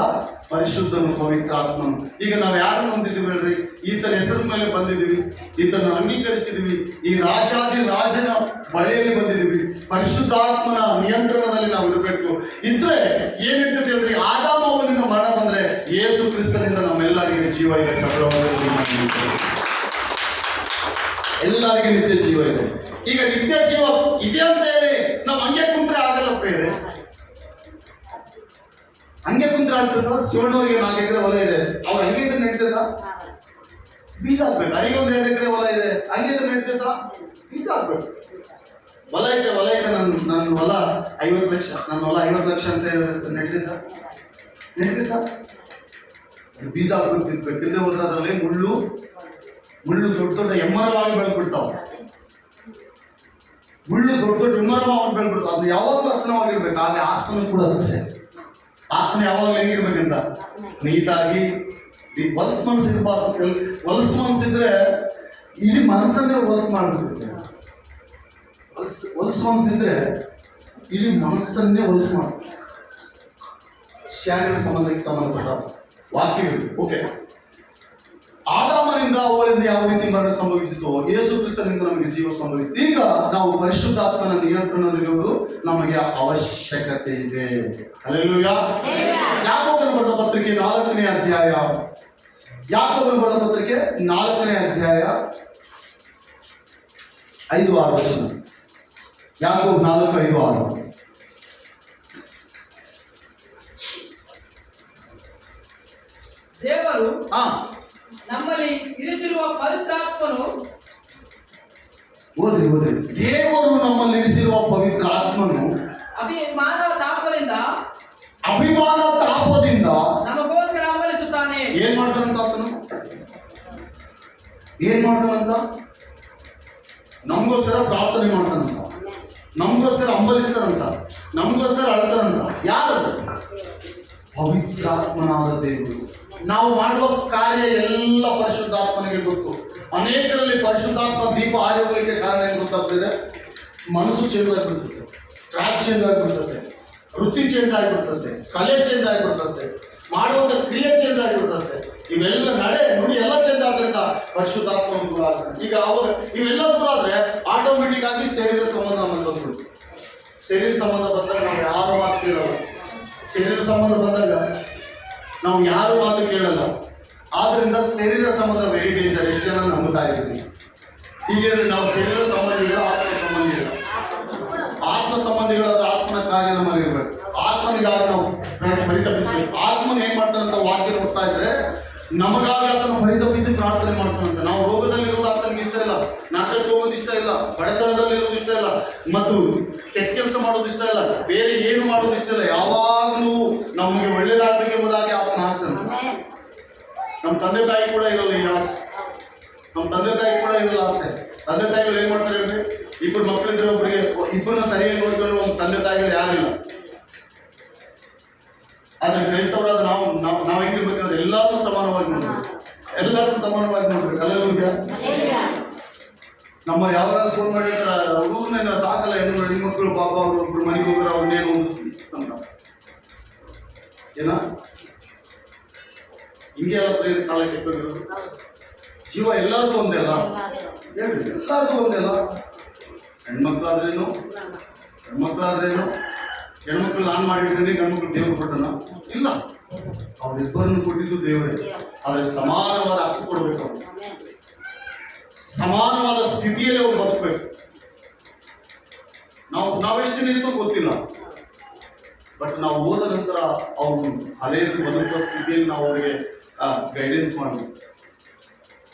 [SPEAKER 1] ಪರಿಶುದ್ಧನು, ಪವಿತ್ರಾತ್ಮನು. ಈಗ ನಾವು ಯಾರನ್ನು ಹೊಂದಿದ್ದೀವಿ ಹೇಳ್ರಿ? ಈತನ ಹೆಸರಿನ ಮೇಲೆ ಬಂದಿದ್ದೀವಿ, ಈತನ ಅಂಗೀಕರಿಸಿದೀವಿ, ಈ ರಾಜಾದಿ ರಾಜನ ಬಳಿಯಲ್ಲಿ ಬಂದಿದ್ದೀವಿ. ಪರಿಶುದ್ಧಾತ್ಮನ ನಿಯಂತ್ರಣದಲ್ಲಿ ನಾವು ಇರಬೇಕು. ಇದ್ರೆ ಏನಿರ್ತದೆ ಹೇಳ್ರಿ? ಆದಾಮನಿಂದ ಮರಣ ಬಂದ್ರೆ ಯೇಸು ಕ್ರಿಸ್ತನಿಂದ ನಮ್ಮೆಲ್ಲರಿಗೆ ಜೀವ ಇದೆ. ಎಲ್ಲರಿಗೆ ನಿತ್ಯ ಜೀವ ಇದೆ. ಈಗ ನಿತ್ಯ ಜೀವ ಇದೆ ಅಂತ ಹೇಳಿ ನಾವು ಹಂಗೆ ಕುಂತ್ರೆ ಆಗಲ್ಲ ಪ್ರೇರೆ. ಹಂಗೆ ಕುಂತ್ರೆ ಆಗ್ತದ? ಶಿವಣ್ಣವ್ರಿಗೆ 4 ಎಕರೆ ಹೊಲ ಇದೆ, ಅವ್ರು ಹಂಗೆ ಇದ್ರೆ ನಡೀತದ? ಬೀಜ ಹಾಕ್ಬೇಕು. ಅಲ್ಲಿಗೆ 1 2 ಎಕರೆ ಹೊಲ ಇದೆ, ಹಂಗೆ ಇದ್ರೆ ನಡೀತದ? ಬೀಜ ಹಾಕ್ಬೇಕು. ಹೊಲ ಇದೆ ನನ್ನ ಹೊಲ 50 ಲಕ್ಷ, ನನ್ನ ಹೊಲ 50 ಲಕ್ಷ ಅಂತ ಹೇಳಿದ್ರೆ ನಡೀತದ? ಬೀಜ ಹಾಕ್ಬೇಕು. ಬಿಡದೆ ಹೋದ್ರೆ ಅದರಲ್ಲಿ ಮುಳ್ಳು ದೊಡ್ಡ ಎಮ್ಮರವಾಗಿ ಬೆಳೆದ್ಬಿಡ್ತಾವ. ಮುಳ್ಳು ದೊಡ್ಡ ಎಮ್ಮರವಾಗಿ ಬೆಳೆದ್ಬಿಡ್ತಾವ. ಅದು ಯಾವಾಗಲೂ ಹಸನವಾಗಿರ್ಬೇಕು. ಆದ್ರೆ ಆತ್ಮನು ಕೂಡ ಅಷ್ಟೇ. ಆತ್ಮ ಯಾವಾಗಲೂ ಹೆಂಗಿರ್ಬೇಕಂತ ನೀಟಾಗಿ ಹೊಲಸು ಮನಸ್ಸಿರ್ಬಾರ್ದು. ಹೊಲಸು ಮನಸ್ಸಿದ್ರೆ ಇಲ್ಲಿ ಮನಸ್ಸನ್ನೇ ಹೊಲಸು ಮಾಡ್ಬಿಡ್ತೈತೆ. ಹೊಲಸು ಮನಸ್ಸಿದ್ರೆ ಇಲ್ಲಿ ಮನಸ್ಸನ್ನೇ ಹೊಲಸು ಮಾಡ್ಬಿಡ್ತೈತೆ. ಶಾರೀರಿಕ ಸಂಬಂಧಕ್ಕೆ ಸಂಬಂಧಪಟ್ಟ ವಾಕ್ಯಗಳು. ಓಕೆ, ಆದಾಮನಿಂದ ಅವಳಿಂದ ಯಾವ ರೀತಿ ಮರಣ ಸಂಭವಿಸಿತು, ಯೇಸು ಕ್ರಿಸ್ತನಿಂದ ನಮಗೆ ಜೀವ ಸಂಭವಿಸಿತು. ಈಗ ನಾವು ಪರಿಶುದ್ಧಾತ್ಮನ ನಿಯಂತ್ರಣದಲ್ಲಿರುವುದು ನಮಗೆ ಅವಶ್ಯಕತೆ ಇದೆ. ಹಲ್ಲೆಲೂಯಾ. ಯಾಕೋಬನ ಬರೆದ ಪತ್ರಿಕೆ 4ನೇ ಅಧ್ಯಾಯ, ಯಾಕೋಬನ ಬರೆದ ಪತ್ರಿಕೆ 4ನೇ ಅಧ್ಯಾಯ 5-6 ವಚನ. ಯಾಕೋಬ 4:5-6.
[SPEAKER 4] ದೇವರು ನಮ್ಮಲ್ಲಿ ಇರಿಸಿರುವ ಪವಿತ್ರಾತ್ಮನು,
[SPEAKER 1] ಓದ್ರಿ. ದೇವರು ನಮ್ಮಲ್ಲಿ ಇರಿಸಿರುವ ಪವಿತ್ರ ಆತ್ಮನು
[SPEAKER 4] ಅಭಿಮಾನ ತಾಪದಿಂದ ನಮಗೋಸ್ಕರ ಹಂಬಲಿಸುತ್ತಾನೆ.
[SPEAKER 1] ಏನ್ ಮಾಡ್ತಾನಂತ? ಆತನು ಏನ್ ಮಾಡ್ತಾನಂತ? ನಮಗೋಸ್ಕರ ಪ್ರಾರ್ಥನೆ ಮಾಡ್ತಾನಂತ, ನಮಗೋಸ್ಕರ ಹಂಬಲಿಸ್ತಾರಂತ, ನಮಗೋಸ್ಕರ ಅಳ್ತಾರಂತ. ಯಾರದು? ಪವಿತ್ರಾತ್ಮನಾದ ದೇವರು. ನಾವು ಮಾಡುವ ಕಾರ್ಯ ಎಲ್ಲ ಪರಿಶುದ್ಧಾತ್ಮನಿಗೆ ಗೊತ್ತು. ಅನೇಕರಲ್ಲಿ ಪರಿಶುದ್ಧಾತ್ಮ ದೀಪ ಆರೋಗ್ಯಕ್ಕೆ ಕಾರಣ ಏನು ಗೊತ್ತಾಗ್ತದೆ? ಮನಸ್ಸು ಚೇಂಜ್ ಆಗಿಬಿಡ್ತದೆ, ಟ್ರ್ಯಾಕ್ ಚೇಂಜ್ ಆಗಿಬಿಡ್ತದೆ, ವೃತ್ತಿ ಚೇಂಜ್ ಆಗಿಬಿಡ್ತದೆ, ಕಲೆ ಚೇಂಜ್ ಆಗಿಬಿಡ್ತದೆ, ಮಾಡುವಂಥ ಕ್ರಿಯೆ ಚೇಂಜ್ ಆಗಿಬಿಡ್ತದೆ. ಇವೆಲ್ಲ ನುಡಿ ಎಲ್ಲ ಚೇಂಜ್ ಆದ್ರಿಂದ ಪರಿಶುದ್ಧಾತ್ಮ ದೂರ ಆಗ್ತದೆ. ಈಗ ಅವಾಗ ಇವೆಲ್ಲ ದೂರ ಆದ್ರೆ ಆಟೋಮೆಟಿಕ್ ಆಗಿ ಶರೀರ ಸಂಬಂಧ ನಮ್ಮಲ್ಲಿ ಬಂದ್ಬಿಡ್ತು. ಶರೀರ ಸಂಬಂಧ ಬಂದಾಗ ನಾವು ಯಾರು ಮಾತು ಕೇಳಲ್ಲ. ಶರೀರ ಸಂಬಂಧ ಬಂದಾಗ ನಾವು ಯಾರು ಮಾತು ಕೇಳಲ್ಲ. ಆದ್ರಿಂದ ಶರೀರ ಸಂಬಂಧ ವೆರಿ ಡೇಂಜರ್. ಎಷ್ಟು ಜನ ನಂಬುತ್ತಾ ಇದ್ದೀವಿ? ಹೀಗೆ ನಾವು ಶರೀರ ಸಂಬಂಧಿಗಳು, ಆತ್ಮ ಸಂಬಂಧಿಗಳು. ಆತ್ಮ ಸಂಬಂಧಿಗಳಾದ್ರೆ ಆತ್ಮನ ಕಾರ್ಯ ನಮ್ಮಲ್ಲಿರ್ಬೇಕು. ಆತ್ಮ ನಮಗಾಗಿ ಆತನ ಪರಿತಪಿಸಿ ಪ್ರಾರ್ಥನೆ ಮಾಡ್ತಾನಂತೆ. ನಾವು ರೋಗದಲ್ಲಿರುವುದು ಆತನಿಗೆ ಇಷ್ಟ ಇಲ್ಲ, ನಾಟಕಕ್ಕೆ ಹೋಗೋದು ಇಷ್ಟ ಇಲ್ಲ, ಬಡತನದಲ್ಲಿರೋದು ಇಷ್ಟ ಇಲ್ಲ, ಮತ್ತು ಕೆಟ್ಟ ಕೆಲಸ ಮಾಡೋದು ಇಷ್ಟ ಇಲ್ಲ, ಬೇರೆ ಏನು ಮಾಡೋದು ಇಷ್ಟ ಇಲ್ಲ. ಯಾವಾಗಲೂ ನಮಗೆ ಒಳ್ಳೇದಾಗಬೇಕೆಂಬುದಾಗಿ ಆತನ ಆಸೆ. ನಮ್ಮ ತಂದೆ ತಾಯಿ ಕೂಡ ಇರಲ್ಲ ಈ ಆಸೆ. ನಮ್ಮ ತಂದೆ ತಾಯಿ ಕೂಡ ಇರಲ್ಲ ಆಸೆ. ತಂದೆ ತಾಯಿಗಳು ಏನ್ ಮಾಡ್ತಾರೆ ಅಂದ್ರೆ, ಇಬ್ಬರು ಮಕ್ಕಳಿದ್ರೆ ಒಬ್ಬರಿಗೆ ಇಬ್ಬರನ್ನ ಸರಿಯಾಗಿ ನೋಡ್ಕೊಂಡು ಒಂದು ತಂದೆ ತಾಯಿಗಳು ಯಾರಿಲ್ಲ. ಆದ್ರೆ ಕ್ರೈಸ್ತವರಾದ ನಾವು ಹೆಂಗಿರ್ಬೇಕಂದ್ರೆ ಎಲ್ಲಾರ್ಗೂ ಸಮಾನವಾಗಿ ನೋಡ್ಬೇಕು, ಎಲ್ಲರಿಗೂ ಸಮಾನವಾಗಿ ನೋಡ್ಬೇಕು. ಅಲ್ಲೆಲ್ಲ ನಮ್ಮ ಯಾವಾಗ ಫೋನ್ ಮಾಡಿ ಹೇಳ್ತಾರೆ, ಹುಡುಗನ ಸಾಕಲ್ಲ ಹೆಣ್ಮಕ್ಳು ಪಾಪ ಅವ್ರು ಒಬ್ರು ಮನೆಗೆ ಹೋಗ್ರೆ ಅವ್ರನ್ನೇನು ಅನಿಸ್ತೀವಿ ಅಂತ. ಏನ ಹಿಂಗೆ ಎಲ್ಲ ಕಾಲ ಕೆಟ್ಟೋಗಿರೋದು. ಜೀವ ಎಲ್ಲರಿಗೂ ಒಂದೇ ಅಲ್ಲ, ಹೇಳ್ರಿ, ಎಲ್ಲರಿಗೂ ಒಂದೇ ಅಲ್ಲ. ಹೆಣ್ಮಕ್ಳಾದ್ರೇನು ಹೆಣ್ಮಕ್ಳಾದ್ರೇನು ಹೆಣ್ಮಕ್ಳು ನಾನು ಮಾಡಿದ್ರೆ ಗಂಡ್ಮಕ್ಳು ದೇವ್ರು ಕೊಟ್ಟನ ಇಲ್ಲ, ಅವ್ರಿಬ್ಬರನ್ನು ಕೊಟ್ಟಿದ್ದು ದೇವರೇ. ಆದ್ರೆ ಸಮಾನವಾದ ಹಕ್ಕು ಕೊಡ್ಬೇಕು, ಅವ್ರು ಸಮಾನವಾದ ಸ್ಥಿತಿಯಲ್ಲಿ ಅವ್ರು ಬದುಕಬೇಕು. ನಾವೆಷ್ಟು ದಿನ ಇರ್ತೋ ಗೊತ್ತಿಲ್ಲ, ಬಟ್ ನಾವು ಹೋದ ನಂತರ ಅವ್ರು ಹಳೆಯ ಬದುಕುವ ಸ್ಥಿತಿಯಲ್ಲಿ ನಾವು ಅವರಿಗೆ ಗೈಡೆನ್ಸ್ ಮಾಡಬೇಕು.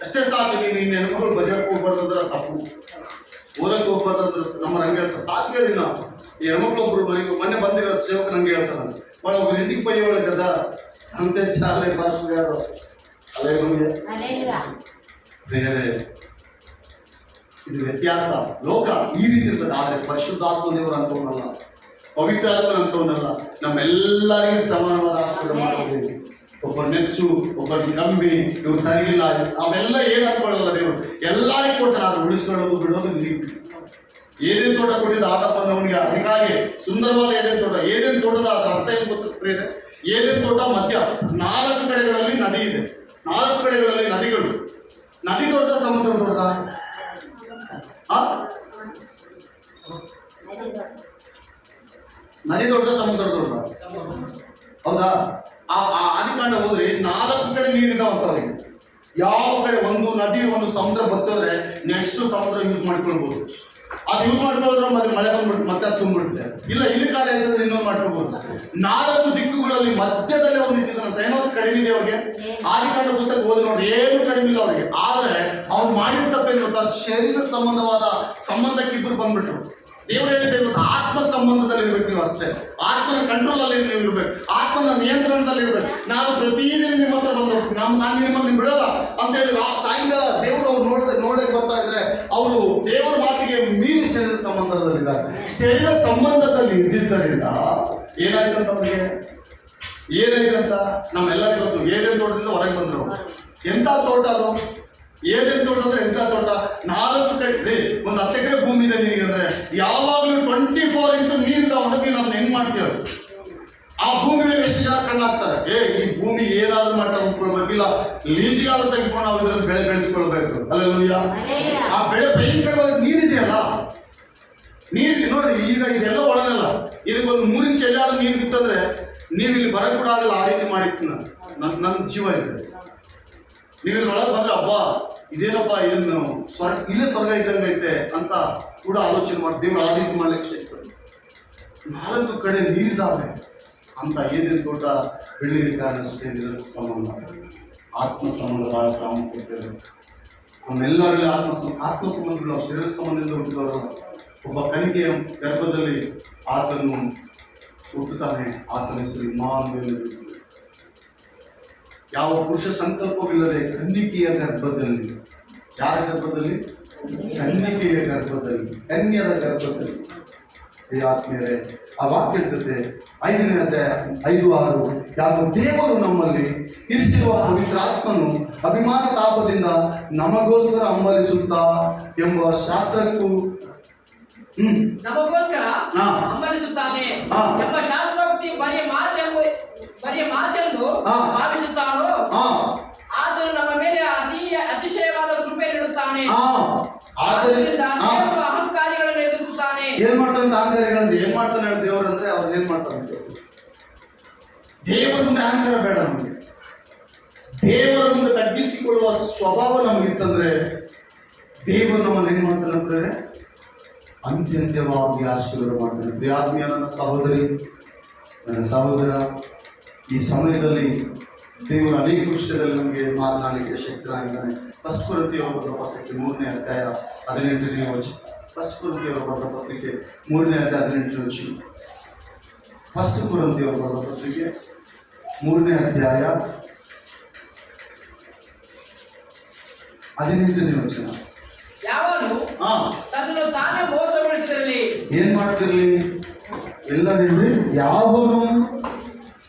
[SPEAKER 1] ಅಷ್ಟೇ ಸಾಕು. ನೀನು ಹೆಣ್ಮಕ್ಳು ಬಜಾರ್ಗೆ ಹೋಗ್ಬಾರ್ದಂದ್ರೆ ತಪ್ಪು, ಓದಕ್ಕೆ ಹೋಗ್ಬಾರ್ದಂದ್ರೆ ನಮ್ಮ ನಂಗೆ ಹೇಳ್ತಾರೆ. ಸಾಕು ಹೇಳಿ ನಾವು ಈ ಹೆಣ್ಮಕ್ಳು ಒಬ್ರು ಮೊನ್ನೆ ಬಂದಿರೋ ಸೇವಕ ನಂಗೆ ಹೇಳ್ತಾರೆ, ಒಬ್ಬರು ಹಿಂದಿಗೆ ಪೈ ಒಳಗದ ಅಂತೆ ಶಾಲೆ ಬಾರ್ಯಾರು ಅಲ್ಲೇ ನಮಗೆ ಬೇರೆ ಇದು ವ್ಯತ್ಯಾಸ. ಲೋಕ ಈ ರೀತಿ ಇರ್ತದೆ, ಆದರೆ ಪರಿಶುದ್ಧಾತ್ಮ ದೇವರು ಅಂತವನಲ್ಲ, ಪವಿತ್ರ ಆತ್ಮ ಅಂತವನಲ್ಲ. ನಮ್ಮೆಲ್ಲರಿಗೂ ಸಮಾನವಾದ ಆಶೀರ್ವಾದ ಮಾಡ್ತೀವಿ. ಒಬ್ಬರು ನೆಚ್ಚು, ಒಬ್ಬರಿಗೆ ನಂಬಿ, ಇವ್ರು ಸರಿ ಇಲ್ಲ, ಅವೆಲ್ಲ ಏನು ಅನ್ಕೊಳ್ಳಲ್ಲ ದೇವರು. ಎಲ್ಲರಿಗೂ ಕೊಡ್ತಾನೆ, ಅದು ಉಳಿಸ್ಕೊಳ್ಳೋದು ಬಿಡೋದು ನೀವು. ಏನೇನು ತೋಟ ಕೊಟ್ಟಿದ್ದ ಆತಪ್ಪನವನಿಗೆ, ಅದಕ್ಕಾಗಿ ಸುಂದರವಾದ ಏನೇನು ತೋಟ. ಏನೇನು ತೋಟದ ಅದರ ಅರ್ಥ ಏನು ಗೊತ್ತಿದೆ? ಏನೇನು ತೋಟ ಮಧ್ಯ 4 ಕಡೆಗಳಲ್ಲಿ ನದಿ ಇದೆ, 4 ಕಡೆಗಳಲ್ಲಿ ನದಿಗಳು. ನದಿ ದೊಡ್ಡದ, ಸಮುದ್ರ ದೊಡ್ಡದ? ನದಿ ದೊಡ್ಡದ, ಸಮುದ್ರ ದೊಡ್ಡದ? ಹೌದಾ? ಆದಿಕಾಂಡ ಹೋದ್ರೆ 4 ಕಡೆ ನೀರಿದಾವಂತ ಅವರಿಗೆ. ಯಾವ ಕಡೆ ಒಂದು ನದಿ ಒಂದು ಸಮುದ್ರ ಬರ್ತೋದ್ರೆ ನೆಕ್ಸ್ಟ್ ಸಮುದ್ರ ಯೂಸ್ ಮಾಡ್ಕೊಳ್ಬಹುದು. ಅದು ಯೂಸ್ ಮಾಡ್ಕೊಳ್ಳೋದ್ರೆ ಮತ್ತೆ ಮಳೆ ಬಂದ್ಬಿಟ್ಟು ಮತ್ತೆ ಅದು ತುಂಬಿಡುತ್ತೆ. ಇಲ್ಲ ಇಲ್ಲಿ ಕಾಲ ಇರ್ತದ್ರೆ ಇನ್ನೊಂದು ಮಾಡ್ಕೊಳ್ಬಹುದು. 4 ದಿಕ್ಕುಗಳಲ್ಲಿ ಮಧ್ಯದಲ್ಲಿ ಅವ್ರು ನಿಂತಿದ್ದಾನಂತ. ಏನಾದ್ರು ಕಡಿಮೆ ಇದೆ ಅವ್ರಿಗೆ? ಆದಿಕಾಂಡ ಪುಸ್ತಕ ಓದಿ ನೋಡಿ, ಏನು ಕಡಿಮೆ ಇಲ್ಲ ಅವ್ರಿಗೆ. ಆದ್ರೆ ಅವ್ರು ಮಾಡಿದ ತಪ್ಪೇನು ಗೊತ್ತಾ? ಶರೀರ ಸಂಬಂಧವಾದ ಸಂಬಂಧಕ್ಕೆ ಇಬ್ಬರು ಬಂದ್ಬಿಟ್ರು. ದೇವರು ಹೇಳಿದೆ ಗೊತ್ತಾ, ಆತ್ಮ ಸಂಬಂಧದಲ್ಲಿ ಇರ್ಬೇಕು ನೀವು ಅಷ್ಟೇ. ಆತ್ಮನ ಕಂಟ್ರೋಲ್ ಅಲ್ಲಿ ನೀವು ಇರ್ಬೇಕು, ಆತ್ಮನ ನಿಯಂತ್ರಣದಲ್ಲಿ ಇರ್ಬೇಕು. ನಾನು ಪ್ರತಿದಿನ ನಿಮ್ಮ ಹತ್ರ ಬಂದು ನಾನು ನಿಮ್ಮನ್ನು ಬಿಡಲ್ಲ ಅಂತ ಹೇಳಿ ಸಾಯಂಕಾಲ ದೇವರು ಅವ್ರು ನೋಡಕ್ಕೆ ಬರ್ತಾ ಇದ್ರೆ ಅವರು ದೇವರ ಮಾತಿಗೆ ಮೀರಿ ಶರೀರ ಸಂಬಂಧದಲ್ಲಿದ್ದಾರೆ. ಶರೀರ ಸಂಬಂಧದಲ್ಲಿ ಇದ್ದಿದ್ದರಿಂದ ಏನಾಯ್ತಂತ ಅವ್ರಿಗೆ, ಏನಾಯ್ತಂತ ನಮ್ಮೆಲ್ಲರಿಗೂ ಗೊತ್ತು. ಏನೇನು ತೋಟದಿಂದ ಹೊರಗೆ ಬಂದ್ರು. ಎಂತ ತೋಟ ಅದು? ಏನೇನು ತೋಟ ಅಂದ್ರೆ ಎಂತ ತೋಟ? 4 ಕಡೆ ಒಂದು 10 ಎಕರೆ ಭೂಮಿ ಇದೆ ನಿನಗೆ ಅಂದ್ರೆ ಯಾವಾಗಲೂ 24 ಇಂಟು ನೀರಿದ್ದಾವ ಅಂದ್ರೆ ನೀನು ಅದನ್ನ ಹೆಂಗ್ ಮಾಡ್ತೀರ? ಆ ಭೂಮಿ ಮೇಲೆ ಎಷ್ಟು ಜನ ಕಣ್ಣಾಗ್ತಾರೆ? ಈ ಭೂಮಿ ಏನಾದ್ರೂ ಮಟ್ಟ ಉಳ್ಕೊಳ್ಬೇಕಿಲ್ಲ, ಲೀಜಿಗಾದ್ರೂ ತೆಗೆದುಕೊಂಡು ನಾವು ಇದ್ರಲ್ಲಿ ಬೆಳೆ ಬೆಳೆಸ್ಕೊಳ್ಬೇಕು. ಅಲ್ಲೆಲ್ಲ ಆ ಬೆಳೆ ಭಯಂಕರವಾಗಿ ನೀರಿದೆಯಲ್ಲ, ನೀರಿದೆ ನೋಡಿ. ಈಗ ಇದೆಲ್ಲ ಒಳಗಲ್ಲ, ಇದಕ್ಕೊಂದು 3 ಇಂಚ್ ಎಲ್ಲಾದ್ರೂ ನೀರು ಬಿತ್ತಂದ್ರೆ ನೀವು ಇಲ್ಲಿ ಬರ ಕೂಡ ಆಗಲ್ಲ. ಆ ರೀತಿ ಮಾಡಿತ್ತು ನನ್ನ ಜೀವ ಇದೆ. ನೀವು ಇದ್ರೊಳಗೆ ಬಂದ್ರೆ ಹಬ್ಬ ಇದೇನಪ್ಪ, ಇದನ್ನು ಇಲ್ಲೇ ಸ್ವರ್ಗ ಇದ್ದಂಗೆ ಐತೆ ಅಂತ ಕೂಡ ಆಲೋಚನೆ ಮಾಡಿ ದೇವರು ಆ ರೀತಿ ಮಾಡ್ಲಿಕ್ಕೆ ಶಕ್ತಿ. 4 ಕಡೆ ನೀರಿದ್ದಾವೆ ಅಂತ ಏನೇನು ತೋಟ ಬೆಳ್ಳಿಗೆ ಕಾರಣ ಶರೀರ ಸಂಬಂಧ, ಆತ್ಮ ಸಂಬಂಧ ಬಹಳ ಪ್ರಾಮುಖ್ಯತೆ ಇದೆ. ನಮ್ಮೆಲ್ಲರಲ್ಲಿ ಆತ್ಮ ಸಂಬಂಧಗಳು ನಾವು ಶರೀರ ಸಂಬಂಧದಿಂದ ಹುಟ್ಟಿದವರಲ್ಲ. ಒಬ್ಬ ಕಣಿಕೆಯ ಗರ್ಭದಲ್ಲಿ ಆತನು ಹುಟ್ಟುತ್ತಾನೆ, ಆತನ ಹೆಸರು ಇಮ್ಮಾನುವೇಲ್ ಎಂದು. ಯಾವ ಪುರುಷ ಸಂಕಲ್ಪವಿಲ್ಲದೆ ಕನ್ನಿಕೆಯ ಗರ್ಭದಲ್ಲಿ, ಯಾರ ಗರ್ಭದಲ್ಲಿ? ಕನ್ನಿಕೆಯ ಗರ್ಭದಲ್ಲಿ, ಕನ್ಯರ ಗರ್ಭದಲ್ಲಿ. ಈ ಆತ್ಮೀಯರೇ, ಆ ವಾಕ್ಯ ಇರ್ತದೆ 5ನೇ ಅಧ್ಯಾಯ 5-6. ಯಾವ ದೇವರು ನಮ್ಮಲ್ಲಿ ಇರಿಸಿರುವ ಪವಿತ್ರಾತ್ಮನು ಅಭಿಮಾನ ತಾಪದಿಂದ ನಮಗೋಸ್ಕರ ಹಂಬಲಿಸುತ್ತಾ ಎಂಬ ಶಾಸ್ತ್ರಕ್ಕೂ
[SPEAKER 4] ನಮಗೋಸ್ಕರ ಹಂಬಲಿಸುತ್ತಾನೆ ಎಂಬ ಶಾಸ್ತ್ರೋಕ್ತಿ ಬರಿಯ ಮಾತೆಂದು ಭಾವಿಸುತ್ತಾನೋ ಆದರೂ ನಮ್ಮ ಮೇಲೆ ಅತಿಶಯವಾದ ಕೃಪೆ ನೀಡುತ್ತಾನೆ. ಆದ್ದರಿಂದ ದೇವರು ಅಹಂಕಾರಿಗಳನ್ನು ಎದುರಿಸುತ್ತಾನೆ.
[SPEAKER 1] ಏನ್ ಮಾಡ್ತಾನೆ ಅಹಂಕಾರಿಗಳಂದ್ರೆ? ಏನ್ ಮಾಡ್ತಾನೆ ದೇವರಂದ್ರೆ ಅವ್ರು ಏನ್ ಮಾಡ್ತಾನೆ? ದೇವರ ಮುಂದೆ ಅಹಂಕಾರ ಬೇಡ ನಮಗೆ. ದೇವರ ಮುಂದೆ ತಗ್ಗಿಸಿಕೊಳ್ಳುವ ಸ್ವಭಾವ ನಮಗಿತ್ತಂದ್ರೆ ದೇವರು ನಮ್ಮನ್ನು ಏನ್ ಮಾಡ್ತಾನೆ ಅಂದ್ರೆ ಅಂತ್ಯಂತ್ಯವಾಗಿ ಆಶೀರ್ವಾದ ಮಾಡ್ತಾನೆ. ಪ್ರಿಯಾತ್ಮೀಯ ನನ್ನ ಸಹೋದರಿ, ನನ್ನ ಸಹೋದರ, ಈ ಸಮಯದಲ್ಲಿ ದೇವರು ಅನೇಕ ವಿಷಯದಲ್ಲಿ ನಮಗೆ ಮಾತನಾಡಲಿಕ್ಕೆ ಶಕ್ತನಾಗಿದ್ದಾನೆ. ಫಸ್ಟ್ ಕೊರಿಂಥಿಯರ ಬರೆದ ಪತ್ರಿಕೆ 3ನೇ ಅಧ್ಯಾಯ 18ನೇ ವಚನ. ಫಸ್ಟ್ ಕೊರಿಂಥಿಯರ ಬರೆದ ಪತ್ರಿಕೆ 3ನೇ ಅಧ್ಯಾಯ 18ನೇ ವಚನ. ಫಸ್ಟ್ ಕೊರಿಂಥಿಯರ ಬರೆದ ಪತ್ರಿಕೆ 3ನೇ ಅಧ್ಯಾಯ 18ನೇ ವಚನ.
[SPEAKER 4] ಯಾವನು ತನ್ನನ್ನು ತಾನೇ ಮೋಸಗೊಳಿಸಿರಲಿ.
[SPEAKER 1] ಏನ್ ಮಾಡ್ತಿರ್ಲಿ? ಎಲ್ಲ ಹೇಳಿ. ಯಾವನು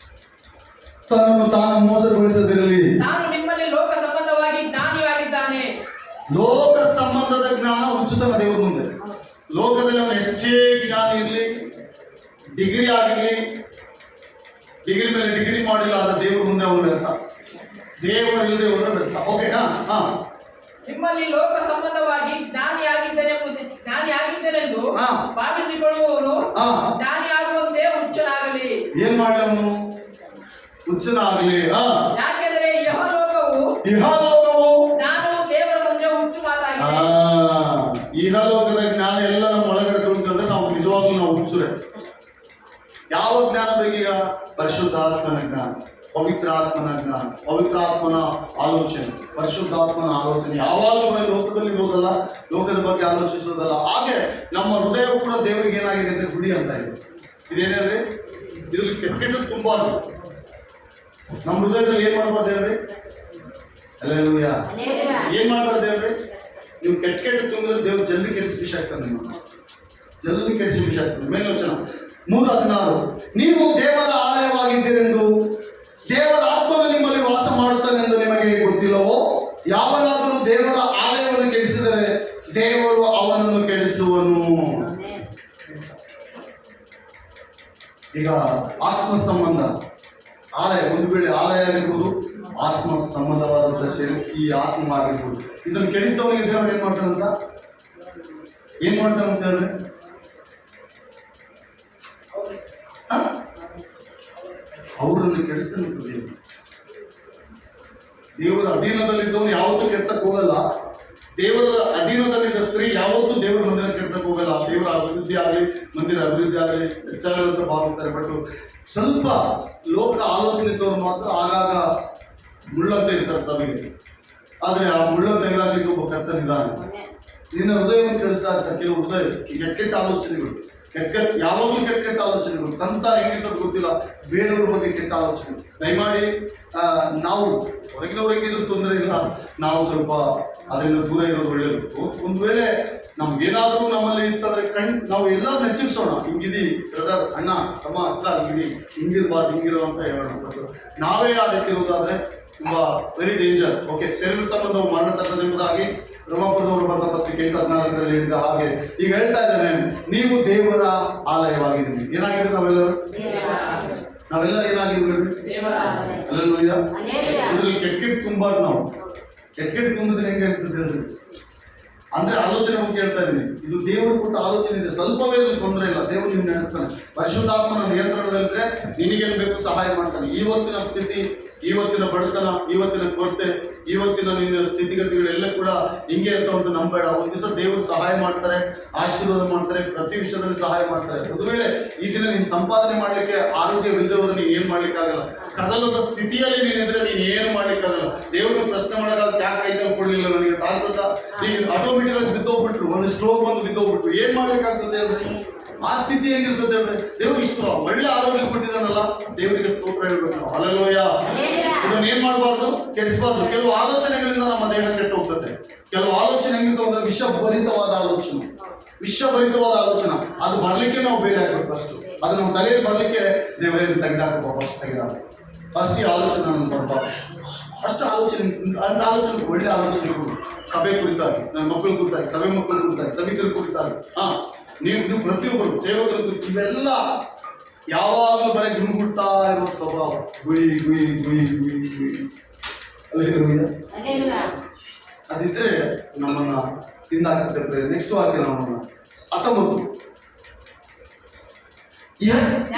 [SPEAKER 1] ತನ್ನನ್ನು ತಾನು ಮೋಸಗೊಳಿಸದಿರಲಿ.
[SPEAKER 4] ನಾನು ನಿಮ್ಮಲ್ಲಿ ಲೋಕ ಸಂಬಂಧವಾಗಿ ಜ್ಞಾನಿಯಾಗಿದ್ದಾನೆ.
[SPEAKER 1] ಲೋಕ ಸಂಬಂಧದ ಜ್ಞಾನ ಉಚಿತನ ದೇವರ ಮುಂದೆ. ಲೋಕದಲ್ಲಿ ಅವನು ಎಷ್ಟೇ ಜ್ಞಾನ ಇರಲಿ, ಡಿಗ್ರಿ ಆಗಿರಲಿ, ಡಿಗ್ರಿ ಮೇಲೆ ಡಿಗ್ರಿ ಮಾಡಿಲ್ಲ ಆದ್ರೆ ದೇವರ ಮುಂದೆ ಅವನು ವ್ಯರ್ಥ. ದೇವರು ಇಲ್ಲದೆ ಅವರು ವ್ಯರ್ಥ. ಓಕೆನಾ?
[SPEAKER 4] ನಿಮ್ಮಲ್ಲಿ ಲೋಕ ಸಂಬಂಧವಾಗಿ ಜ್ಞಾನಿಯಾಗಿದ್ದೇನೆಂದು ಭಾವಿಸಿಕೊಳ್ಳುವವನು ಜ್ಞಾನಿಯಾಗುವಂತೆ ಹುಚ್ಚನಾಗಲಿ.
[SPEAKER 1] ಏನ್ ಮಾಡಲಿ ಅವನು? ಹುಚ್ಚನಾಗಲಿ.
[SPEAKER 4] ಯಾಕೆಂದರೆ ಇಹಲೋಕವು ನಾನು ದೇವರ ಮುಂದೆ ಹುಚ್ಚು ಮಾತಾಗಿದೆ.
[SPEAKER 1] ಇಹಲೋಕದ ಜ್ಞಾನ ಎಲ್ಲ ನಮ್ಮ ಒಳಗಡೆ ತುಳುಕಿದ್ರೆ ನಾವು ನಿಜವಾಗ್ಲೂ ನಾವು ಹುಚ್ಚುರೆ. ಯಾವ ಜ್ಞಾನ ಬೇಕೀಗ? ಪರಿಶುದ್ಧಾತ್ಮನ ಜ್ಞಾನ, ಪವಿತ್ರಾತ್ಮನ ಜ್ಞಾನ, ಪವಿತ್ರಾತ್ಮನ ಆಲೋಚನೆ, ಪರಿಶುದ್ಧಾತ್ಮನ ಆಲೋಚನೆ. ಯಾವಾಗಲೂ ಬರೀ ಲೋಕದಲ್ಲಿ ಇರೋದಲ್ಲ, ಲೋಕದ ಬಗ್ಗೆ ಆಲೋಚಿಸೋದಲ್ಲ. ಹಾಗೆ ನಮ್ಮ ಹೃದಯವು ಕೂಡ ದೇವರಿಗೆ ಏನಾಗಿದೆ ಅಂದ್ರೆ ಗುಡಿ ಅಂತ ಇದೆ. ಇದೇನೇಳ್ರಿ? ಇದ್ರಲ್ಲಿ ಕೆಟ್ಟದ್ದು ತುಂಬಾ ಇದೆ. ನಮ್ಮ ಹೃದಯದಲ್ಲಿ ಏನ್ ಮಾಡ್ಬಾರ್ದು ಹೇಳ್ರಿ? ಅಲ್ಲೇಲೂಯಾ. ಏನ್ ಮಾಡ್ಬಾರ್ದು ಹೇಳ್ರಿ? ನೀವು ಕೆಟ್ಟ ತುಂಬಿದ್ರೆ ದೇವ್ರು ಜಲ್ದಿ ಕೆಡಿಸಿ ವಿಷಯ ಆಗ್ತಾನೆ. ನಿಮ್ಮ ಜಲ್ದಿ ಕೆಡಿಸಿ ವಿಷಯ ಆಗ್ತದೆ. ಮೇಲ್ವಚನ 3:16. ನೀವು ದೇವರ ಆಲಯವಾಗಿದ್ದೀರೆಂದು ದೇವರ ಆತ್ಮನು ನಿಮ್ಮಲ್ಲಿ ವಾಸ ಮಾಡುತ್ತಾನೆಂದು ನಿಮಗೆ ಗೊತ್ತಿಲ್ಲವೋ? ಯಾವನಾದರೂ ದೇವರ ಆಲಯವನ್ನು ಕೆಡಿಸಿದರೆ ದೇವರು ಅವನನ್ನು ಕೆಡಿಸುವನು. ಈಗ ಆತ್ಮ ಸಂಬಂಧ ಆಲಯ, ಒಂದು ವೇಳೆ ಆಲಯ ಆಗಿರ್ಬೋದು, ಆತ್ಮ ಸಂಬಂಧವಾದಂಥ ಶಕ್ತಿ ಆತ್ಮ ಆಗಿರ್ಬೋದು. ಇದನ್ನು ಕೆಡಿಸಿದವನಿಗೆ ದೇವರು ಏನ್ ಮಾಡ್ತಾನಂತ ಹೇಳ್ರಿ? ಅವರನ್ನು ಕೆಡಿಸಲಿಕ್ಕೆ ದೇವರ ಅಧೀನದಲ್ಲಿದ್ದವನು ಯಾವತ್ತೂ ಕೆಡ್ಸಕ್ ಹೋಗಲ್ಲ. ದೇವರ ಅಧೀನದಲ್ಲಿದ್ದ ಸ್ತ್ರೀ ಯಾವತ್ತೂ ದೇವರ ಮಂದಿರ ಕೆಡ್ಸಕ್ ಹೋಗಲ್ಲ. ದೇವರ ಅಭಿವೃದ್ಧಿ ಆಗಲಿ, ಮಂದಿರ ಅಭಿವೃದ್ಧಿ ಆಗಲಿ ಹೆಚ್ಚಾಗಲು ಭಾವಿಸ್ತಾರೆ. ಬಟ್ ಸ್ವಲ್ಪ ಲೋಕ ಆಲೋಚನೆ ಇದ್ದವರು ಮಾತ್ರ ಆಗಾಗ ಮುಳ್ಳಂತ ಇರ್ತಾರೆ ಸಭೆಗೆ. ಆದ್ರೆ ಆ ಮುಳ್ಳ ತೆಗೆದಾಗಲಿಕ್ಕೆ ಒಬ್ಬ ಕರ್ತನಿದ್ದಾನೆ. ನಿನ್ನ ಹೃದಯವನ್ನು ಕೆಡಿಸ್ತಾ ಇರ್ತಾರೆ ಕೆಲವು ಹೃದಯ ಕೆಟ್ಟ ಆಲೋಚನೆಗಳು, ಯಾವಾಗಲೂ ಕೆಟ್ಟ ಆಲೋಚನೆಗಳು. ತಂತ ಹೆಂಗಿರ್ತದೆ ಗೊತ್ತಿಲ್ಲ, ಬೇರೆಯವ್ರ ಬಗ್ಗೆ ಕೆಟ್ಟ ಆಲೋಚನೆ. ದಯಮಾಡಿ ನಾವು ಹೊರಗಿನವರಿಗೆ ಇದ್ರೂ ತೊಂದರೆ ಇಲ್ಲ, ನಾವು ಸ್ವಲ್ಪ ಅದರಿಂದ ದೂರ ಇರೋದು ಒಳ್ಳೆಯದು. ಒಂದು ವೇಳೆ ನಮ್ಗೇನಾದ್ರೂ ನಮ್ಮಲ್ಲಿ ಇರ್ತಂದ್ರೆ ನಾವು ಎಲ್ಲರೂ ನೆಚ್ಚಿಸೋಣ. ಹಿಂಗಿದಿ ಬ್ರದರ್, ಅಣ್ಣ, ತಮ್ಮ, ಅಕ್ಕ, ಹಿಂಗಿದಿ, ಹಿಂಗಿರ್ಬಾರ್ದು, ಹಿಂಗಿರೋ ಅಂತ ಹೇಳೋಣ. ನಾವೇ ಆ ರೀತಿ ಇರೋದಾದ್ರೆ ತುಂಬಾ ವೆರಿ ಡೇಂಜರ್. ಓಕೆ, ಶರೀರ ಸಂಬಂಧವು ಮರಣ ತಕ್ಕದೆಂಬುದಾಗಿ ರೋಮಾಪುರದವರು ಬರೆದ ಪತ್ರಿಕೆ 8:14 ಹೇಳಿದ ಹಾಗೆ ಈಗ ಹೇಳ್ತಾ ಇದ್ದಾನೆ, ನೀವು ದೇವರ ಆಲಯವಾಗಿದ್ದೀರಿ. ಏನಾಗಿದ್ದೀರಿ? ನಾವೆಲ್ಲ ಏನಾಗಿದ್ದೀವಿ? ಅಲ್ಲೆಲ್ಲೂಯ್ಯ. ಇದ್ರಲ್ಲಿ ಕೆಟ್ಟ ತುಂಬಾರ್ದು. ನಾವು ಕೆಟ್ಟ ತುಂಬಿದ್ರೆ ಹೆಂಗೆ ಆಗ್ತದೆ ಹೇಳ್ರಿ? ಅಂದ್ರೆ ಆಲೋಚನೆ ಬಗ್ಗೆ ಹೇಳ್ತಾ ಇದ್ದೀನಿ. ಇದು ದೇವರು ಕೊಟ್ಟ ಆಲೋಚನೆ ಇದೆ, ಸ್ವಲ್ಪವೇ ತೊಂದರೆ ಇಲ್ಲ. ದೇವರು ನಿಮ್ಗೆ ನಡೆಸ್ತಾನೆ. ಪರಿಶುದ್ಧಾತ್ಮನ ನಿಯಂತ್ರಣದಲ್ಲಿದ್ರೆ ನಿನಗೇನು ಬೇಕು ಸಹಾಯ ಮಾಡ್ತಾನೆ. ಇವತ್ತಿನ ಸ್ಥಿತಿ, ಇವತ್ತಿನ ಬಡತನ, ಇವತ್ತಿನ ಕೊರತೆ, ಇವತ್ತಿನ ನಿನ್ನ ಸ್ಥಿತಿಗತಿಗಳೆಲ್ಲ ಕೂಡ ಹಿಂಗೆ ಇರ್ತಾವಂತ ನಂಬೇಡ. ಒಂದು ದಿವಸ ದೇವರು ಸಹಾಯ ಮಾಡ್ತಾರೆ, ಆಶೀರ್ವಾದ ಮಾಡ್ತಾರೆ, ಪ್ರತಿ ವಿಷಯದಲ್ಲಿ ಸಹಾಯ ಮಾಡ್ತಾರೆ. ಒಂದು ವೇಳೆ ಈ ದಿನ ನೀನು ಸಂಪಾದನೆ ಮಾಡ್ಲಿಕ್ಕೆ ಆರೋಗ್ಯವಿಲ್ಲದೆ ಹೋದ್ರೆ ನೀನು ಏನು ಮಾಡ್ಲಿಕ್ಕಾಗಲ್ಲ. ಕದಲದ ಸ್ಥಿತಿಯಲ್ಲಿ ನೀನಿದ್ರೆ ನೀನು ಏನು ಮಾಡ್ಲಿಕ್ಕಾಗಲ್ಲ. ದೇವ್ರಿಗೆ ಪ್ರಶ್ನೆ ಮಾಡೋದಾಗ ಯಾಕೆ ಕೈ ಕಾಲು ಕೊಡಲಿಲ್ಲ ನನಗೆ ತಾಳ್ತದ, ಈಗ ಆಟೋಮೆಟಿಕ್ ಆಗಿ ಬಿದ್ದೋಗ್ಬಿಟ್ರು, ಒಂದು ಸ್ಟ್ರೋಕ್ ಬಂದು ಬಿದ್ದೋಗ್ಬಿಟ್ರು, ಏನ್ ಮಾಡ್ಲಿಕ್ಕಾಗ್ತದೆ ಹೇಳ್ರಿ? ಆ ಸ್ಥಿತಿ ಹೆಂಗಿರ್ತದೆ ಹೇಳ್ರಿ? ದೇವ್ರು ಇಷ್ಟು ಒಳ್ಳೆ ಆರೋಗ್ಯ ಕೊಟ್ಟಿದ್ದಾನಲ್ಲ, ದೇವರಿಗೆ ಸ್ತೋತ್ರ ಹೇಳ್ಬೇಕು. ಹಲ್ಲೆಲೂಯಾ. ಇದನ್ನ ಏನ್ ಮಾಡಬಾರ್ದು? ಕೆಡಿಸಬಾರ್ದು. ಕೆಲವು ಆಲೋಚನೆಗಳಿಂದ ನಮ್ಮ ದೇಹ ಕೆಟ್ಟು ಹೋಗ್ತದೆ. ಕೆಲವು ಆಲೋಚನೆ ಹೆಂಗಿರ್ತಾವ ಅಂದ್ರೆ ವಿಷಭರಿತವಾದ ಆಲೋಚನೆ, ವಿಷಭರಿತವಾದ ಆಲೋಚನೆ. ಅದು ಬರ್ಲಿಕ್ಕೆ ನಾವು ಬೇರೆ ಆಗ್ಬೇಕು. ಫಸ್ಟ್ ಅದು ನಮ್ಮ ತಲೆಯಲ್ಲಿ ಬರ್ಲಿಕ್ಕೆ ದೇವರೇನು ತೆಗೆದಾಕಪ್ಪ, ಫಸ್ಟ್ ತೆಗೆದಾಕ. ಫಸ್ಟ್ ಈ ಆಲೋಚನೆ ನಾನು ಬರ್ಬಾರ್ದು. ಅಷ್ಟು ಆಲೋಚನೆ, ಅಂತ ಆಲೋಚನೆ ಒಳ್ಳೆ ಆಲೋಚನೆಗಳು ಸಭೆ ಕುರಿತಾಗಿ, ನನ್ನ ಮಕ್ಕಳ ಕುರಿತಾಗಿ, ಸಭೆ ಮಕ್ಕಳ ಕುರಿತಾಗಿ, ಸಭಿಕರ ಕುರಿತಾಗಿ, ನೀವು ಪ್ರತಿಯೊಬ್ಬರು ಸೇವಕರ ಕುರಿತು, ಇವೆಲ್ಲ ಯಾವಾಗಲೂ ಬರೀ ಗುಣಗುಡ್ತಾ ಇರುವ ಸ್ವಭಾವ. ಗುಯಿ ಗುಯಿ ಗುಯಿ ಗುಯಿ ಗುಯಿ ಅದಿದ್ರೆ ನಮ್ಮನ್ನ ತಿಂದಾಕಿರ್ತಾರೆ. ನೆಕ್ಸ್ಟ್ ವಾಕ್ಯ ನಮ್ಮನ್ನ 19.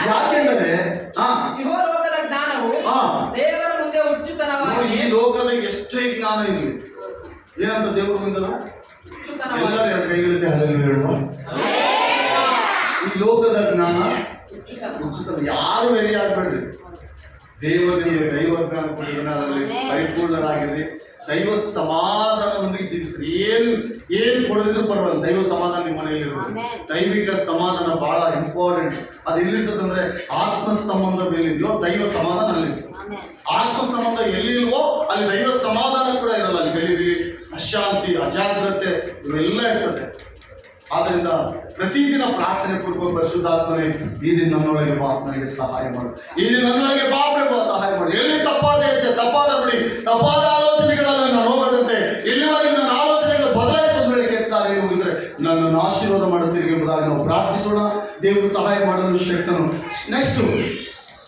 [SPEAKER 1] ಯಾಕೆಂದರೆ
[SPEAKER 4] ಇಹಲೋಕದ ಜ್ಞಾನವು ದೇವರ ಮುಂದೆ ಹುಚ್ಚುತನವಾಗಿ.
[SPEAKER 1] ಈ ಲೋಕದ ಎಷ್ಟೇ ಜ್ಞಾನ ಇರಲಿ, ಏನಂತ ದೇವರ ಮುಂದೆ ಎಲ್ಲರ ಕೈಗಳಿಂದ ಹರಲು ಹೇಳುವ ಈ ಲೋಕದ ಜ್ಞಾನ ಹುಚ್ಚುತನ. ಯಾರು ವೆರಿ ಆಗ್ಬೇಡ್ರಿ. ದೇವರಿಗೆ ದೈವ ಜ್ಞಾನ ಕೊಡಿ, ಪರಿಪೂರ್ಣರಾಗಿರ್ರಿ, ದೈವ ಸಮಾಧಾನದೊಂದಿಗೆ ಜೀವಿಸ್ರಿ. ಏನು ಕೊಡದಿದ್ರು ಪರವಾಗಿಲ್ಲ, ದೈವ ಸಮಾಧಾನ ನಿಮ್ಮ ಮನೆಯಲ್ಲಿ ಇರೋದು. ದೈವಿಕ ಸಮಾಧಾನ ಬಹಳ ಇಂಪಾರ್ಟೆಂಟ್. ಅದು ಎಲ್ಲಿರ್ತದಂದ್ರೆ ಆತ್ಮ ಸಂಬಂಧ ಮೇಲಿದೆಯೋ ದೈವ ಸಮಾಧಾನ ಅಲ್ಲಿ. ಆತ್ಮ ಸಂಬಂಧ ಎಲ್ಲಿಲ್ವೋ ಅಲ್ಲಿ ದೈವ ಸಮಾಧಾನ ಕೂಡ ಇರಲ್ಲ. ಅಲ್ಲಿ ಗಲಿಬಿಲಿ, ಅಶಾಂತಿ, ಅಜಾಗ್ರತೆ ಇವೆಲ್ಲ ಇರ್ತದೆ. ಆದ್ದರಿಂದ ಪ್ರತಿದಿನ ಪ್ರಾರ್ಥನೆ ಪೂರ್ವಕ ಪರಿಶುದ್ಧಾತ್ಮನೇ ಈ ದಿನ ನನ್ನೊಳಗೆ ಬಾ, ನನಗೆ ಸಹಾಯ ಮಾಡು, ಈ ದಿನ ನನ್ನೊಳಗೆ ಬಾ ಪ್ರಭು, ಸಹಾಯ ಮಾಡು. ಎಲ್ಲಿ ತಪ್ಪಾದ ಹೆಜ್ಜೆ, ತಪ್ಪಾದ ನುಡಿ, ತಪ್ಪಾದ ಆಲೋಚನೆಗಳಲ್ಲಿ ನಾನು ಹೋಗದಂತೆ, ಎಲ್ಲಿವರೆಗೆ ನನ್ನ ಆಲೋಚನೆಗಳು ಬದಲಾಯಿಸುವ ಮೇಲೆ ಕೆಡ್ತಾರೆ ಎಂಬುದಿದ್ರೆ ನನ್ನನ್ನು ಆಶೀರ್ವಾದ ಮಾಡುತ್ತೀರಿ ಎಂಬುದಾಗಿ ನಾವು ಪ್ರಾರ್ಥಿಸೋಣ. ದೇವರು ಸಹಾಯ ಮಾಡಲು ಶಕ್ತನು. ನೆಕ್ಸ್ಟ್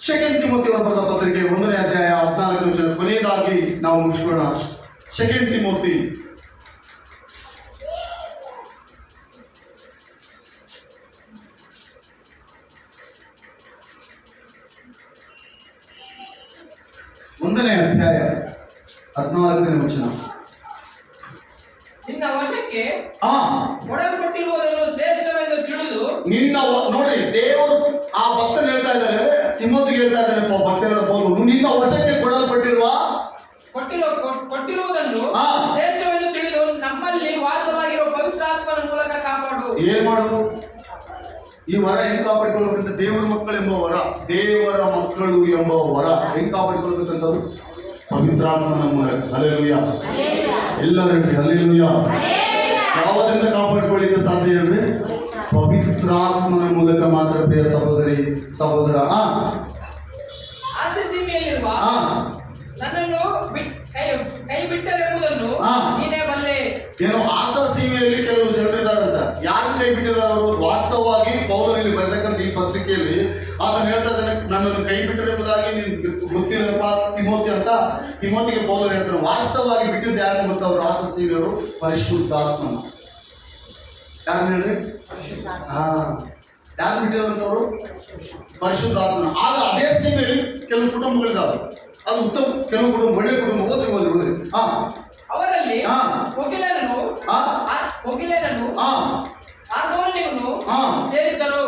[SPEAKER 1] 2 ತಿಮೋಥಿಯವರ ಬರೆದ ಪತ್ರಿಕೆ 1ನೇ ಅಧ್ಯಾಯ 14ನೇ ವಚನ ಕೊನೆಯದಾಗಿ ನಾವು ಮುಗಿಸೋಣ. 2 ತಿಮೋಥಿ 1ನೇ ಅಧ್ಯಾಯ 14ನೇ ವಚನ.
[SPEAKER 4] ನಿನ್ನ ವಶಕ್ಕೆ ಒಡಲ್ಪಟ್ಟಿರುವುದನ್ನು ಶ್ರೇಷ್ಠವೆಂದು ತಿಳಿದು
[SPEAKER 1] ನೋಡ್ರಿ, ದೇವರು ಆ ಭಕ್ತನ ಹೇಳ್ತಾ ಇದ್ದಾರೆ, ತಿಮೋಥಿಗೆ ಹೇಳ್ತಾ ಇದ್ದಾರೆ, ಭಕ್ತನ ಪೌಲನು ನಿನ್ನ ವಶಕ್ಕೆ
[SPEAKER 4] ಕೊಟ್ಟಿರುವುದನ್ನು ಶ್ರೇಷ್ಠವೆಂದು ತಿಳಿದು ನಮ್ಮಲ್ಲಿ ವಾಸವಾಗಿರುವ ಪವಿತ್ರಾತ್ಮನ ಮೂಲಕ ಕಾಪಾಡು.
[SPEAKER 1] ಏನ್ ಮಾಡುದು? ಈ ವರ ಹೆಂಗ್ ಕಾಪಾಡಿಕೊಳ್ಬೇಕಂತ, ದೇವರ ಮಕ್ಕಳು ಎಂಬ ವರ, ದೇವರ ಮಕ್ಕಳು ಎಂಬ ವರ ಹೆಂಗ್ ಕಾಪಾಡಿಕೊಳ್ಬೇಕಂತದ್ದು ಪವಿತ್ರಾತ್ಮನ ಮೂಲಕ. ಹಲ್ಲೆಲೂಯಾ, ಎಲ್ಲರೂ ಹಲ್ಲೆಲೂಯಾ. ಯಾವುದರಿಂದ ಕಾಪಾಡಿಕೊಳ್ಳಿಕ್ಕೆ ಸಾಧ್ಯ ಹೇಳ್ರಿ? ಪವಿತ್ರಾತ್ಮನ ಮೂಲಕ ಮಾತ್ರ. ಪ್ರಿಯ ಸಹೋದರಿ ಸಹೋದರ,
[SPEAKER 4] ಆಸೆ ಸೀಮೆಯಲ್ಲಿರುವ ನನ್ನನ್ನು ಕೈ ಬಿಟ್ಟರೆಂಬುದನ್ನು ನೀನೇ ಬಲ್ಲೆ.
[SPEAKER 1] ಏನೋ ಆಸಾ ಸೀಮೆಯಲ್ಲಿ ಕೆಲವು ಜನರಿದ್ದಾರಂತ. ಯಾರು ಕೈ ಬಿಟ್ಟಿದ್ದಾರೆ ಅವರು? ವಾಸ್ತವವಾಗಿ ಪೌಲನಲ್ಲಿ ಬರೆದಕ್ಕಂತ ಈ ಪತ್ರಿಕೆಯಲ್ಲಿ ಅದನ್ನು ಹೇಳ್ತಾ ಇದ್ದಾನೆ, ನನ್ನನ್ನು ಕೈ ಬಿಟ್ಟರೆಂಬುದಾಗಿ ನಿಮ್ಗೆ ಗೊತ್ತಿಲ್ಲಪ್ಪ ತಿಮೋತಿ ಅಂತ. ತಿಮೋತಿಗೆ ಪೌಲನ್ ಹೇಳ್ತಾರೆ. ವಾಸ್ತವವಾಗಿ ಬಿಟ್ಟಿದ್ದು ಯಾರು ಗೊತ್ತವರು? ಆಸಾ ಸೀಮೆಯವರು ಪರಿಶುದ್ಧಾತ್ಮನ. ಯಾರು ಹೇಳ್ರಿ? ಯಾರು ಬಿಟ್ಟಿರೋಂಥವ್ರು? ಪರಿಶುದ್ಧಾತ್ಮನ. ಆದ್ರೆ ಅದೇ ಸೀಮೆಯಲ್ಲಿ ಕೆಲವು ಕುಟುಂಬಗಳಿದ್ದಾವೆ. ಅದು ಉತ್ತಮ, ಕೆಲವು ಕುಟುಂಬ ಒಳ್ಳೆ ಕುಟುಂಬ. ಓದ್ರಿ.
[SPEAKER 4] ಅವರಲ್ಲಿ ಕೊಗಿಲನನು ಅರ್ಮೋನಿಯನು ಸೇರಿದ್ದರು.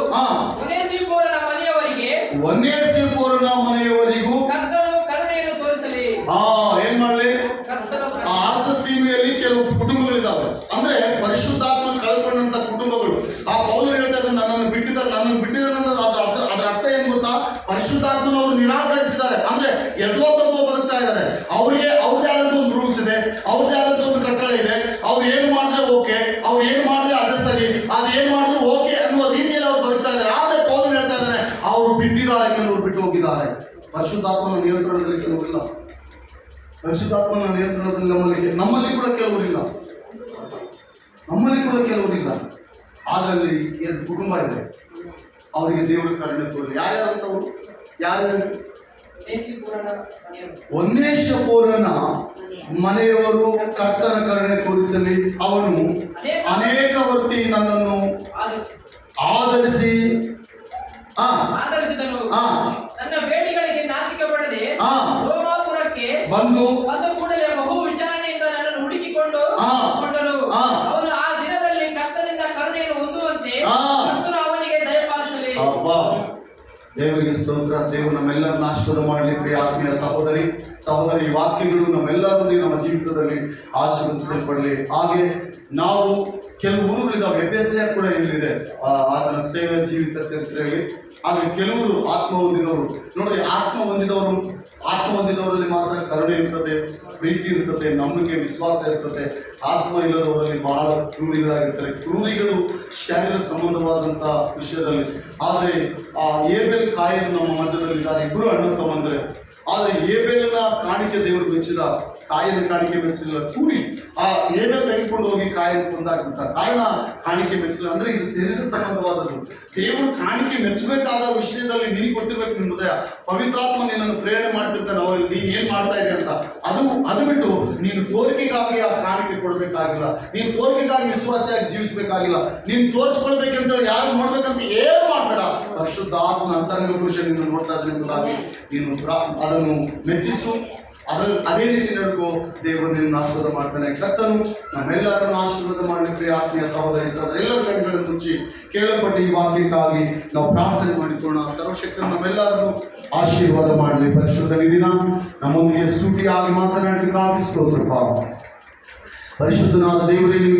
[SPEAKER 4] ಒನೇಸಿಫೋರನ ಮನೆಯವರಿಗೂ ಕರ್ತನು ಕರುಣೆಯನ್ನು ತೋರಿಸಲಿ.
[SPEAKER 1] ಏನ್ ಮಾಡ್ಲಿ? ಆಸ ಸೀಮೆಯಲ್ಲಿ ಕೆಲವು ಕುಟುಂಬಗಳಿದ್ದಾವೆ. ಅಂದ್ರೆ ಪರಿಶುದ್ಧಾತ್ಮ ಕಳ್ಕೊಂಡಂತ ಕುಟುಂಬಗಳು. ಆ ಪೌಲರು ಹೇಳ್ತಾ ಇದ್ದಾರೆ, ನನ್ನನ್ನು ಬಿಟ್ಟಿದ್ದಾರೆ ಅದರ ಅರ್ಥ ಏನ್ ಗೊತ್ತಾ? ಪರಿಶುದ್ಧಾತ್ಮನವರು ನಿರಾಕರಿಸಿದ್ದಾರೆ. ಅಂದ್ರೆ ಎಲ್ಲೋ ತಪ್ಪು ಬರುತ್ತಾ ಇದ್ದಾರೆ. ಅವ್ರಿಗೆ ಅವ್ರದೇ ಆದಂತ ಒಂದು ರೂಲ್ಸ್ ಇದೆ, ಅವ್ರದೇ ಆದಂತ ಒಂದು ಕಟ್ಟಳೆ ಇದೆ. ಅವ್ರು ಏನ್ ಮಾಡಿದ್ರೆ ಓಕೆ, ಅವ್ರು ಏನ್ ಮಾಡಿದ್ರೆ ಅದೇ ಸರಿ, ಅದು ಏನ್ ಮಾಡಿದ್ರೆ ಓಕೆ ಅನ್ನುವ ರೀತಿಯಲ್ಲಿ ಅವ್ರು ಬರುತ್ತಾ ಇದ್ದಾರೆ. ಆದ್ರೆ ಪೌಲರು ಹೇಳ್ತಾ ಇದ್ದಾರೆ, ಅವ್ರು ಬಿಟ್ಟಿದ್ದಾರೆ, ಕೆಲವರು ಬಿಟ್ಟು ಹೋಗಿದ್ದಾರೆ. ಪರಿಶುದ್ಧಾತ್ಮನ ನಿಯಂತ್ರಣದಲ್ಲಿ ಕೆಲವರಿಲ್ಲ. ಪರಿಶುದ್ಧಾತ್ಮನ ನಿಯಂತ್ರಣದಲ್ಲಿ ನಮ್ಮಲ್ಲಿ ಕೂಡ ಕೆಲವರಿಲ್ಲ. ಅದರಲ್ಲಿ ಎರಡು ಕುಟುಂಬ ಇದೆ. ಅವರಿಗೆ ದೇವರ ಕರುಣೆ ತೋರಲಿ. ಯಾರ್ಯಾರಂತವ್ರು? ಯಾರು? ಒನ್ನೇಶಪೋರನ ಮನೆಯವರು ಕರ್ತನ ಕರುಣೆ ತೋರಿಸಲಿ. ಅವನು ಅನೇಕ ವರ್ತಿ ನನ್ನನ್ನು
[SPEAKER 4] ಆಧರಿಸಿದನು. ನನ್ನ ಬೇಡಿಗಳಿಗೆ ನಾಚಿಕೆ ಪಡದೆ ರೋಮಾಪುರಕ್ಕೆ
[SPEAKER 1] ಬಂದು
[SPEAKER 4] ಕೂಡಲೇ ಬಹು ವಿಚಾರಣೆಯಿಂದ ನನ್ನನ್ನು ಹುಡುಕಿಕೊಂಡು ಕೊಂಡನು. ಅವನು ಆ ದಿನದಲ್ಲಿ ಕರ್ತನಿಂದ ಕರುಣೆಯನ್ನು ಹೊಂದುವಂತೆ ಕರ್ತನು ಅವನಿಗೆ ದಯಪಾಲಿಸಲಿ.
[SPEAKER 1] ದೇವರಿಗೆ ಸ್ತೋತ್ರ. ದೇವರು ನಮ್ಮೆಲ್ಲರನ್ನ ಆಶೀರ್ವಾದ ಮಾಡಲಿಕ್ಕೆ ಆತ್ಮೀಯ ಸಹೋದರಿ ವಾಕ್ಯಗಳು ನಮ್ಮೆಲ್ಲರೊಂದಿಗೆ ನಮ್ಮ ಜೀವಿತದಲ್ಲಿ ಆಶೀರ್ವದಿಸಲ್ಪಡಲಿ. ಹಾಗೆ ನಾವು ಕೆಲವು ಊರುಗಳಿದ್ದಾವೆ. ಎಫೆಸಿಯ ಕೂಡ ಇಲ್ಲಿದೆ ಆತನ ಸೇವೆ ಜೀವಿತ ಚರಿತ್ರೆಯಲ್ಲಿ. ಹಾಗೆ ಕೆಲವರು ಆತ್ಮ ಹೊಂದಿದವರು. ನೋಡ್ರಿ, ಆತ್ಮ ಹೊಂದಿದವರಲ್ಲಿ ಮಾತ್ರ ಕರುಣೆ ಇರ್ತದೆ, ಪ್ರೀತಿ ಇರ್ತದೆ, ನಂಬಿಕೆ, ವಿಶ್ವಾಸ ಇರ್ತದೆ. ಆತ್ಮ ಇಲ್ಲದವರಲ್ಲಿ ಬಹಳ ಕ್ರೂರಿಗಳಾಗಿರ್ತಾರೆ. ಕ್ರೂರಿಗಳು ಶರೀರ ಸಂಬಂಧವಾದಂಥ ವಿಷಯದಲ್ಲಿ. ಆದರೆ ಆ ಏಬೆಲ್ ಕಾಯನ್ ನಮ್ಮ ಮಧ್ಯದಲ್ಲಿದ್ದಾರೆ. ಇಬ್ಬರು ಅಣ್ಣ ಸಂಬಂಧರೇ. ಆದರೆ ಏಬೆಲ್ನ ಕಾಣಿಕೆ ದೇವರು ಮೆಚ್ಚಿದ, ಕಾಯನ ಕಾಣಿಕೆ ಮೆಚ್ಚಿಲ್ಲ. ಕ್ರೂರಿ ಆ ಏಬೆಲ್ ತೆಗೆದುಕೊಂಡು ಹೋಗಿ ಕಾಯನ ಕೊಂದಾಕ್ಬಿಟ್ಟ. ಕಾಯನ ಕಾಣಿಕೆ ಮೆಚ್ಚಿಲ್ಲ. ಅಂದ್ರೆ ಇದು ಶರೀರ ಸಂಬಂಧವಾದದ್ದು. ದೇವರು ಕಾಣಿಕೆ ಮೆಚ್ಚಬೇಕಾದ ವಿಷಯದಲ್ಲಿ ನೀನು ಕೊಟ್ಟಿರ್ಬೇಕು. ನಿಮ್ಮ ಹೃದಯ ಪವಿತ್ರಾತ್ಮ ನಿನ್ನನ್ನು ಪ್ರೇರಣೆ ಮಾಡ್ತಿರ್ತಾನೆ, ಅವ್ರಿಗೆ ನೀನು ಏನ್ ಮಾಡ್ತಾ ಇದೆ ಅಂತ. ಅದು ಬಿಟ್ಟು ನೀನು ತೋರಿಕೆಗಾಗಿ ಆ ಕಾಣಿಕೆ ಕೊಡಬೇಕಾಗಿಲ್ಲ. ನೀನು ತೋರಿಕೆಗಾಗಿ ವಿಶ್ವಾಸಿಯಾಗಿ ಜೀವಿಸಬೇಕಾಗಿಲ್ಲ. ನೀನು ತೋರಿಸ್ಕೊಳ್ಬೇಕಂತ ಯಾರು ನೋಡ್ಬೇಕಂತ ಏನು ಮಾಡಬೇಡ. ಪರಿಶುದ್ಧ ಆತ್ಮ ಅಂತರಂಗ ಪುರುಷ ನಿನ್ನ ನೋಡ್ತಾ ಇದ್ರೆ ಎಂಬುದಾಗಿ ನೀನು ಅದನ್ನು ಮೆಚ್ಚಿಸು. ಅದೇ ರೀತಿ ನಡ್ಕೋ. ದೇವರು ನಿನ್ನ ಆಶೀರ್ವಾದ ಮಾಡ್ತಾನೆ. ಕರ್ತನು ನಮ್ಮೆಲ್ಲರನ್ನು ಆಶೀರ್ವಾದ ಮಾಡಲಿಕ್ಕೆ ಆತ್ಮೀಯ ಸಹೋದರಿ ಎಲ್ಲರ ಕಣ್ಣುಗಳನ್ನು ಮುಚ್ಚಿ ಕೇಳಲ್ಪಟ್ಟ ಈ ವಾಕ್ಯಕ್ಕಾಗಿ ನಾವು ಪ್ರಾರ್ಥನೆ ಮಾಡಿಕೊಳ್ಳೋಣ. ಸರ್ವಶಕ್ತನು ನಮ್ಮೆಲ್ಲರನ್ನು ಆಶೀರ್ವಾದ ಮಾಡಲಿ. ಪರಿಶುದ್ಧ ದಿನ ನಮ್ಮೊಂದಿಗೆ ಸೂಟಿಯಾಗಿ ಮಾತನಾಡಲಿಕ್ಕಾಗಿ ಸ್ತೋತ್ರಪ್ಪ. ಪರಿಶುದ್ಧನಾದ ದೇವರೇ, ನಿಮಗೆ